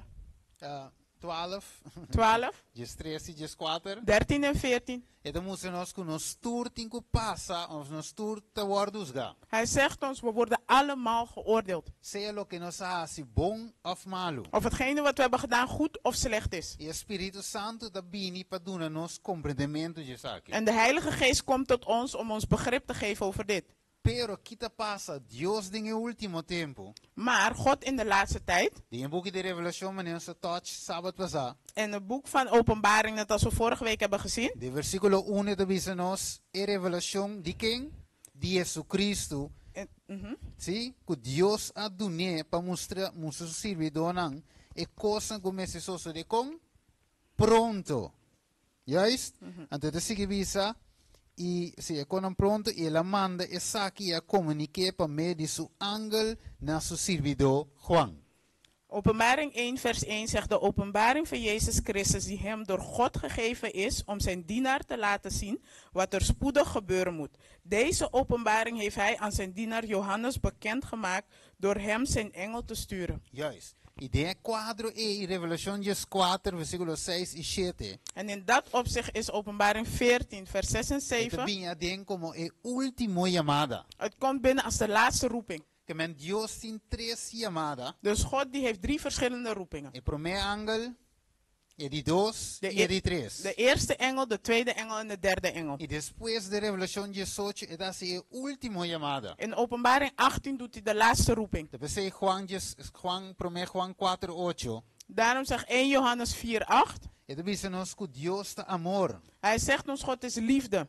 Speaker 9: 12,
Speaker 14: 12,
Speaker 9: 13 e 4.
Speaker 14: 13 en 14.
Speaker 9: Então, nós que nos tour tinko passa, of nos tour te worden ga.
Speaker 14: Hij zegt ons, we worden allemaal geoordeeld.
Speaker 9: Seja lo que nos hace bom of malo.
Speaker 14: Of hetgene wat we hebben gedaan goed of slecht is.
Speaker 9: E Espírito Santo da bini para doen nos compreendimento de saque.
Speaker 14: En de Heilige Geest komt tot ons om ons begrip te geven over dit.
Speaker 9: Pero kita pasa Dios en el último tempo.
Speaker 14: Maar God in de laatste tijd.
Speaker 9: Die in boek de Revelation meneer se touch sabat pasa.
Speaker 14: En het boek van Openbaring, net als we vorige week hebben gezien.
Speaker 9: De versículo 1 te dice nos e Revelation di quem? De Jesucristo. Sim, que Deus a dunia para mostrar muitos servidores e coisa como esse sosso de com pronto. Juist? Então te sigue visa. E se quando pronto ele manda essa aqui a comunicar para meio de seu ángel na seu servidor Juan.
Speaker 14: Openbaring 1 vers 1 zegt de openbaring van Jezus Christus die hem door God gegeven is om zijn dienaar te laten zien wat er spoedig gebeuren moet. Deze openbaring heeft hij aan zijn dienaar Johannes bekendgemaakt door hem zijn engel te sturen.
Speaker 9: Juist. E de quadro e Revelación 4 versículo 6 y 7.
Speaker 14: En in dat opzicht is openbaring 14 vers 6 en 7.
Speaker 9: Como e último llamada.
Speaker 14: Het komt binnen als de laatste roeping.
Speaker 9: Que men Dios tiene 3 llamadas.
Speaker 14: Dus God die heeft 3 verschillende roepingen.
Speaker 9: El primer ángel, el de 2 y el de 3.
Speaker 14: De eerste engel, de tweede engel en de derde engel.
Speaker 9: Y después de Revelación 18 es así el último llamada.
Speaker 14: In openbaring 18 doet hij de laatste roeping.
Speaker 9: Dat betekent Juan 4:8.
Speaker 14: Daarom zegt 1 Johannes 4:8.
Speaker 9: Het dice nos que Dios de amor.
Speaker 14: Hij zegt ons God is liefde.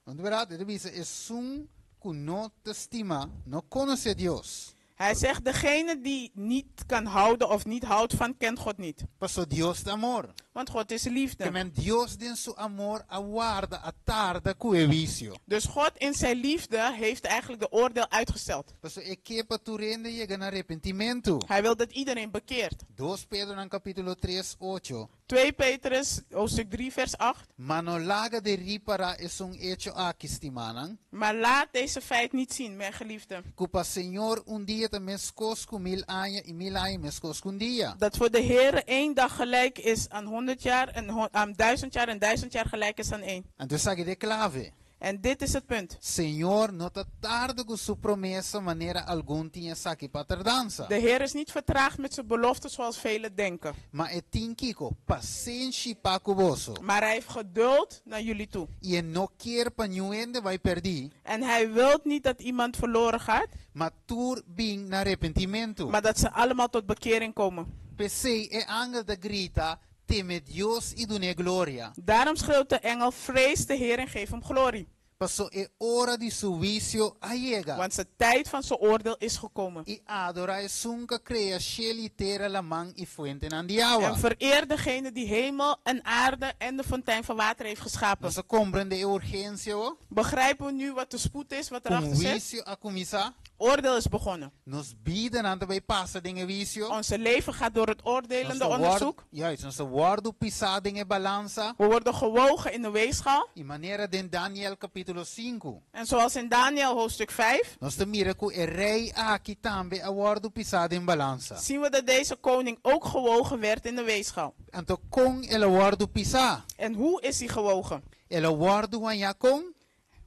Speaker 9: Want verdad, het dice es un que no te estima, no conoce a Dios.
Speaker 14: Hij zegt degene die niet kan houden of niet houdt van kent God niet.
Speaker 9: Paso Dios de amor.
Speaker 14: Want God is liefde.
Speaker 9: Que men Dios den su amor aguarda a tarda cu vicio.
Speaker 14: Dus God in zijn liefde heeft eigenlijk de oordeel uitgesteld.
Speaker 9: Paso e que pa tu rende llega na arrepentimiento.
Speaker 14: Hij wil dat iedereen bekeert.
Speaker 9: 2 Pedro en capítulo 3:8.
Speaker 14: 2 Petrus hoofdstuk 3 vers 8.
Speaker 9: Mano laga de ripara es un hecho aquí estimanan.
Speaker 14: Maar laat deze feit niet zien, mijn geliefde.
Speaker 9: Cupa Señor un día te mescos con 1000 años y 1000 años mescos con día.
Speaker 14: Dat voor de Heer 1 dag gelijk is aan 100 jaar en aan 1000 jaar en 1000 jaar gelijk is aan 1.
Speaker 9: Entonces aquí de clave.
Speaker 14: En dit is het punt.
Speaker 9: Señor, no te tarde con su promesa manera algún tiene saki para tardanza.
Speaker 14: De Heer is niet vertraagd met zijn beloften zoals velen denken.
Speaker 9: Maar het tinkiko pacientie pa cuboso.
Speaker 14: Maar hij heeft geduld naar jullie toe.
Speaker 9: Y no quiere pañuende vai perdi.
Speaker 14: En hij wil niet dat iemand verloren gaat.
Speaker 9: Maar tur bin na arrepentimiento.
Speaker 14: Maar dat ze allemaal tot bekering komen.
Speaker 9: Pese e angel de grita. Teme Dios y dune gloria.
Speaker 14: Daarom schreeuwt de engel, vrees de Heer en geef hem glorie.
Speaker 9: Paso e hora di su vicio llega.
Speaker 14: Want de tijd van zijn oordeel is gekomen.
Speaker 9: Y adora es unca crea litera la man y fuente en andiawa.
Speaker 14: En vereer degene die hemel en aarde en de fontein van water heeft geschapen.
Speaker 9: Nos comprende de urgencia o?
Speaker 14: Begrijpen we nu wat de spoed is, wat erachter zit?
Speaker 9: Vicio a comisa.
Speaker 14: Oordeel is begonnen.
Speaker 9: Nos bieden aan de bij passen dingen vicio.
Speaker 14: Onze leven gaat door het oordelende onderzoek.
Speaker 9: Juist, onze woorden pisa dingen balanza.
Speaker 14: We worden gewogen in de weegschaal.
Speaker 9: In manera de Daniel capítulo 5.
Speaker 14: En zoals in Daniel hoofdstuk 5.
Speaker 9: Nos te mira que el rey aquí también a woorden pisa in balanza.
Speaker 14: Zien we dat deze koning ook gewogen werd in de weegschaal.
Speaker 9: En to con el woorden pisa.
Speaker 14: En hoe is hij gewogen?
Speaker 9: El woorden wanya con.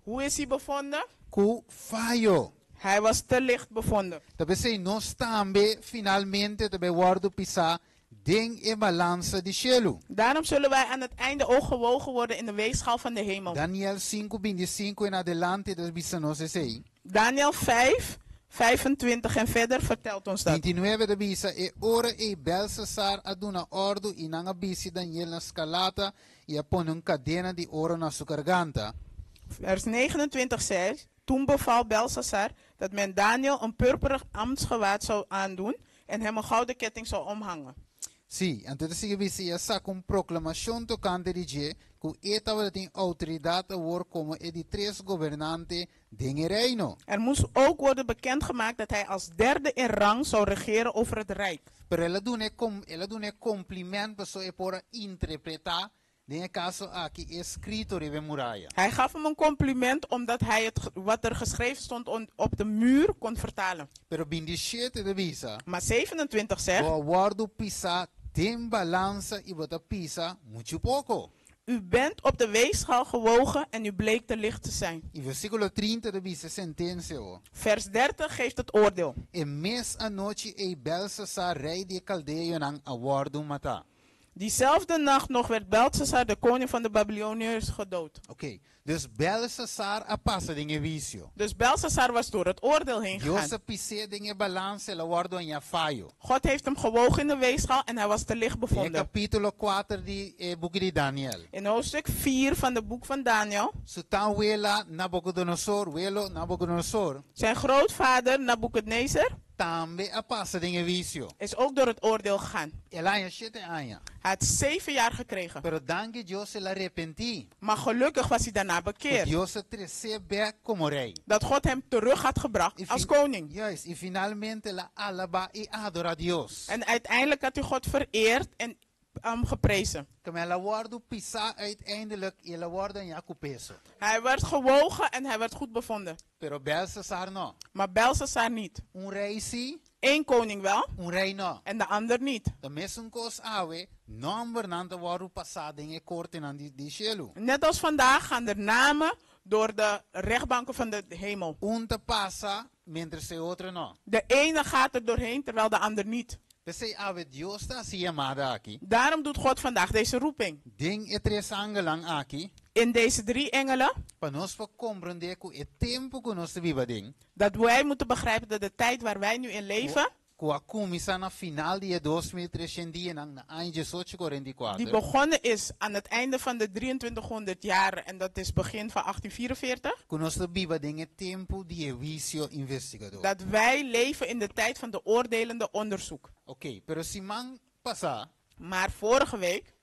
Speaker 14: Hoe is hij bevonden?
Speaker 9: Cu fallo.
Speaker 14: Hij was te licht bevonden.
Speaker 9: Dat betekent nos tambe finalmente te woorden pisa ding in balanza di cielo.
Speaker 14: Daarom zullen wij aan het einde ook gewogen worden in de weegschaal van de hemel.
Speaker 9: Daniel 5:25 en adelante dat bisa nos sei.
Speaker 14: Daniel 5:25 en verder vertelt ons dat.
Speaker 9: 29 de bisa e ora e Belsasar aduna ordo inanga bisi Daniel na scalata e pone un cadena di oro na su garganta.
Speaker 14: Vers 29 zegt, toen beval Belsasar dat men Daniel een purperen ambtsgewaad zou aandoen en hem een gouden ketting zou omhangen.
Speaker 9: Sí, entonces sigue diciendo, saca un proclamación tocante de que esta tem autoridad a war como de 3 gobernantes de reino.
Speaker 14: Er moest ook worden bekendgemaakt dat hij als derde in rang zou regeren over het rijk.
Speaker 9: Pero ela doen compliment para so por interpretar Den caso aqui escrito rive muralla.
Speaker 14: Hij gaf hem een compliment omdat hij wat er geschreven stond op de muur kon vertalen.
Speaker 9: Pero 27 de visa.
Speaker 14: Maar 27 zegt.
Speaker 9: O guardo pisa tem balança e bota pisa muito pouco.
Speaker 14: U bent op de weegschaal gewogen en u bleek te licht te zijn.
Speaker 9: E versículo 30 de visa sentença o.
Speaker 14: Vers 30 geeft het oordeel.
Speaker 9: E mes a noite e Belshazzar rei de Caldeia nang awardo mata.
Speaker 14: Diezelfde nacht nog werd Belshazzar, de koning van de Babyloniërs, gedood.
Speaker 9: Oké, dus Belshazzar a passa dinge vicio.
Speaker 14: Dus Belshazzar was door het oordeel heen gegaan.
Speaker 9: Dios pise dinge balance la wardo en fallo.
Speaker 14: God heeft hem gewogen in de weegschaal en hij was te licht bevonden.
Speaker 9: In capítulo 4 di boek di Daniel.
Speaker 14: In hoofdstuk 4 van het boek van Daniel.
Speaker 9: Sutan wela Nabucodonosor.
Speaker 14: Zijn grootvader Nabukadnezar.
Speaker 9: Tambe a passa dinge vicio.
Speaker 14: Is ook door het oordeel gegaan.
Speaker 9: Elaya 7 años.
Speaker 14: Hij had 7 jaar gekregen.
Speaker 9: Pero danke Dios se la arrepentí.
Speaker 14: Maar gelukkig was hij daarna bekeerd.
Speaker 9: Dios se trece back como rey.
Speaker 14: Dat God hem terug had gebracht als koning.
Speaker 9: Juist, y finalmente la alaba y adora Dios.
Speaker 14: En uiteindelijk had hij God vereerd en geprezen. Hij werd gewogen en hij werd goed bevonden.
Speaker 9: Pero Belshazzar no.
Speaker 14: Maar Belshazzar niet.
Speaker 9: Un rey sí.
Speaker 14: Eén koning wel.
Speaker 9: Un rey no.
Speaker 14: En de ander niet.
Speaker 9: De mesmo cos awe, number nante waru passado in korte nan di cielo.
Speaker 14: Net als vandaag gaan er namen door de rechtbanken van de hemel.
Speaker 9: Un te passa, mientras se otro no.
Speaker 14: De ene gaat er doorheen terwijl de ander niet. Daarom doet God vandaag deze roeping. In deze 3 engelen. Dat wij moeten begrijpen dat de tijd waar wij nu in leven. Die begonnen is aan het einde van de 2300 jaar en dat is begin van 1844. Dat wij leven in de tijd van de oordelende onderzoek.
Speaker 9: Oké, pero si man pasa.
Speaker 14: Maar vorige week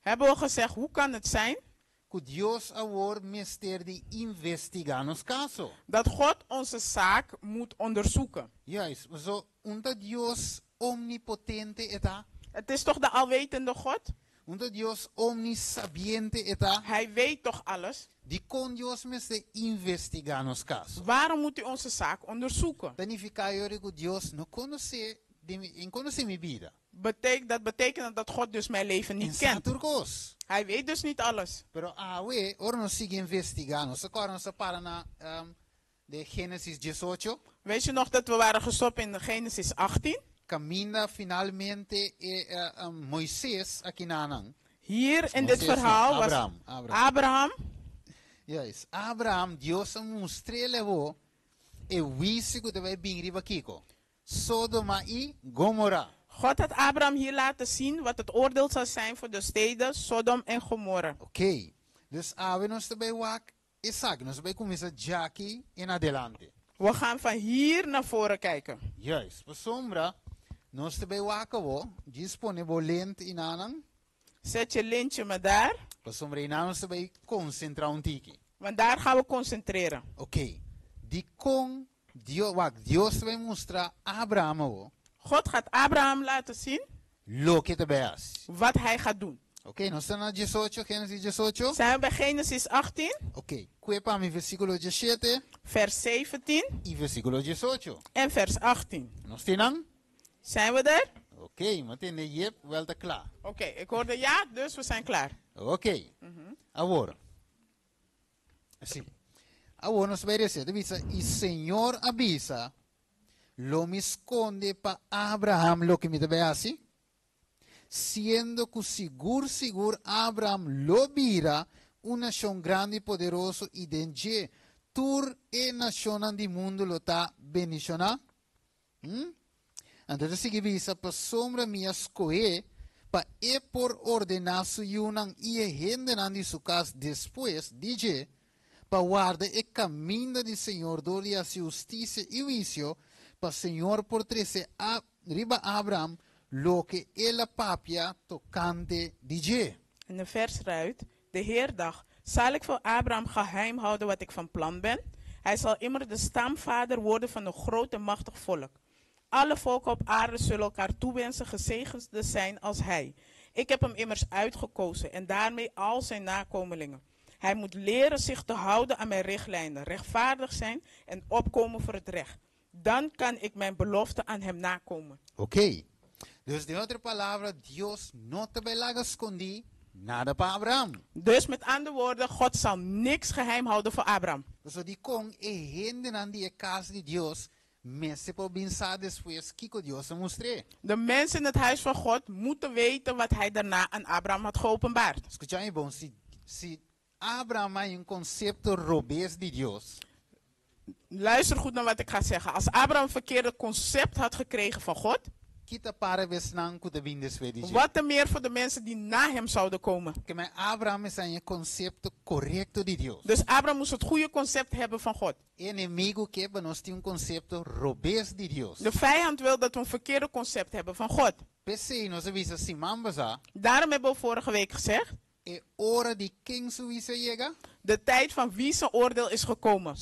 Speaker 14: hebben we gezegd, hoe kan het zijn dat God onze zaak moet onderzoeken?
Speaker 9: Juist, zo omdat Dios omnipotente eta.
Speaker 14: Het is toch de alwetende God?
Speaker 9: Omdat Dios omnisabiente eta.
Speaker 14: Hij weet toch alles?
Speaker 9: Die kon Dios meste investigar nos caso.
Speaker 14: Waarom moet hij onze zaak onderzoeken?
Speaker 9: Dios no conoce mi vida.
Speaker 14: Dat betekent dat God dus mijn leven niet kent. Hij weet dus niet alles.
Speaker 9: Pero no sigue investigando. Se para na de Genesis 18.
Speaker 14: Weet je nog dat we waren gestopt in Genesis 18?
Speaker 9: Camina finalmente Moisés aqui nanang.
Speaker 14: Hier in dit verhaal was Abraham.
Speaker 9: Yes, Abraham, Dios mostrou levou e wisi que vai bingri bakiko. Sodoma e Gomorra.
Speaker 14: God had Abraham hier laten zien wat het oordeel zou zijn voor de steden Sodom en Gomorra.
Speaker 9: Oké, dus we nos erbij wak, Isaac, nos erbij começa Jackie en adelante.
Speaker 14: We gaan van hier naar voren kijken.
Speaker 9: Juist, voor sombra, nos erbij waken we, disponível lente in aanang.
Speaker 14: Zet je lintje maar daar. Want daar gaan we concentreren.
Speaker 9: Oké. Dios vai mostrar Abraham.
Speaker 14: God gaat Abraham laten zien. Wat hij gaat doen.
Speaker 9: Oké, nós estamos na 18, Genesis 18.
Speaker 14: Zijn we bij Genesis 18?
Speaker 9: Oké, cuepa mi versículo 17.
Speaker 14: Vers 17.
Speaker 9: E versículo 18.
Speaker 14: En vers 18.
Speaker 9: Nós temos?
Speaker 14: Zijn we er?
Speaker 9: Oké, meteen de jep wel te klaar.
Speaker 14: Oké, ik hoorde ja, dus we zijn klaar.
Speaker 9: Oké. Agora. Assim. Agora nós vai dizer, e Senhor avisa, lo me esconde para Abraham lo que me deve assim, siendo que seguro Abraham lo vira, una nación grande y poderoso y denje, tur e nación del mundo lo ta beniciona. Então, se visa para sombra minha escolher, para por ordenar su yunan e render de sua casa depois, DJ, para guardar o caminho do Senhor, dor e a justiça e juízo, para o Senhor por trece riba Abraham, lo que ela papia tocante DJ.
Speaker 14: En de vers ruit, de Heer dacht, zal ik voor Abraham geheim houden wat ik van plan ben? Hij zal immer de stamvader worden van een groot en machtig volk. alle volken op aarde zullen elkaar toewensen gezegend te zijn als hij. Ik heb hem immers uitgekozen en daarmee al zijn nakomelingen. Hij moet leren zich te houden aan mijn richtlijnen, rechtvaardig zijn en opkomen voor het recht. Dan kan ik mijn belofte aan hem nakomen.
Speaker 9: Ok. Dus de andere palavra, Dios no te vai lá esconder nada para Abraham.
Speaker 14: Dus met andere woorden, God zal niks geheim houden voor Abraham.
Speaker 9: Dus die kong henden aan die casa de Dios, mensen por pensar después que Dios se mostrou.
Speaker 14: De mensen in het huis van God moeten weten wat hij daarna aan Abraham had geopenbaard.
Speaker 9: Escucha aí, bom, se Abraham hay un concepto robés de Dios.
Speaker 14: Luister goed naar wat ik ga zeggen. Als Abraham een verkeerde concept had gekregen van God, wat te meer voor de mensen die na hem zouden komen.
Speaker 9: Abraham is een concept correcto de Dios.
Speaker 14: Dus Abraham moest het goede concept hebben van God.
Speaker 9: Inimigo que nós tem concepto robés de Dios.
Speaker 14: De vijand wil dat we een verkeerde concept hebben van God. Daarom hebben we vorige week gezegd. De tijd van wie zijn oordeel is gekomen.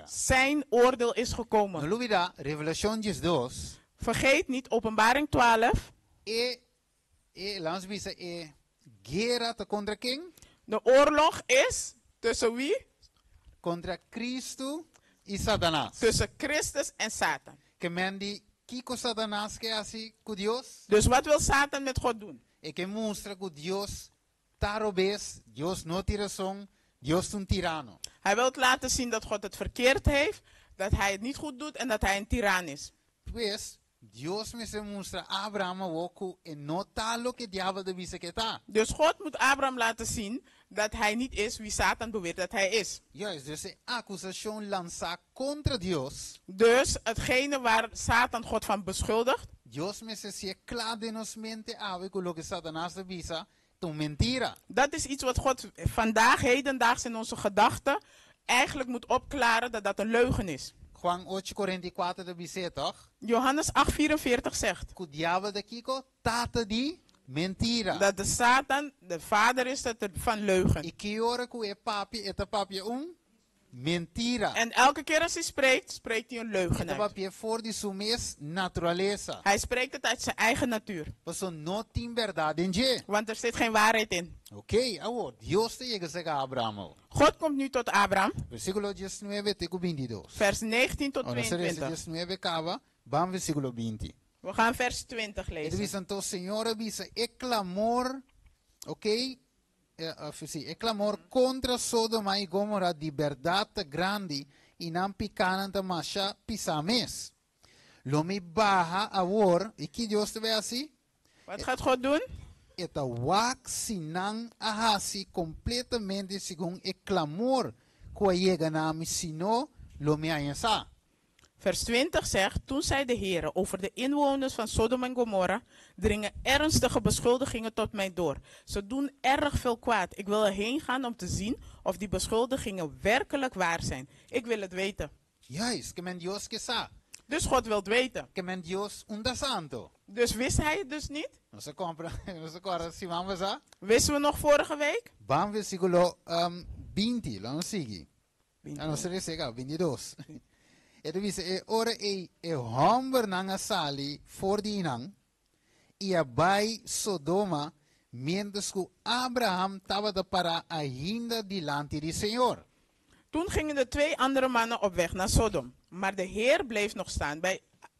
Speaker 14: Zijn oordeel is gekomen.
Speaker 9: No olvida, Revelación 2.
Speaker 14: Vergeet niet, Openbaring 12.
Speaker 9: Guerra contra quem?
Speaker 14: De oorlog is tussen wie?
Speaker 9: Contra Cristo e Satanás.
Speaker 14: Tussen Christus en Satan.
Speaker 9: Que men die Kiko Satanás que assim com Dios.
Speaker 14: Dus wat wil Satan met God doen?
Speaker 9: E que mostra que Dios está robês, Dios no tira razão, Dios is een tirano.
Speaker 14: Hij wil laten zien dat God het verkeerd heeft, dat hij het niet goed doet en dat hij een tiran is.
Speaker 9: Pues, Dios me se mostra Abraham ook en no tal lo que diablo de vise que ta.
Speaker 14: Dus God moet Abraham laten zien dat hij niet is wie Satan beweert dat hij is.
Speaker 9: Juist, dus de accusatie lanza contra Dios.
Speaker 14: Dus hetgene waar Satan God van beschuldigt.
Speaker 9: Dios me se claro de nos mente ave con lo que Satanás de visa. Mentira.
Speaker 14: Dat is iets wat God vandaag, hedendaags in onze gedachten, eigenlijk moet opklaren dat dat een leugen is.
Speaker 9: Juan 8:44 de dice toch?
Speaker 14: Johannes 8:44 zegt.
Speaker 9: Que o diabo de Kiko tata di mentira.
Speaker 14: Dat de Satan de vader is van leugen.
Speaker 9: E que hora que e papi mentira.
Speaker 14: En elke keer als hij spreekt, spreekt hij een leugen uit.
Speaker 9: Papi voor die sumes naturaleza.
Speaker 14: Hij spreekt het uit zijn eigen natuur.
Speaker 9: Paso no tin verdad en je.
Speaker 14: Want er zit geen waarheid in.
Speaker 9: Oké, ahora Dios te llega a Abraham.
Speaker 14: God komt nu tot Abraham.
Speaker 9: Versículo 19 te 22.
Speaker 14: Vers 19 tot 22.
Speaker 9: 19 acaba, van versículo 20.
Speaker 14: We gaan vers 20 lezen.
Speaker 9: Het is então, Senhor avisa, é clamor, oké? É clamor contra Sodoma e Gomorra de verdade grande e não picananta macha pisames. Lo me baja agora, e que Deus te vê assim?
Speaker 14: Wat gaat God doen?
Speaker 9: Eta wak sinang ahasi completamente segundo e clamor que chega na missino lo me ayansa.
Speaker 14: Vers 20 zegt, toen zei de Heer over de inwoners van Sodom en Gomorra, dringen ernstige beschuldigingen tot mij door. Ze doen erg veel kwaad. Ik wil erheen gaan om te zien of die beschuldigingen werkelijk waar zijn. Ik wil het weten.
Speaker 9: Juist, que men Dios que sa.
Speaker 14: Dus God wil het weten.
Speaker 9: Que men Dios unda santo.
Speaker 14: Dus wist hij het dus niet?
Speaker 9: No se compra, no se corre, si vamos a.
Speaker 14: Wisten we nog vorige week?
Speaker 9: Van versículo 20, laten we zeggen. En dan se dice 22. Het is ora e homber nanga sali voor die nang. E bij Sodoma, mientras que Abraham tava de para ainda delante di Senhor.
Speaker 14: Toen gingen de twee andere mannen op weg naar Sodom. Maar de Heer bleef nog staan,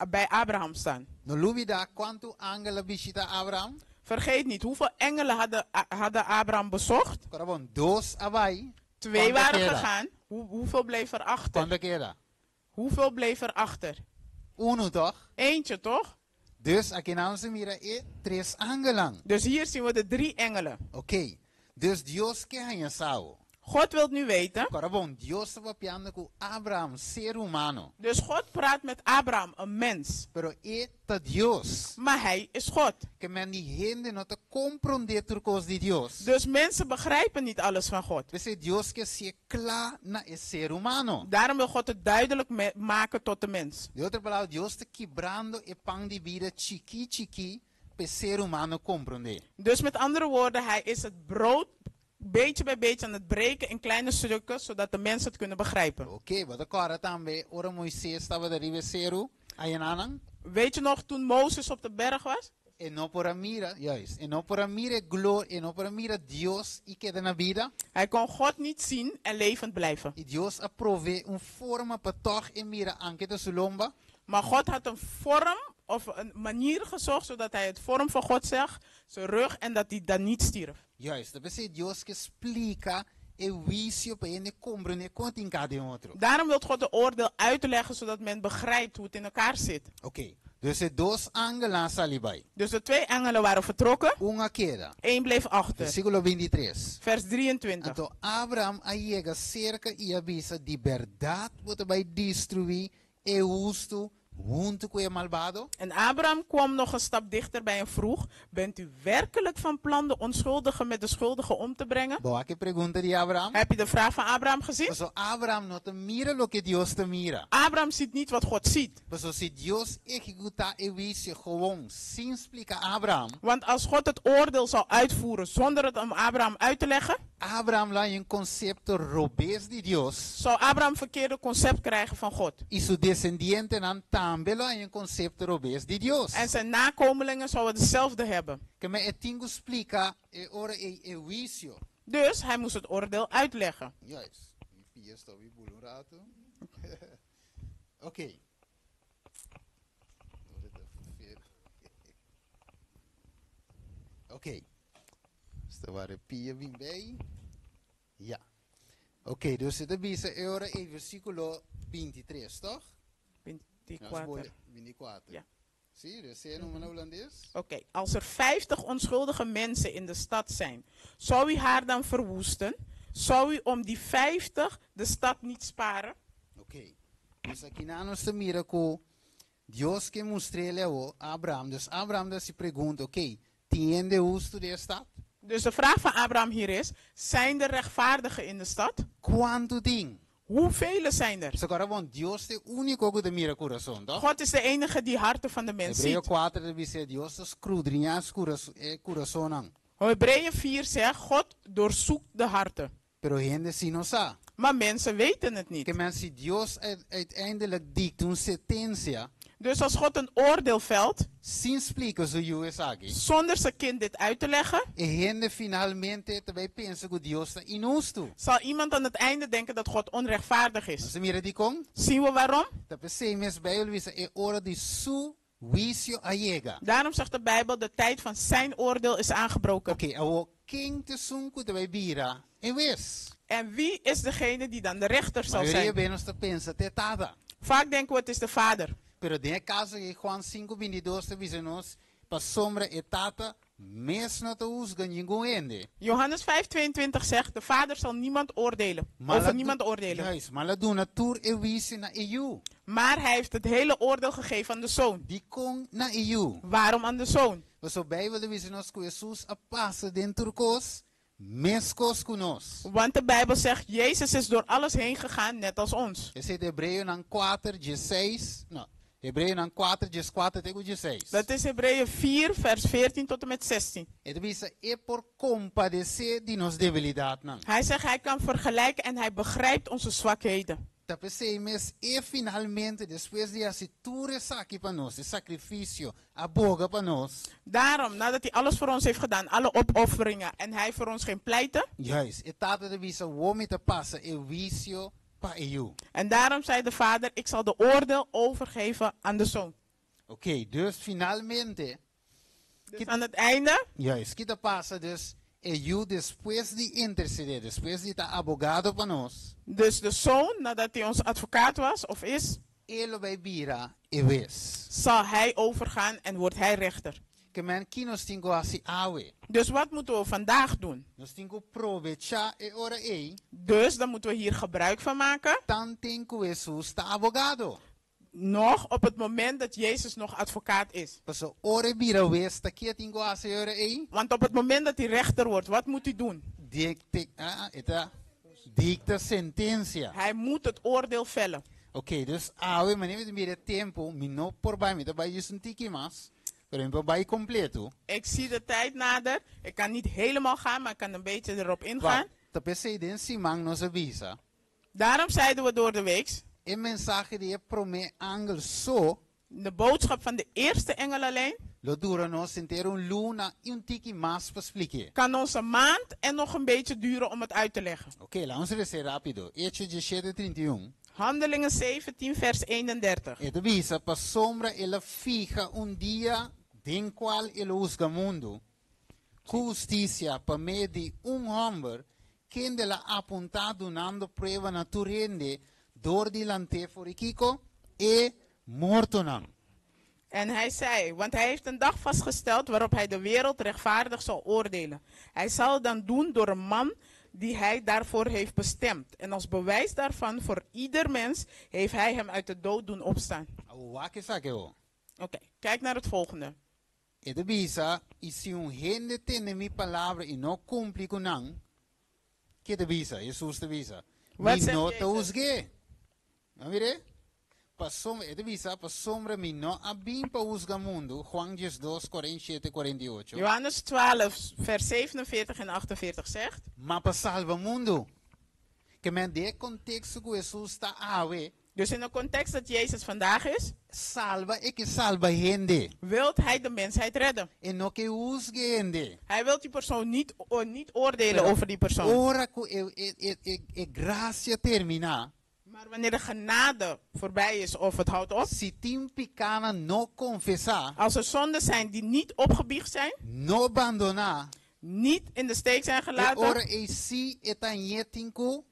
Speaker 14: bij Abraham staan.
Speaker 9: No lubida quanto angela visita Abraham?
Speaker 14: Vergeet niet, hoeveel engelen hadden Abraham bezocht?
Speaker 9: Dos abai.
Speaker 14: 2 waren gegaan. Hoeveel bleef er achter? Hoeveel bleef er achter?
Speaker 9: Uno toch?
Speaker 14: Eentje toch?
Speaker 9: Dus aqui não se mira 3 angelen.
Speaker 14: Dus hier zien we de 3 engelen.
Speaker 9: Oké. Dus Dios que hij zou.
Speaker 14: God wil nu weten.
Speaker 9: Dios estava piando com Abraham, ser humano.
Speaker 14: Dus God praat met Abraham, een mens.
Speaker 9: Pero é Dios.
Speaker 14: Maar hij is God.
Speaker 9: Que men die gente não te compreender turcos de Dios.
Speaker 14: Dus mensen begrijpen niet alles van God.
Speaker 9: Dus Dios que se klaar na ser humano.
Speaker 14: Daarom wil God het duidelijk maken tot de mens.
Speaker 9: De outra palavra, Dios te quebrando e pan de vida chiqui per ser humano compreender.
Speaker 14: Dus met andere woorden, hij is het brood beetje bij beetje aan het breken in kleine stukken, zodat de mensen het kunnen begrijpen.
Speaker 9: Oké, wat ik tambe, ora Moises stava de riveseru, ayananang.
Speaker 14: Weet je nog toen Mozes op de berg was?
Speaker 9: En no por mira, juist. En no por mira Dios y queda na vida.
Speaker 14: Hij kon God niet zien en levend blijven.
Speaker 9: Y Dios aprove un forma para toch en mira anke de sulomba.
Speaker 14: Maar God had een vorm of een manier gezocht zodat hij het vorm van God zag, zijn rug, en dat hij dan niet stierf.
Speaker 9: Juist, dat betekent Dios que explica el juicio para ele compreender quanto em cada outro.
Speaker 14: Daarom wil God de oordeel uitleggen zodat men begrijpt hoe het in elkaar zit.
Speaker 9: Oké. Dus de dos ángeles salibay.
Speaker 14: Dus de 2 engelen waren vertrokken.
Speaker 9: Una queda.
Speaker 14: 1 bleef achter.
Speaker 9: Versículo 23.
Speaker 14: Vers 23.
Speaker 9: Então Abraham llega cerca e avisa de verdade wat vai destruir e justo junto com o malvado.
Speaker 14: En Abraham kwam nog een stap dichter bij en vroeg: bent u werkelijk van plan de onschuldige met de schuldige om te brengen?
Speaker 9: Boa que pergunta de Abraham.
Speaker 14: Heb je de vraag van Abraham gezien?
Speaker 9: So Abraham não te mira lo que Deus te mira.
Speaker 14: Abraham ziet niet wat God ziet.
Speaker 9: So se Deus executar o juízo gewoon sem explicar Abraham.
Speaker 14: Want als God het oordeel zou uitvoeren zonder het aan Abraham uit te leggen,
Speaker 9: Abraham lá een concepto robês de Deus.
Speaker 14: Zou Abraham verkeerde concept krijgen van God.
Speaker 9: E seu descendiente dan também lá een concepto robês de Deus.
Speaker 14: En zijn nakomelingen zouden hetzelfde hebben.
Speaker 9: Que me etingo explica ora e juízo.
Speaker 14: Dus hij moest het oordeel uitleggen.
Speaker 9: Juist. Oké. Oké. Sta waar pia bem bij. Ja. Oké, dus het is ora e versículo 23, toch?
Speaker 14: 24.
Speaker 9: 24.
Speaker 14: Ja.
Speaker 9: Zie je, zie je nog een Hollandees?
Speaker 14: Oké, als er 50 onschuldige mensen in de stad zijn, zou u haar dan verwoesten? Zou u om die 50 de stad niet sparen?
Speaker 9: Oké, dus aqui na nossa miracle, Deus que mostrou a Abraham. Dus Abraham se pergunta, oké, tiende justo de stad?
Speaker 14: Dus de vraag van Abraham hier is, zijn er rechtvaardigen in de stad?
Speaker 9: Quanto ding?
Speaker 14: Hoeveel zijn er?
Speaker 9: Agora, bom, Deus é o único que mira coração, tá?
Speaker 14: God is de enige die harten van de mens ziet.
Speaker 9: Hebreeën 4 diz, Deus escudrinha coração.
Speaker 14: Hebreeën 4 zegt, God doorzoekt de harten.
Speaker 9: Pero gente si no sabe.
Speaker 14: Maar mensen weten het niet.
Speaker 9: Que mensen Deus uiteindelijk dicta een sententia.
Speaker 14: Dus als God een oordeel velt,
Speaker 9: sin explica
Speaker 14: zonder zijn kind dit uit te leggen,
Speaker 9: finalmente pensa que Deus está injusto.
Speaker 14: Zal iemand aan het einde denken dat God onrechtvaardig is. Zien we waarom? Daarom zegt de Bijbel, de tijd van zijn oordeel is aangebroken. En wie is degene die dan de rechter zal zijn? Vaak denken we het is de vader.
Speaker 9: Pero de caso que Juan 5:22 te dice nos, pa sombra etata, mes no te juzga ningún ende.
Speaker 14: Johannes 5:22 zegt, de vader zal niemand oordelen. Over niemand oordelen.
Speaker 9: Juist, maar laat doen natur ewisi na EU.
Speaker 14: Maar hij heeft het hele oordeel gegeven aan de zoon.
Speaker 9: Die kon na EU.
Speaker 14: Waarom aan de zoon?
Speaker 9: We zo Bijbel dice nos que Jesus a passa dentro cos, mescos conos.
Speaker 14: Want de Bijbel zegt, Jezus is door alles heen gegaan, net als ons.
Speaker 9: Esse de Hebreeën 4:16, no. Hebreeën 4:4-16.
Speaker 14: Dat is Hebreeën 4, vers 14 tot en met 16. Hij zegt, hij kan vergelijken en hij begrijpt onze zwakheden.
Speaker 9: Finalmente, después de hacer aqui para nós, de sacrifício, aboga para nós.
Speaker 14: Daarom, nadat hij alles voor ons heeft gedaan, alle opofferingen, en hij voor ons ging pleiten.
Speaker 9: Juist, etata de visa, wome te passen, el vicio.
Speaker 14: En daarom zei de vader, ik zal de oordeel overgeven aan de zoon.
Speaker 9: Oké, dus finalmente.
Speaker 14: Dus aan het einde.
Speaker 9: Juist, kita passa dus eu después de interceder, después de abogado para nós.
Speaker 14: Dus de zoon, nadat hij ons advocaat was of is,
Speaker 9: ele vai virar e vez.
Speaker 14: Zal hij overgaan en wordt hij rechter. Dus wat moeten we vandaag doen? Dus dan moeten we hier gebruik van maken. Nog op het moment dat Jezus nog advocaat is. Want op het moment dat hij rechter wordt, wat moet hij doen?
Speaker 9: Dicta sentencia.
Speaker 14: Hij moet het oordeel vellen.
Speaker 9: Oké, dus meneer tempo, mino por bij me, daarbij is een tiki mas. Pero in bij completo.
Speaker 14: Ik zie de tijd nader. Ik kan niet helemaal gaan, maar ik kan een beetje erop ingaan.
Speaker 9: Te presidente Simang nos avisa.
Speaker 14: Daarom zeiden we door de week.
Speaker 9: In mensaje die prome angel so.
Speaker 14: De boodschap van de eerste engelenlijn.
Speaker 9: Lo dura nos inteiro luna e tiki mas para explicar.
Speaker 14: Kan ons een maand en nog een beetje duren om het uit te leggen.
Speaker 9: Oké, laten we eens rapido. Hechos 17:31.
Speaker 14: Handelingen 17 vers 31.
Speaker 9: Het avisa pa sombra ela fija dia den qual ele juzga mundo. Justicia pa meio de homem que de la apuntado donando prueba naturende door die lante forikico e morto nam.
Speaker 14: En hij zei, want hij heeft een dag vastgesteld waarop hij de wereld rechtvaardig zal oordelen. Hij zal het dan doen door een man die hij daarvoor heeft bestemd. En als bewijs daarvan voor ieder mens heeft hij hem uit de dood doen opstaan. Oké, kijk naar het volgende.
Speaker 9: Het bisa, y si un gente tiene mi palabra y no cumple con nan, ¿qué te bisa? Jesús te bisa. Mi no te juzgue. ¿No mire? Het bisa, pa sombra mi no abim pa juzga mundo, Juan 2, 47, 48.
Speaker 14: Johannes 12, vers 47 en 48 zegt.
Speaker 9: Ma pa salva mundo. Que men de contexto que Jesús está awe.
Speaker 14: Dus in de context dat Jezus vandaag is,
Speaker 9: salva e que salva gente.
Speaker 14: Wilt hij de mensheid redden.
Speaker 9: En no que juzgue gente.
Speaker 14: Hij wil die persoon niet oordelen over die persoon.
Speaker 9: Ora que gracia termina.
Speaker 14: Maar wanneer de genade voorbij is of het houdt op.
Speaker 9: Si tim picana no confessar.
Speaker 14: Als er zonden zijn die niet opgebiecht zijn.
Speaker 9: No abandonar.
Speaker 14: Niet in de steek zijn gelaten.
Speaker 9: Ora e si etanyetinko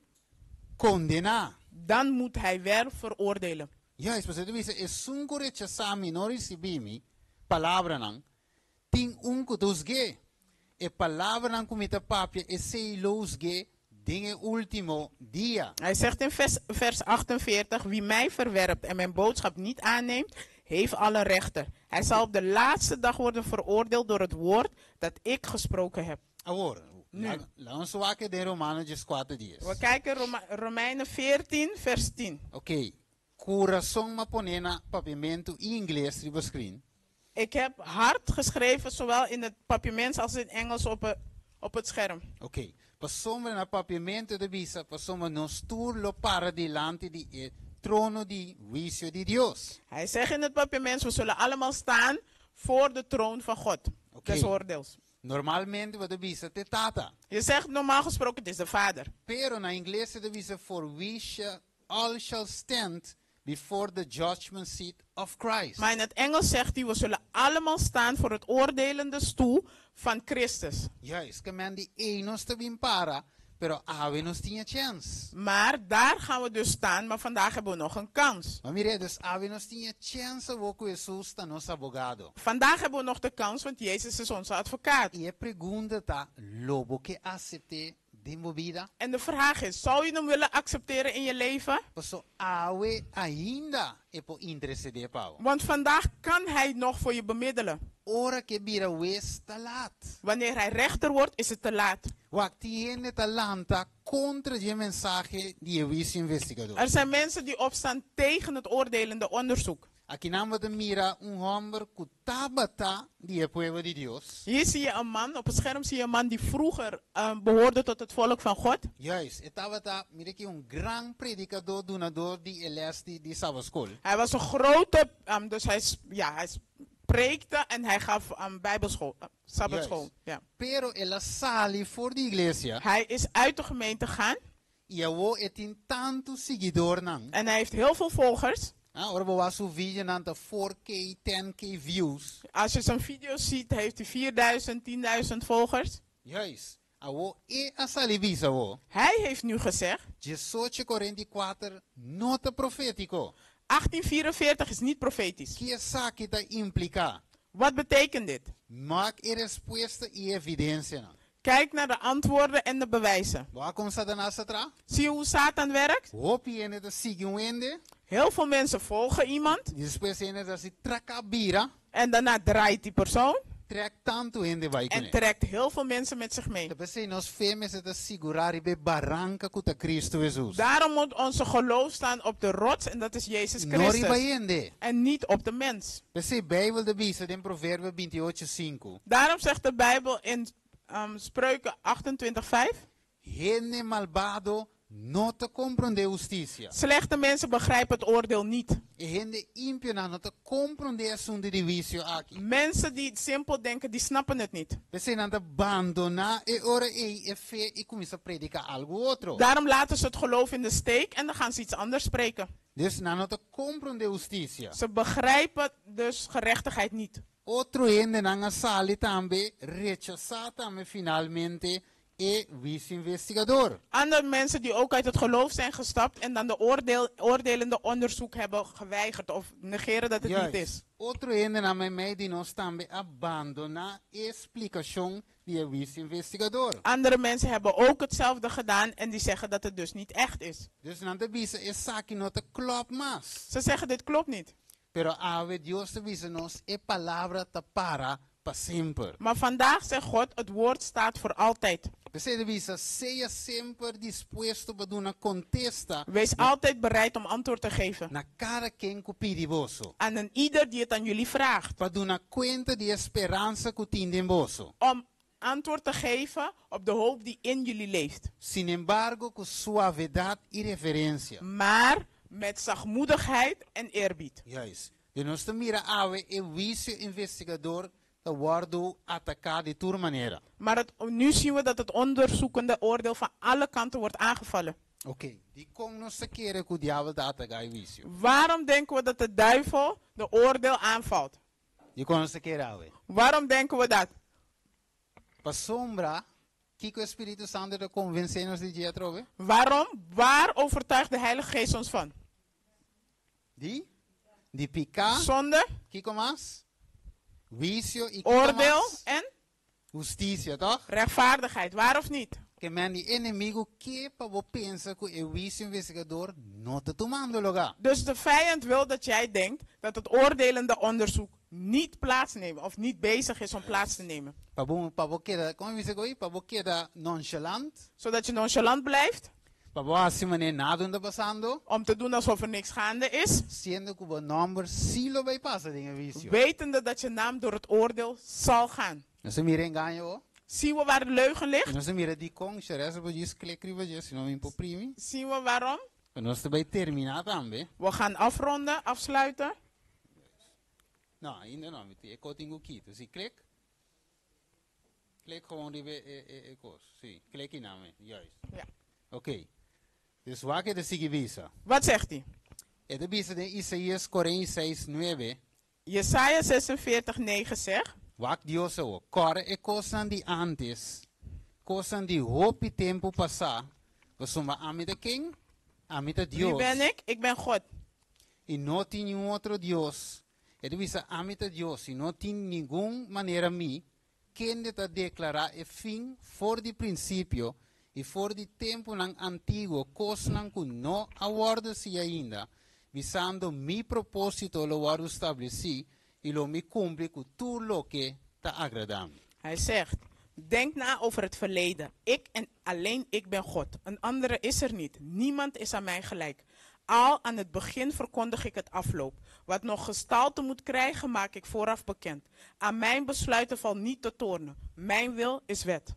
Speaker 9: condena.
Speaker 14: Dan moet hij weer veroordelen.
Speaker 9: Ja, es posible dice, es un rechazar minori sibimi, palabra nang, ting un kutuzge, e palabra nang kumita papia, e sei lousge, dingen ultimo dia.
Speaker 14: Hij zegt in vers 48, wie mij verwerpt en mijn boodschap niet aanneemt, heeft alle rechter. Hij zal op de laatste dag worden veroordeeld door het woord dat ik gesproken heb.
Speaker 9: Agora, laten we kijken de Romanen 4:10.
Speaker 14: We kijken Romeinen 14 vers 10.
Speaker 9: Oké. Coração ma ponena papimento in inglês riba screen.
Speaker 14: Ik heb hard geschreven, zowel in het papiermens als in Engels op het scherm.
Speaker 9: Oké. Passomma na papimento de visa, passomma non sturlo para delante di trono di juicio di Dios.
Speaker 14: Hij zegt in het papiermens, we zullen allemaal staan voor de troon van God. Des oordeels.
Speaker 9: Normalmente wat de visa te tata.
Speaker 14: Je zegt normaal gesproken het is de vader.
Speaker 9: Pero na inglês de visa for we all shall stand before the judgment seat of Christ.
Speaker 14: Maar in het Engels zegt hij, we zullen allemaal staan voor het oordelende stoel van Christus.
Speaker 9: Juist, que men die enos te bimpara, pero ave nos tinha chance.
Speaker 14: Maar daar gaan we dus staan, maar vandaag hebben we nog een kans.
Speaker 9: Maar mire, dus ave nos tinha chance, woku Jesus ta nos abogado.
Speaker 14: Vandaag hebben we nog de kans, want Jezus is onze advocaat.
Speaker 9: E pergunta ta, lobo que accepte vida.
Speaker 14: En de vraag is, zou je hem willen accepteren in je leven? Want vandaag kan hij nog voor je bemiddelen. Wanneer hij rechter wordt, is het te laat. Er zijn mensen die opstaan tegen het oordelende onderzoek.
Speaker 9: Aqui nós mira homem que tabata die pueblo de Dios.
Speaker 14: Hier zie je een man, op het scherm zie je een man die vroeger behoorde tot het volk van God.
Speaker 9: Juist, tabata, mira que gran predicador, donador die eles die sabbatschool.
Speaker 14: Hij was een grote, dus hij preekte en hij gaf bijbelschool, sabbatschool. Ja.
Speaker 9: Pero ela sali voor de iglesia.
Speaker 14: Hij is uit de gemeente gegaan.
Speaker 9: En
Speaker 14: hij heeft heel veel volgers. Als je zijn video's ziet, heeft hij 4000, 10.000 volgers.
Speaker 9: Juist.
Speaker 14: Hij heeft nu gezegd, 1844 is niet profetisch. Wat betekent dit? Kijk naar de antwoorden en de bewijzen. Zie je hoe Satan werkt? Heel veel mensen volgen iemand. En daarna draait die persoon.
Speaker 9: trek tanto in de wijk.
Speaker 14: En trekt heel veel mensen met zich mee.
Speaker 9: De beste nos femes het sigurari be barranca kuta Cristo Jesus.
Speaker 14: Daarom moet onze geloof staan op de rots en dat is Jezus
Speaker 9: Nori
Speaker 14: Christus.
Speaker 9: bayende.
Speaker 14: En niet op de mens.
Speaker 9: Beste Bijbel de bisa in Proverbe 28:5.
Speaker 14: Daarom zegt de Bijbel in Spreuken 28:5.
Speaker 9: Gente malvado no te comprende justicia.
Speaker 14: Slechte mensen begrijpen het oordeel niet.
Speaker 9: Gente impio no te comprende asunto di vicio aqui.
Speaker 14: Mensen die simpel denken, die snappen het niet.
Speaker 9: We zijn aan het abandona e ora e fe e comincia a predicar algo outro.
Speaker 14: Daarom laten ze het geloof in de steek en dan gaan ze iets anders spreken.
Speaker 9: Dus no te comprende justicia.
Speaker 14: Ze begrijpen dus gerechtigheid niet.
Speaker 9: Outro gente nanga sali tambe rechazar tambe finalmente e vice investigador.
Speaker 14: Andere mensen die ook uit het geloof zijn gestapt en dan de oordelende onderzoek hebben geweigerd of negeren dat het niet is.
Speaker 9: Outro gente na mij die nos tambe abandona explicação die vice investigador.
Speaker 14: Andere mensen hebben ook hetzelfde gedaan en die zeggen dat het dus niet echt is.
Speaker 9: Dus na de bisa is saki no te klopt mas.
Speaker 14: Ze zeggen dit klopt niet.
Speaker 9: Pero ave Dios te visa nos e palavra te para sempre.
Speaker 14: Maar vandaag zegt God, het woord staat voor altijd.
Speaker 9: Seja sempre disposto para dar uma contesta.
Speaker 14: Wees altijd bereid om antwoord te geven.
Speaker 9: Na cara quem pede vosso.
Speaker 14: Aan een ieder die het aan jullie vraagt.
Speaker 9: Para dar uma conta de esperança que tem em vosso.
Speaker 14: Om antwoord te geven op de hoop die in jullie leeft.
Speaker 9: Sin embargo, com suavidade e reverência.
Speaker 14: Maar met zachtmoedigheid en eerbied.
Speaker 9: Juist. De nós mira ave e vice investigador te worden atacado de toer maniera.
Speaker 14: Maar nu zien we dat het onderzoekende oordeel van alle kanten wordt aangevallen.
Speaker 9: Oké, die kon nog een keer que o diabo te atacar vicio.
Speaker 14: Waarom denken we dat de duivel de oordeel aanvalt?
Speaker 9: Die kon nog een keer ave.
Speaker 14: Waarom denken we dat?
Speaker 9: Pa sombra, que o Espírito Santo te convence-nos de dia trove?
Speaker 14: Waarom? Waar overtuigt de Heilige Geest ons van?
Speaker 9: Die pica.
Speaker 14: Zonde.
Speaker 9: Kiko mas? Vicio e
Speaker 14: oordeel en
Speaker 9: justiça, toch?
Speaker 14: Rechtvaardigheid, waar of niet?
Speaker 9: Que men die inimigo que para você pensa que o vicio investigador não está tomando lugar.
Speaker 14: Dus de vijand wil dat jij denkt dat het oordelende onderzoek niet plaatsneemt of niet bezig is om plaats te nemen.
Speaker 9: Nonchalant.
Speaker 14: Zodat je nonchalant blijft.
Speaker 9: Passando,
Speaker 14: om te doen alsof er niks gaande is. Wetende dat je naam door het oordeel zal gaan. Zien we waar de leugen ligt? Zien we waarom? We gaan afronden, afsluiten.
Speaker 9: Nou, ainda não, ik tenho aqui, dus ik klik. Klik gewoon die koos. Zie, klik in naam, juist.
Speaker 14: Ja.
Speaker 9: Oké. Dus waar kan de sigivisa?
Speaker 14: Wat zegt hij?
Speaker 9: Het is de Isaías 46:9.
Speaker 14: Jesaja 46:9 zegt.
Speaker 9: Wat Dios o, corre e cosan di antes, cosan di hope e tempo passar. We somos amida king, amida Dios.
Speaker 14: Wie ben ik? Ik ben God.
Speaker 9: E não tem nenhum outro Dios. Ele diz amita Deus, e não tem nenhuma maneira mim quem te declarar o fim for de princípio e for de tempo não antigo, coisa que não aguarda-se ainda, visando mi propósito lo guardo estabeleci e lo me cumpre com tudo o que te agrada.
Speaker 14: Hij zegt, denk na over het verleden. Ik en alleen ik ben God. Een andere is er niet. Niemand is aan mij gelijk. Al aan het begin verkondig ik het afloop. Wat nog gestalte moet krijgen, maak ik vooraf bekend. Aan mijn besluiten valt niet te tornen. Mijn wil is wet.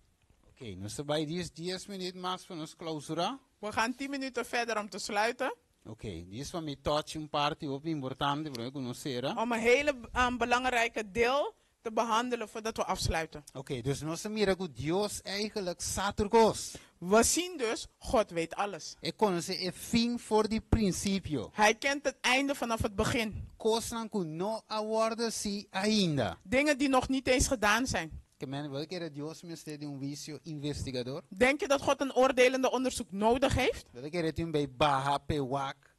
Speaker 9: Oké, nu zijn bij 10 minuten max van ons clausura.
Speaker 14: We gaan 10 minuten verder om te sluiten.
Speaker 9: Oké, dit is van mijn touch een party op importante voor je conoceren.
Speaker 14: Om een hele belangrijke deel te behandelen voordat we afsluiten.
Speaker 9: Oké, dus nu zijn we dat Dios eigenlijk saturgos.
Speaker 14: We zien dus, God weet alles.
Speaker 9: Hij kon ze een fin voor die principio.
Speaker 14: Hij kent het einde vanaf het begin.
Speaker 9: Coisas que não aguarda-se ainda.
Speaker 14: Dingen die nog niet eens gedaan zijn.
Speaker 9: Dios me de un vicio investigador?
Speaker 14: Denk je dat God een oordelende onderzoek nodig heeft?
Speaker 9: Wil ik er bij Baha, Pewak,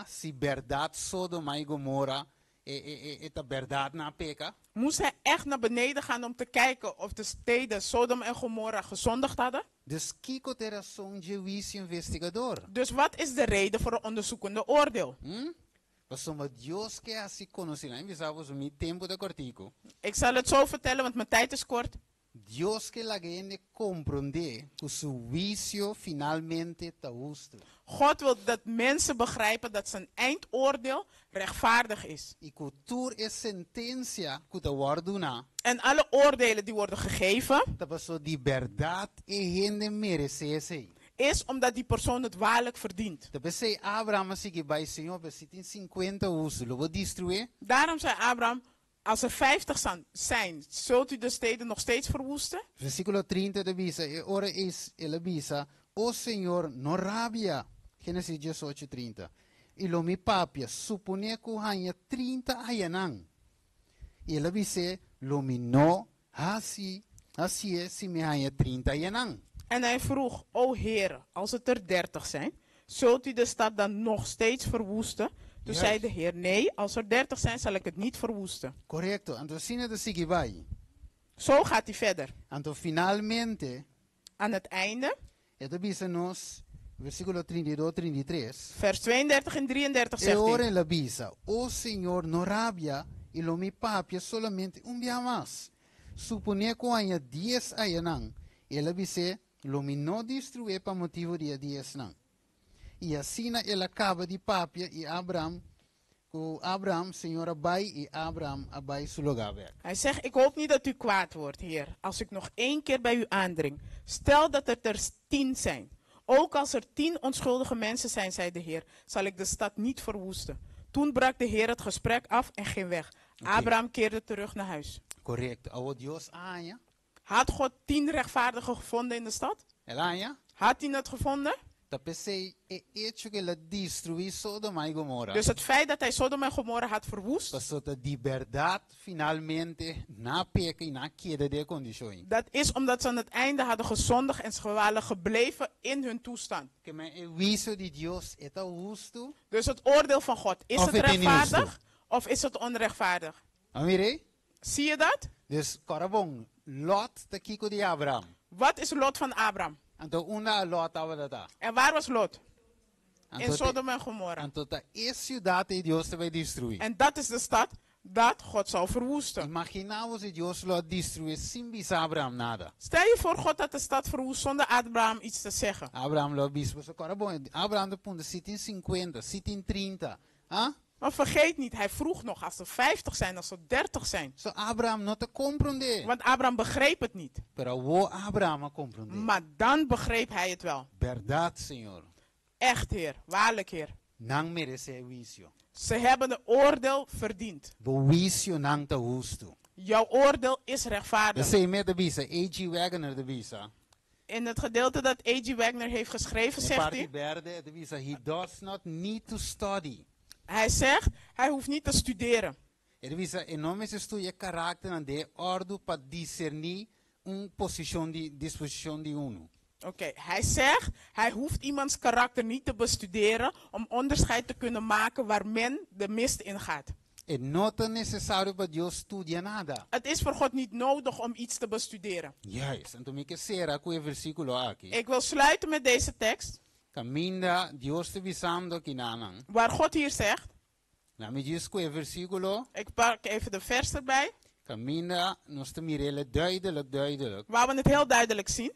Speaker 9: si verdad Sodoma y Gomorra, eta verdad na peka?
Speaker 14: Moest hij echt naar beneden gaan om te kijken of de steden Sodom en Gomorra gezondigd hadden?
Speaker 9: Dus wat
Speaker 14: is de reden voor een onderzoekende oordeel?
Speaker 9: Pastor Dios que así conocen, we sabemos mi tiempo de cortico.
Speaker 14: Ik zal het zo vertellen, want mijn tijd is kort.
Speaker 9: Dios que la gente comprende que su juicio finalmente está justo.
Speaker 14: God wil dat mensen begrijpen dat zijn eindoordeel rechtvaardig is.
Speaker 9: Y que toda es sentencia que te guarduna.
Speaker 14: En alle oordelen die worden gegeven,
Speaker 9: Te pasó de verdad e gente merece ese.
Speaker 14: is omdat die persoon het waarlijk verdient.
Speaker 9: Te pensé Abraham así que bij Señor, we zitten 50 uso, lo voy destruir.
Speaker 14: Daarom zei Abraham, als er 50 zijn, zult u de steden nog steeds verwoesten?
Speaker 9: Versículo 30 de Bisa, e ora es el Bisa, oh Señor, no rabia. Génesis 18:30. Y lo mi papia, supone que haya 30 ayanang. Y el Bisa, lo mi no, así es, si me haya 30 ayanang.
Speaker 14: En hij vroeg, o Heer, als het er 30 zijn, zult u de stad dan nog steeds verwoesten? Toen zei de Heer, nee, als er 30 zijn, zal ik het niet verwoesten.
Speaker 9: Correcto, entonces de sigue
Speaker 14: Zo gaat hij verder.
Speaker 9: Entonces finalmente,
Speaker 14: aan het einde,
Speaker 9: het Bisa nos, versículo 32, 33.
Speaker 14: Vers 32 en 33 zegt
Speaker 9: ahora
Speaker 14: hij.
Speaker 9: en la Bisa, oh Señor, no rabia, y lo mi papia solamente un día más. Suponía que haya 10 ayanang, y él dice, lo mi no destruye para motivo de 10 nan. Y así él acaba de papia y Abraham, Señor, abai y Abraham abai su lugar weg.
Speaker 14: Hij zegt, ik hoop niet dat u kwaad wordt, Heer, als ik nog 1 keer bij u aandring. Stel dat het er 10 zijn. Ook als er 10 onschuldige mensen zijn, zei de Heer, zal ik de stad niet verwoesten. Toen brak de Heer het gesprek af en ging weg. Abraham keerde terug naar huis.
Speaker 9: Correct. Oude Dios anja.
Speaker 14: Had God 10 rechtvaardigen gevonden in de stad?
Speaker 9: Anja?
Speaker 14: Had hij het gevonden? Dus het feit dat hij Sodom en Gomorra had verwoest, dat is omdat ze aan het einde hadden gezondigd en ze waren gebleven in hun toestand. Dus het oordeel van God, is het rechtvaardig of is het onrechtvaardig? Zie je dat?
Speaker 9: Dus Karabong, Lot de kiko di Abraham.
Speaker 14: Wat is Lot van Abraham? En waar was Lot? In Sodom en Gomorra. En dat is de stad dat God zou verwoesten. Stel je voor God dat de stad verwoest zonder Abraham iets te zeggen.
Speaker 9: Abraham de punten zit in 50, zit in 30.
Speaker 14: Maar vergeet niet, hij vroeg nog als er 50 zijn, als er 30 zijn.
Speaker 9: So Abraham no te comprende.
Speaker 14: Want Abraham begreep het niet.
Speaker 9: Pero wo Abraham comprende.
Speaker 14: Maar dan begreep hij het wel.
Speaker 9: Verdad, Señor.
Speaker 14: Echt, Heer. Waarlijk, Heer.
Speaker 9: Nang merece juicio.
Speaker 14: Ze hebben de oordeel verdiend.
Speaker 9: Bo juicio nang te justo.
Speaker 14: Jouw oordeel is rechtvaardig.
Speaker 9: Dat zei met de visa, A.G. Wagner de visa.
Speaker 14: In het gedeelte dat A.G. Wagner heeft geschreven, zegt hij.
Speaker 9: He does not need to study.
Speaker 14: Hij zegt, hij hoeft niet te studeren. Oké, hij zegt, hij hoeft iemands karakter niet te bestuderen om onderscheid te kunnen maken waar men de mist in gaat. Het is voor God niet nodig om iets te bestuderen. Ik wil sluiten met deze tekst. Waar God hier zegt. Ik pak even de vers erbij. Waar we het heel duidelijk zien.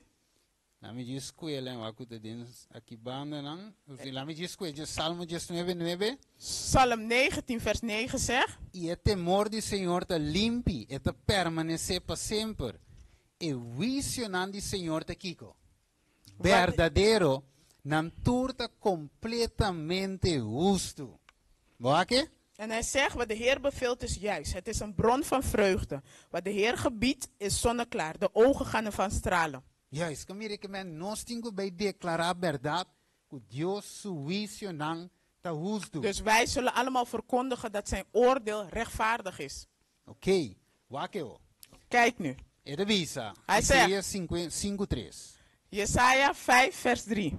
Speaker 14: Psalm 19 vers 9 zegt.
Speaker 9: Y el temor del Señor te limpi, et te permanece para siempre. El juicio del Señor te kiko. Verdadero. Naturta completamente justo. Welke?
Speaker 14: En hij zegt, wat de Heer beveelt is juist. Het is een bron van vreugde. Wat de Heer gebiedt is zonneklaar. De ogen gaan ervan stralen.
Speaker 9: Juist, kamire que men nos tengo bij declarar verdad, que Dios su juicio nang ta justo.
Speaker 14: Dus wij zullen allemaal verkondigen dat zijn oordeel rechtvaardig is.
Speaker 9: Oké, welke?
Speaker 14: Kijk nu. Hij zegt, Jesaja 5 vers 3.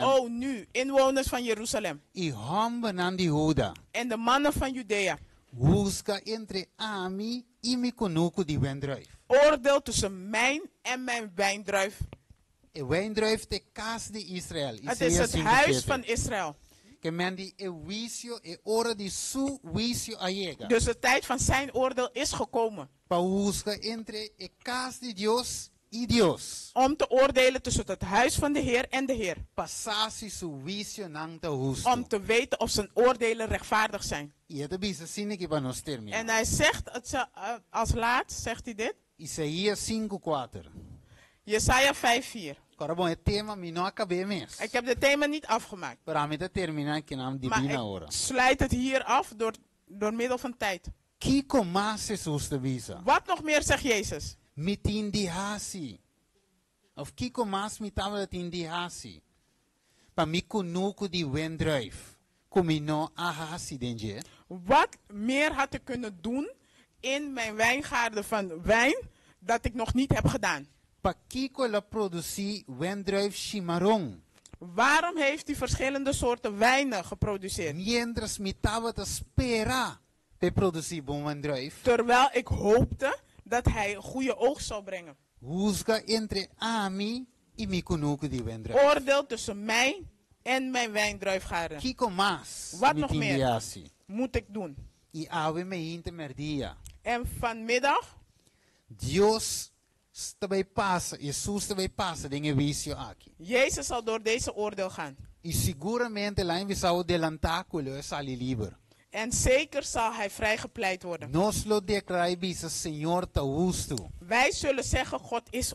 Speaker 14: Oh, nu, inwoners van Jeruzalem. En de mannen van Judea. Oordeel tussen mijn en mijn wijndruif.
Speaker 9: E wijndruif te kaas de Israël.
Speaker 14: Het is het huis van Israël.
Speaker 9: Que men die e wisio e ora di su wisio ayega.
Speaker 14: Dus de tijd van zijn oordeel is gekomen.
Speaker 9: Pa busca entre e kaas de Dios y Dios.
Speaker 14: Om te oordelen tussen het huis van de Heer en de Heer.
Speaker 9: Passasi su wisio nang te husto.
Speaker 14: Om te weten of zijn oordelen rechtvaardig zijn.
Speaker 9: Y het bisa sine que pa nos termina.
Speaker 14: En hij zegt, als laatst zegt hij dit.
Speaker 9: Isaías 5:4.
Speaker 14: Jesaja 5:4.
Speaker 9: Agora bom, het thema mi não acabei mes.
Speaker 14: Ik heb het thema niet afgemaakt.
Speaker 9: Para mim te terminar que nam divina
Speaker 14: Maar
Speaker 9: hora.
Speaker 14: ik sluit het hier af door middel van tijd.
Speaker 9: Kiko mas Jesus te visa.
Speaker 14: Wat nog meer zegt Jezus?
Speaker 9: Mitin di hasi. Of kiko mas mitava tin di hasi. Pa mi kunuku di wendruif. Kumino ahasi denje.
Speaker 14: Wat meer had ik kunnen doen in mijn wijngaarden van wijn dat ik nog niet heb gedaan?
Speaker 9: Pa kiko la produci wendruif chimarrón.
Speaker 14: Waarom heeft hij verschillende soorten wijnen geproduceerd?
Speaker 9: Mientras mitava te spera te produci bom wendruif.
Speaker 14: Terwijl ik hoopte dat hij een goede oogst zou brengen.
Speaker 9: Husga entre ami y mi kunuku di wendruif.
Speaker 14: Oordeel tussen mij en mijn wijndruifgaarden.
Speaker 9: Kiko mas.
Speaker 14: Wat nog meer moet ik doen?
Speaker 9: Y ave me intermedia.
Speaker 14: En vanmiddag?
Speaker 9: Dios também passa, Jesus também passa de vício aqui.
Speaker 14: Jezus zal door deze oordeel gaan.
Speaker 9: E seguramente lá em visão delantáculo é salir livre.
Speaker 14: En zeker zal hij vrijgepleit worden.
Speaker 9: Nós lo declaramos, Senhor, te justo.
Speaker 14: Wij zullen zeggen, God is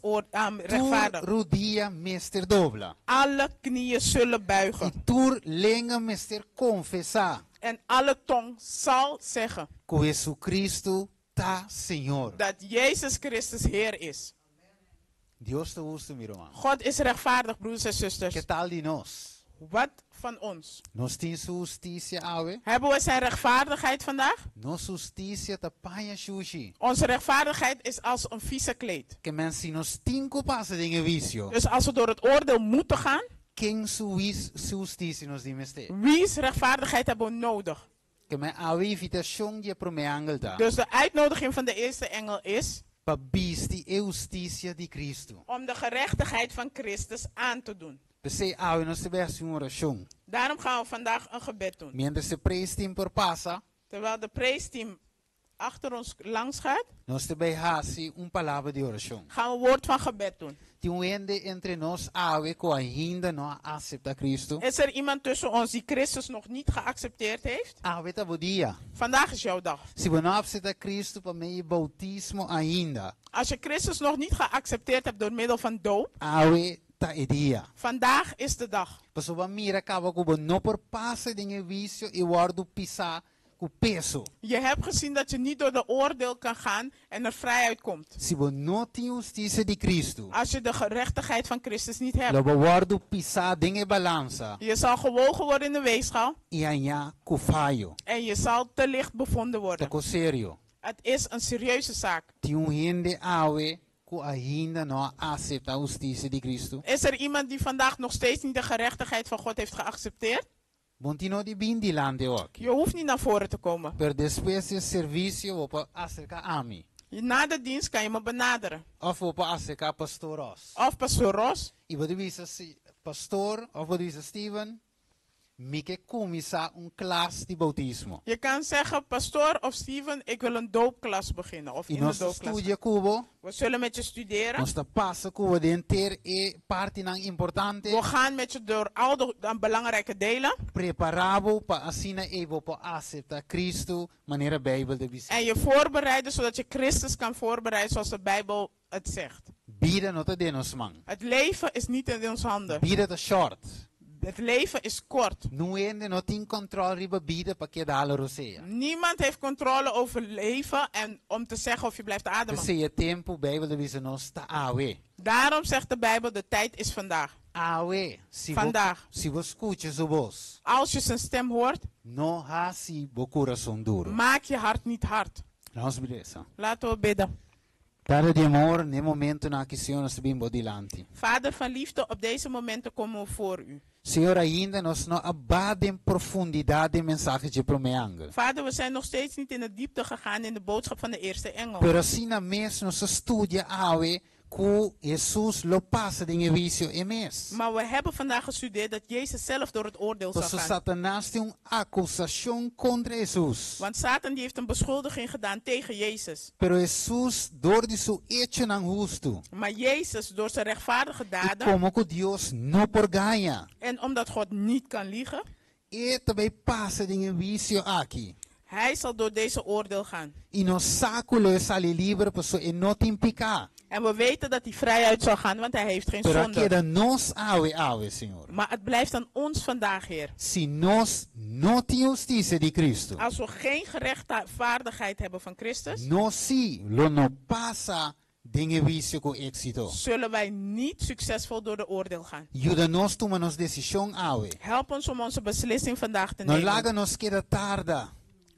Speaker 14: rechtvaardig.
Speaker 9: Tu rodia meester dobla.
Speaker 14: Alle knieën zullen buigen.
Speaker 9: Tu lenga meester confessar.
Speaker 14: En alle tong zal zeggen.
Speaker 9: Que Jesus Cristo tá Senhor.
Speaker 14: Dat Jezus Christus Heer is.
Speaker 9: Dios te justo, mi irmão.
Speaker 14: God is rechtvaardig, broeders en zusters.
Speaker 9: Que tal de nós?
Speaker 14: Wat van ons?
Speaker 9: Nós temos justiça, ave.
Speaker 14: Hebben we zijn rechtvaardigheid vandaag?
Speaker 9: Nossa justiça te panha sushi.
Speaker 14: Onze rechtvaardigheid is als een vieze kleed.
Speaker 9: Que men si nos tinko passa de vício.
Speaker 14: Dus als we door het oordeel moeten gaan.
Speaker 9: Quem suis justiça nos dimeste?
Speaker 14: Wie's rechtvaardigheid hebben we nodig?
Speaker 9: Que men a invitação de promengel da.
Speaker 14: Dus de uitnodiging van de eerste engel is.
Speaker 9: Pa bisti justiça de Cristo.
Speaker 14: Om de gerechtigheid van Christus aan te doen.
Speaker 9: Pensei, nós tivemos uma oração.
Speaker 14: Daarom gaan we vandaag een gebed doen.
Speaker 9: Mientras de praise-team passa,
Speaker 14: terwijl de praise-team achter ons langs gaat,
Speaker 9: nós também hasi palavra de oração.
Speaker 14: Gaan we woord van gebed doen.
Speaker 9: Tem ende entre nós ave que ainda não aceita Cristo.
Speaker 14: Is er iemand tussen ons die Christus nog niet geaccepteerd heeft?
Speaker 9: Ave tá bom dia.
Speaker 14: Vandaag is jouw dag.
Speaker 9: Se você não aceita Cristo para meio bautismo ainda.
Speaker 14: Als je Christus nog niet geaccepteerd hebt door middel van doop.
Speaker 9: Ave dia.
Speaker 14: Vandaag is de dag.
Speaker 9: Pessoa mira acaba com não por passa de vício e guardo pisar com peso.
Speaker 14: Je hebt gezien dat je niet door de oordeel kan gaan en er vrijheid komt.
Speaker 9: Se você não tem justiça de Cristo.
Speaker 14: Als je de gerechtigheid van Christus niet hebt.
Speaker 9: Lobo guardo pisar de balança.
Speaker 14: Je zal gewogen worden in de weegschaal.
Speaker 9: E aña com falho.
Speaker 14: En je zal te licht bevonden worden.
Speaker 9: Tá sério.
Speaker 14: Het is een serieuze zaak.
Speaker 9: Tem gente ave ainda não aceita a justiça de Cristo.
Speaker 14: Is er iemand die vandaag nog steeds niet de gerechtigheid van God heeft geaccepteerd? Je hoeft niet naar voren te komen.
Speaker 9: Per despeço serviço op acerca a mim.
Speaker 14: Na de dienst kan je me benaderen.
Speaker 9: Of op acerca pastor Ross.
Speaker 14: Of pastor Ross.
Speaker 9: E você diz pastor of você diz Steven, Mieke começar klas de bautismo.
Speaker 14: Je kan zeggen, pastor of Steven, ik wil een doopklas beginnen. Of in de doopklas. We zullen met je studeren. We gaan met je door al de belangrijke delen. En je voorbereiden zodat je Christus kan voorbereiden zoals de Bijbel het zegt. Het leven is niet in onze handen. Het leven is kort. Niemand heeft controle over leven en om te zeggen of je blijft ademen. Daarom zegt de Bijbel, de tijd is vandaag. Vandaag. Als je zijn stem hoort, maak je hart niet hard. Laten we bidden. Vader van liefde, op deze momenten komen we voor u.
Speaker 9: Senhor, ainda nós não abadem profundidade de mensagem de promengel.
Speaker 14: Vader, we zijn nog steeds niet in de diepte gegaan in de boodschap van de eerste engel.
Speaker 9: Pero assim na mes nós estudia ave
Speaker 15: que Jesus lo passa de juízo e mes.
Speaker 14: Maar we hebben vandaag gestudeerd dat Jezus zelf door het oordeel zou
Speaker 15: Então
Speaker 14: gaan.
Speaker 15: Satanás tem uma acusação contra Jesus.
Speaker 14: Want Satan die heeft een beschuldiging gedaan tegen Jezus.
Speaker 15: Pero Jesus, door de seu hecho não justo,
Speaker 14: Maar Jezus door zijn rechtvaardige
Speaker 15: e
Speaker 14: daden.
Speaker 15: como que Deus não por ganha,
Speaker 14: En omdat God niet kan liegen.
Speaker 15: e também passa de juízo aqui.
Speaker 14: Hij zal door deze oordeel gaan.
Speaker 15: E nós saculo sale livre, pessoa e não tem pecado.
Speaker 14: En we weten dat hij vrijuit zal gaan, want hij heeft geen
Speaker 15: Pero
Speaker 14: zonde.
Speaker 15: queda nós ave, Senhor.
Speaker 14: Maar het blijft aan ons vandaag, Heer.
Speaker 15: Se nós não temos justiça de Cristo,
Speaker 14: Als we geen gerechtvaardigheid hebben van Christus,
Speaker 15: nós sim, lo não passa de juízo com êxito.
Speaker 14: zullen wij niet succesvol door de oordeel gaan.
Speaker 15: Ajuda nós tomar nossa decisão, ave.
Speaker 14: Help ons om onze beslissing vandaag te
Speaker 15: Não
Speaker 14: nemen.
Speaker 15: laga nós queda tarde.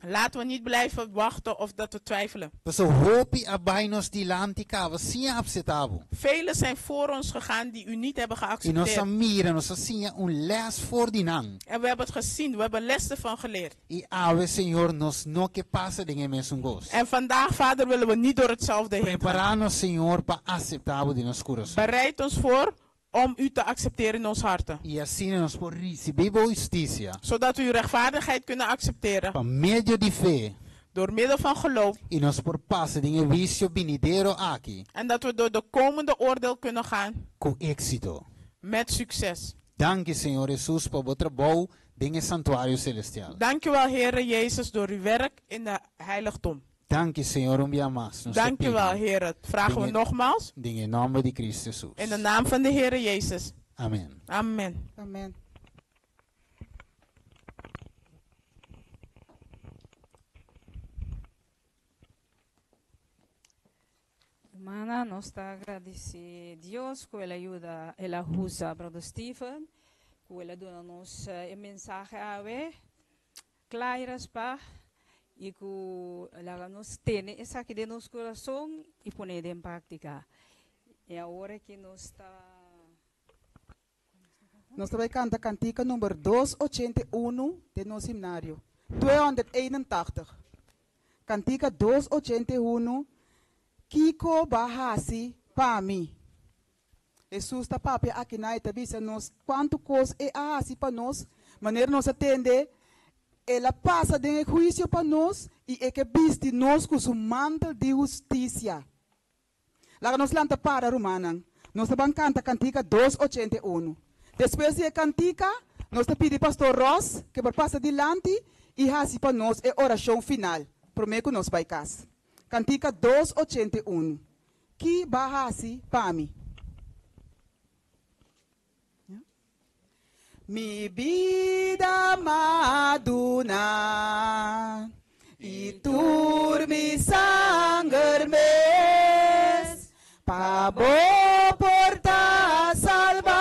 Speaker 14: Laten we niet blijven wachten of dat we twijfelen.
Speaker 15: Pessoa hope abai nos dilante cava, sim aceitável.
Speaker 14: Velen zijn voor ons gegaan die u niet hebben
Speaker 15: E nós
Speaker 14: geaccepteerd.
Speaker 15: mira, nós assim les voor die nang.
Speaker 14: En we hebben het gezien, we hebben les ervan geleerd.
Speaker 15: E ave, Senhor, nós não que passa de mesmo gosto.
Speaker 14: En vandaag, Vader, willen we niet door hetzelfde heen gaan.
Speaker 15: Preparar-nos, Senhor, para aceitável de nosso coração.
Speaker 14: Bereid ons voor om u te accepteren in ons harten.
Speaker 15: E assim nós por receber boa justiça.
Speaker 14: Zodat we uw rechtvaardigheid kunnen accepteren.
Speaker 15: Por meio de fé.
Speaker 14: Door middel van geloof.
Speaker 15: E nós por passo de juízo vindouro aqui.
Speaker 14: En dat we door de komende oordeel kunnen gaan.
Speaker 15: Com êxito.
Speaker 14: Met succes.
Speaker 15: Dank je, Senhor Jesus, por votre bouw in het santuário celestial.
Speaker 14: Dank u wel, Heere Jezus, door uw werk in de heiligdom.
Speaker 15: Dank je, Senhor, dia mais.
Speaker 14: Dank u wel, Heere. Vragen we nogmaals.
Speaker 15: In nome de Cristo Jesus.
Speaker 14: In de naam van de Heere Jezus.
Speaker 15: Amen.
Speaker 14: Amen.
Speaker 3: Amen.
Speaker 13: Hermana, nos está agradeciendo a Dios que Él ayuda, Él usa a Brother Stephen, que Él da nos el mensaje a ver, claras pa, y que Él nos tiene esa que de nuestro corazón y poner en práctica. Y ahora que nos está...
Speaker 3: Nós também canta cantica número 281 de nosso seminário. 281. Cantica 281. Kiko bahasi pami. Jesus está papi aqui na itabisa nós quanto coisa é ahasi para nós, maneira nós atende, ela passa de juízo para nós e é que viste nós com o manto de justiça. Lá nós lanta para romana, nós também canta cantica 281. Depois de cantica, nós pedimos pastor Ross que por passa adiante e hasi para nós é oração final. Prometo nós vai casa. Cantica 281. Ki bahasi pami. Mi vida maduna e turmi sangue mes pa bo porta salvar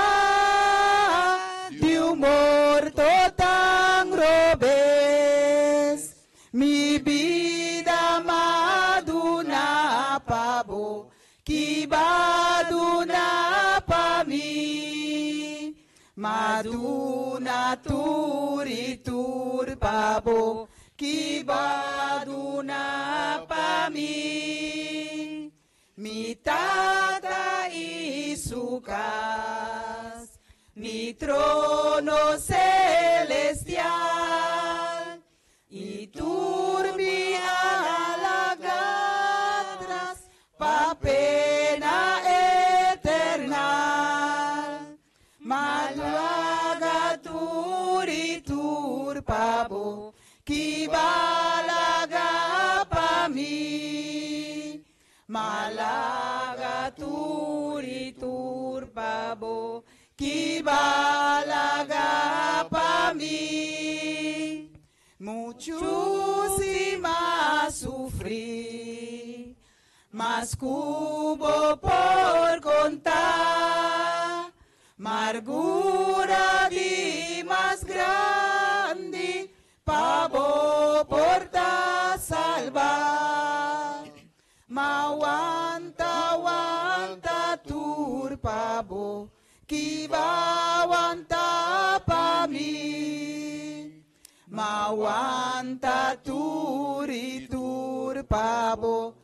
Speaker 3: de morto tan robes. Mi vida maduna pabo ki baduna pa mi maduna turi tur pabo ki baduna pa mi tata isukas mi trono celestial y turbi alagadras pa pena eternal malaga tur pabo ki balaga pa mi malaga tur pabo ki balaga pa mi muchísima sufrí, mas cubo por contar, amargura de más grande, pavo porta salvar, ma aguanta tur pavo, que va aguanta pa mí. Ma aguanta tur pabo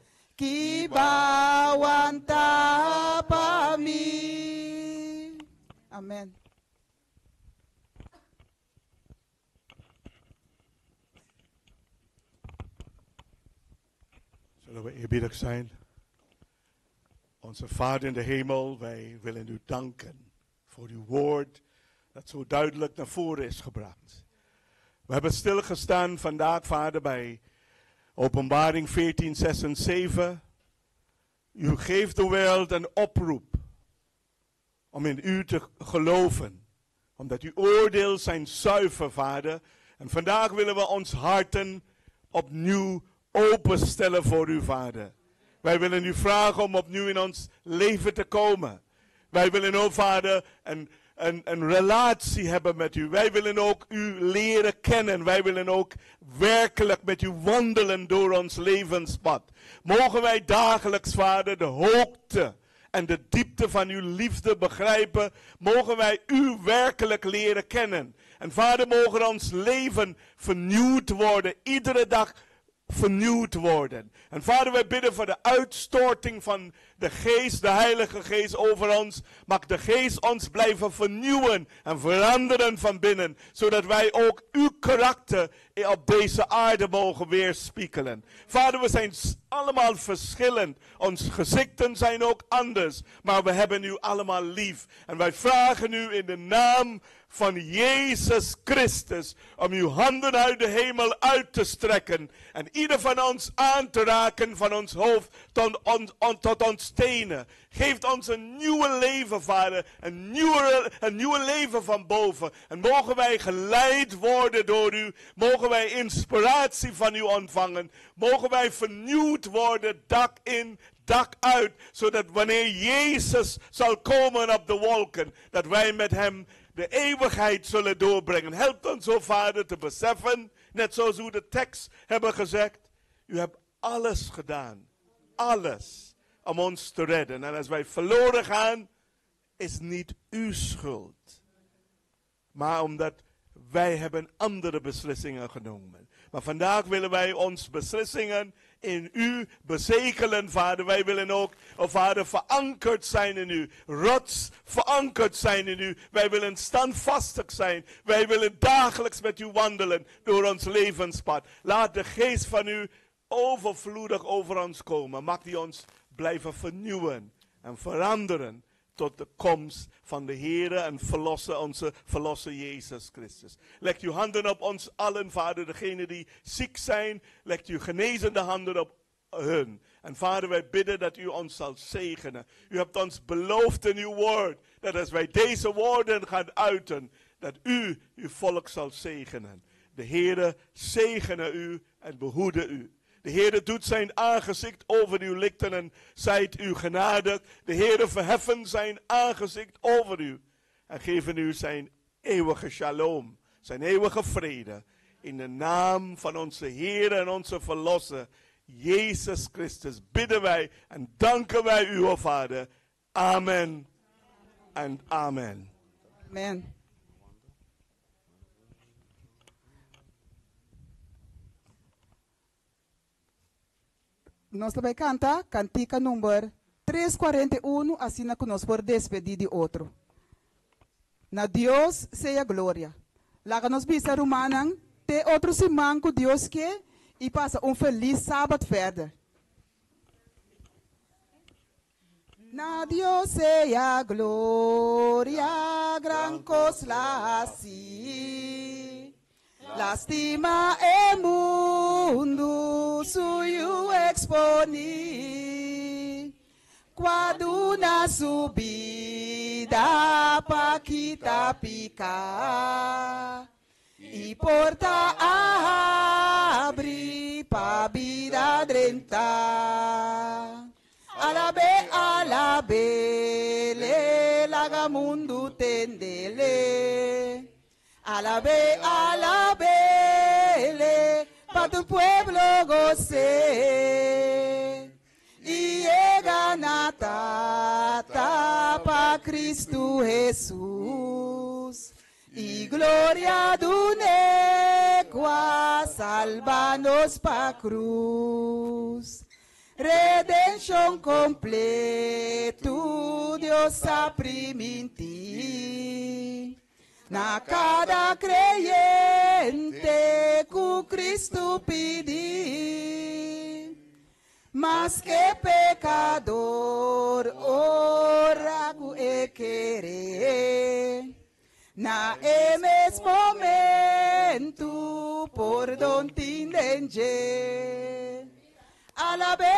Speaker 3: Kibawanta pa mi. Amen.
Speaker 16: Zullen we eerbiedig zijn? Onze Vader in de hemel, wij willen u danken voor uw woord dat zo duidelijk naar voren is gebracht. We hebben stilgestaan vandaag, Vader, bij Openbaring 14, 6 en 7. U geeft de wereld een oproep om in u te geloven, omdat uw oordeel zijn zuiver, Vader. En vandaag willen we ons harten opnieuw openstellen voor u, Vader. Wij willen u vragen om opnieuw in ons leven te komen. Wij willen ook, Vader, een relatie hebben met u. Wij willen ook u leren kennen. Wij willen ook werkelijk met u wandelen door ons levenspad. Mogen wij dagelijks, Vader, de hoogte en de diepte van uw liefde begrijpen. Mogen wij u werkelijk leren kennen. En Vader, mogen ons leven vernieuwd worden. Iedere dag vernieuwd worden. En Vader, wij bidden voor de uitstorting van de Geest, de Heilige Geest over ons. Mag de Geest ons blijven vernieuwen en veranderen van binnen, zodat wij ook uw karakter op deze aarde mogen weerspiegelen. Vader, we zijn allemaal verschillend. Onze gezichten zijn ook anders, maar we hebben u allemaal lief. En wij vragen u in de naam van Jezus Christus om uw handen uit de hemel uit te strekken en ieder van ons aan te raken van ons hoofd tot ons tenen. Geef ons een nieuwe leven, Vader, een nieuwe leven van boven. En mogen wij geleid worden door u, mogen wij inspiratie van u ontvangen, mogen wij vernieuwd worden dag in, dag uit, zodat wanneer Jezus zal komen op de wolken, dat wij met hem de eeuwigheid zullen doorbrengen. Help ons, o Vader, te beseffen, net zoals u de tekst hebben gezegd, u hebt alles gedaan, alles, om ons te redden. En als wij verloren gaan, is niet uw schuld, maar omdat wij hebben andere beslissingen genomen. Maar vandaag willen wij ons beslissingen in u bezegelen, Vader. Wij willen ook, oh Vader, verankerd zijn in u. Rots verankerd zijn in u. Wij willen standvastig zijn. Wij willen dagelijks met u wandelen door ons levenspad. Laat de geest van u overvloedig over ons komen. Mag die ons blijven vernieuwen en veranderen tot de komst van de Heere en onze verlosser Jezus Christus. Legt uw handen op ons allen, Vader, degenen die ziek zijn, legt uw genezende handen op hun. En Vader, wij bidden dat u ons zal zegenen. U hebt ons beloofd in uw woord, dat als wij deze woorden gaan uiten, dat u uw volk zal zegenen. De Heere zegene u en behoede u. De Heere doet zijn aangezicht over u lichten en zijt u genadig. De Heere verheffen zijn aangezicht over u en geven u zijn eeuwige shalom, zijn eeuwige vrede. In de naam van onze Heere en onze Verlosser, Jezus Christus, bidden wij en danken wij u, o Vader. Amen en amen.
Speaker 3: Amen. Nós também canta cantica número 341, assim que nós por despedir de outro. Na Deus seja glória. Lá que nós bisa Romanan, te outro semana que Deus quer e passa feliz sábado verder. Na Deus seja glória, gran cosa assim. Lastima e mundo suyo exponi quando na subida pa kita pica e porta abre pa vida drenta alabe le laga mundo tendele. Alabe, para tu pueblo goce. Y llega natata pa Cristo Jesús. Y gloria dunequa, salvanos pa cruz. redención completo, Dios apriminti. Na cada creyente que Cristo pidi, mas que pecador ora que querer. Na emes momento por don tindenge. Alabe,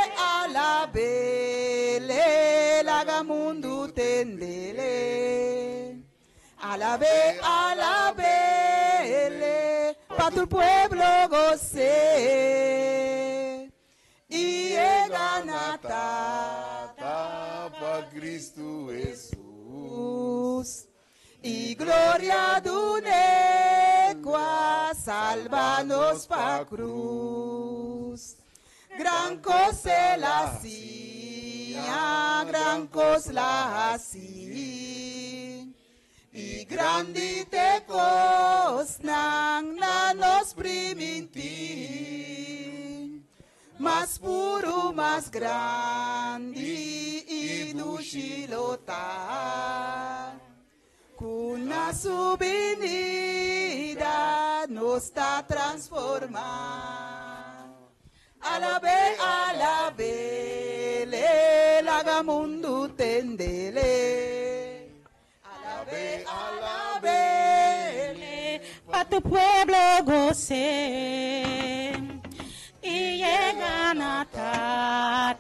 Speaker 3: le laga mundo tendele. Alabe, le pa tu pueblo goce. Y llega nata
Speaker 4: pa Cristo
Speaker 3: Jesús. Y gloria dunequa, salvanos pa cruz. Gran cosa la hacía, gran cosa la hacía. Y grande te cosnan na nos priminti. Más puro, más grande y duchilota. Una subvenida nos está transformada. Alabe, le laga mundo tendele. Alabe, le
Speaker 17: pa tu pueblo goce. Y llega nata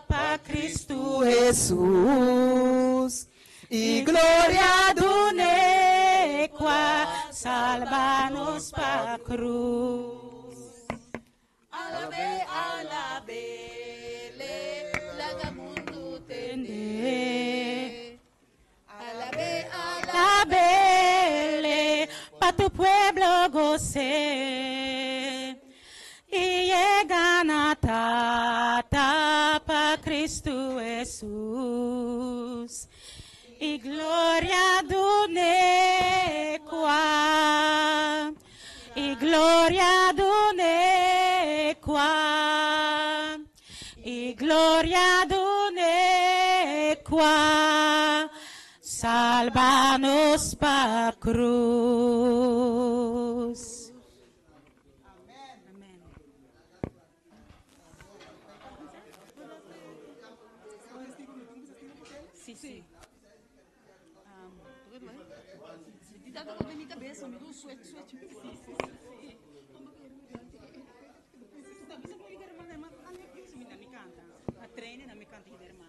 Speaker 17: pa Cristo
Speaker 3: Jesús. Y gloria dunequa, salvanos pa cruz. Alabe, le laga mundo tende.
Speaker 17: Alabe, le pa tu pueblo goce. Y llega nata pa Cristo Jesús. Y gloria dunequa, y gloria dunequa, y gloria dunequa, salvanos pa cruz.
Speaker 13: Sí, sí. Dá pra minha cabeça, me dá um suete. Sim. Você pode ligar, mas a treine na minha canta, irmã.